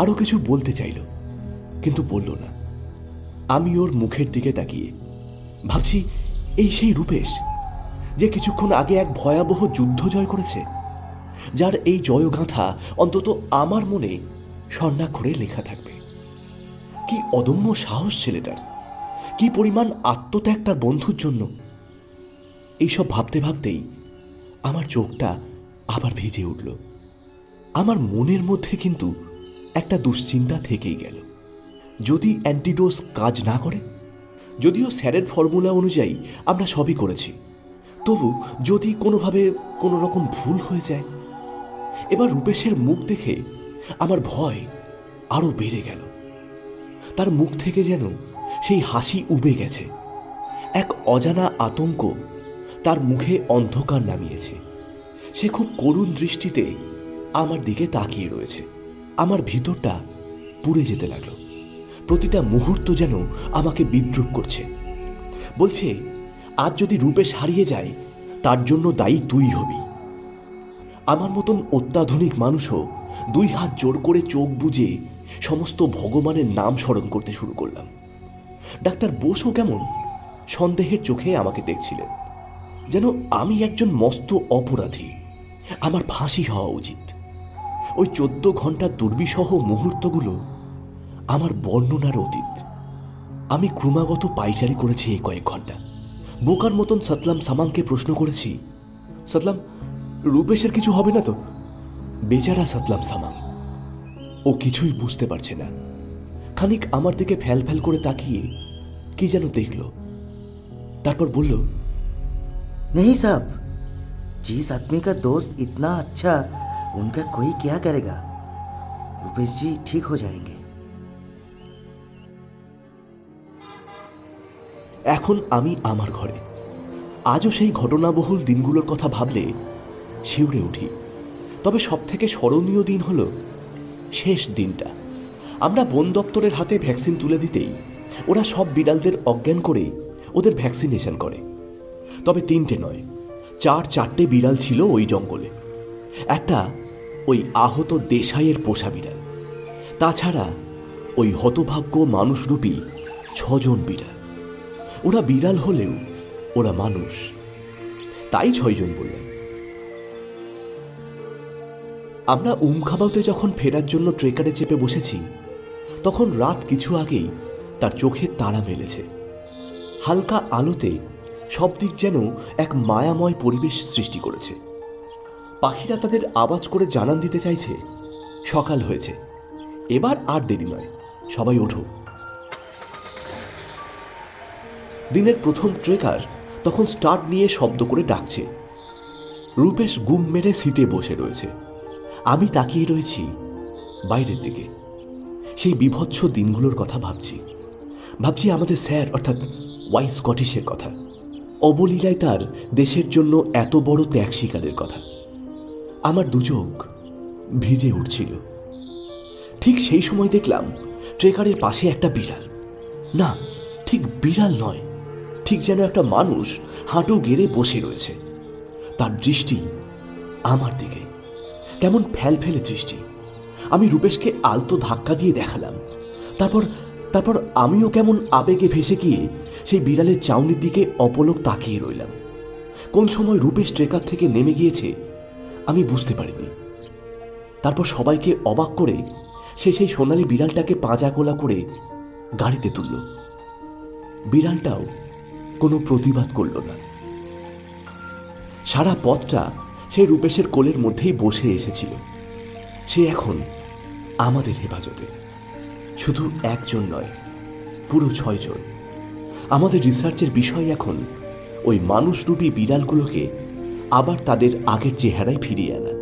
আরো কিছু বলতে চাইল, কিন্তু বলল না। আমি ওর মুখের দিকে তাকিয়ে ভাবছি, এই সেই রূপেশ যে কিছুক্ষণ আগে এক ভয়াবহ যুদ্ধ জয় করেছে, যার এই জয়গাথা অন্তত আমার মনে স্বর্ণাক্ষরে লেখা থাকবে। কি অদম্য সাহস ছেলেটার, কি পরিমাণ আত্মত্যাগ তার বন্ধুর জন্য। এইসব ভাবতে ভাবতেই আমার চোখটা আবার ভিজে উঠল। আমার মনের মধ্যে কিন্তু একটা দুশ্চিন্তা থেকেই গেল। যদি অ্যান্টিডোজ কাজ না করে, যদিও স্যারের ফর্মুলা অনুযায়ী আমরা সবই করেছি, তবু যদি কোনোভাবে কোনো রকম ভুল হয়ে যায়। এবার রূপেশের মুখ দেখে আমার ভয় আরো বেড়ে গেল। তার মুখ থেকে যেন সেই হাসি উবে গেছে। এক অজানা আতঙ্ক তার মুখে অন্ধকার নামিয়েছে। সে খুব করুণ দৃষ্টিতে আমার দিকে তাকিয়ে রয়েছে। আমার ভিতরটা পুড়ে যেতে লাগলো। প্রতিটা মুহূর্ত যেন আমাকে বিদ্রুপ করছে। বলছে, আজ যদি রূপেশ হারিয়ে যায় তার জন্য দায়ী তুই হবি। আমার মতন অত্যাধুনিক মানুষও 2 হাত জোর করে চোখ বুজে সমস্ত ভগবানের নাম স্মরণ করতে শুরু করলাম। ডাক্তার বসু কেমন সন্দেহের চোখে আমাকে দেখছিলেন, যেন আমি একজন মস্ত অপরাধী, আমার ফাঁসি হওয়া উচিত। ওই 14 ঘন্টার দুর্বিষহ মুহূর্তগুলো আমার বর্ণনার অতীত। আমি ক্রমাগত পাইচারি করেছি এই কয়েক ঘন্টা। বোকার মতন সতলাম সামাংকে প্রশ্ন করেছি, সতলাম, রূপেশের কিছু হবে না তো? বেচারা সতলাম সামাং, ও কিছুই বুঝতে পারছে না। খানিক আমার দিকে ফ্যাল ফ্যাল করে তাকিয়ে কি যেন দেখল, তারপর বলল, नहीं साहब, जिस आदमी का दोस्त इतना अच्छा, उनका कोई क्या करेगा? रूपेश जी ठीक हो जाएंगे। এখন আমি আমার ঘরে। আজও সেই ঘটনাবহুল দিনগুলোর কথা ভাবলে শিউরে উঠি। তবে সবথেকে স্মরণীয় দিন হলো শেষ দিনটা। আমরা বন দপ্তরের হাতে ভ্যাকসিন তুলে দিতেই ওরা সব বিড়ালদের অজ্ঞান করে ওদের ভ্যাকসিনেশন করে। তবে 3টে নয়, 4 বিড়াল ছিল ওই জঙ্গলে। একটা ওই আহত দেশাইয়ের পোষা বিড়াল, তাছাড়া ওই হতভাগ্য মানুষরূপী 6 জন বিড়াল। ওরা বিড়াল হলেও ওরা মানুষ, তাই 6 জন বললাম। আমরা উমখাবাউতে যখন ফেরার জন্য ট্রেকারে চেপে বসেছি, তখন রাত কিছু আগেই তার চোখে তারা মেলেছে। হালকা আলোতে সব দিক যেন এক মায়াময় পরিবেশ সৃষ্টি করেছে। পাখিরা তাদের আওয়াজ করে জানান দিতে চাইছে সকাল হয়েছে, এবার আর দেরি নয়, সবাই ওঠো। দিনের প্রথম ট্রেকার তখন স্টার্ট নিয়ে শব্দ করে ডাকছে। রূপেশ গুম মেরে সিটে বসে রয়েছে। আমি তাকিয়ে রয়েছি বাইরের দিকে। সেই বিভৎস দিনগুলোর কথা ভাবছি আমাদের স্যার অর্থাৎ ওয়াই স্কটিশের কথা, অবলীলায় তার দেশের জন্য এত বড় ত্যাগ স্বীকারের কথা। আমার দুচোখ ভিজে উঠছিল। ঠিক সেই সময় দেখলাম ট্রেকারের পাশে একটা বিড়াল, না ঠিক বিড়াল নয়, ঠিক যেন একটা মানুষ হাঁটু গেড়ে বসে রয়েছে। তার দৃষ্টি আমার দিকে, কেমন ফেলে দৃষ্টি। আমি রূপেশকে আলতো ধাক্কা দিয়ে দেখালাম। তারপর আমিও কেমন আবেগে ভেসে গিয়ে সেই বিড়ালের চাউনির দিকে অপলক তাকিয়ে রইলাম। কোন সময় রূপেশ ট্রেকার থেকে নেমে গিয়েছে আমি বুঝতে পারিনি। তারপর সবাইকে অবাক করে সে সেই সোনালি বিড়ালটাকে পাঁজা কোলা করে গাড়িতে তুলল। বিড়ালটাও কোনো প্রতিবাদ করল না। সারা পথটা সে রূপেশের কোলের মধ্যেই বসে এসেছিল। সে এখন আমাদের হেফাজতে। শুধু একজন নয়, পুরো 6 জন। আমাদের রিসার্চের বিষয় এখন ওই মানুষরূপী বিড়ালগুলোকে আবার তাদের আগের চেহারায় ফিরিয়ে আনা।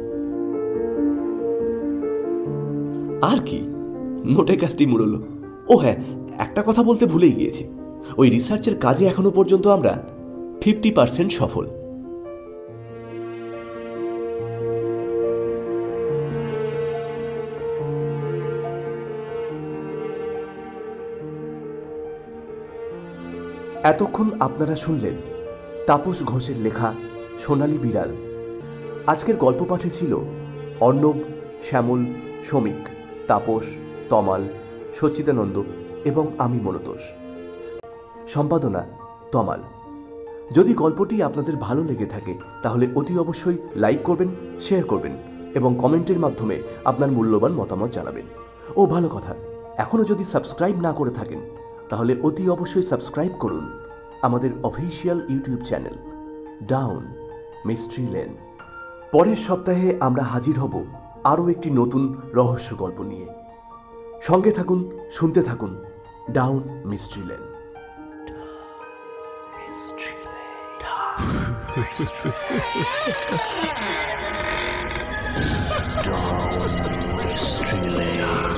আর কি, নোটে কাজটি মুড়লো। ও হ্যাঁ, একটা কথা বলতে ভুলেই গিয়েছি, ওই রিসার্চের কাজে এখনো পর্যন্ত আমরা 50% সফল। এতক্ষণ আপনারা শুনলেন তাপস ঘোষের লেখা সোনালী বিড়াল। আজকের গল্প পাঠে ছিল অর্ণব, শ্যামল, শ্রমিক, তাপস, তমাল, সচ্চিদানন্দ এবং আমি মনতোষ। সম্পাদনা তমাল। যদি গল্পটি আপনাদের ভালো লেগে থাকে তাহলে অতি অবশ্যই লাইক করবেন, শেয়ার করবেন এবং কমেন্টের মাধ্যমে আপনার মূল্যবান মতামত জানাবেন। ও ভালো কথা, এখনও যদি সাবস্ক্রাইব না করে থাকেন তাহলে অতি অবশ্যই সাবস্ক্রাইব করুন আমাদের official YouTube channel down mystery lane. পরের সপ্তাহে আমরা হাজির হব আরও একটি নতুন রহস্য গল্প নিয়ে। সঙ্গে থাকুন, শুনতে থাকুন down mystery lane. Down Mystery Lane.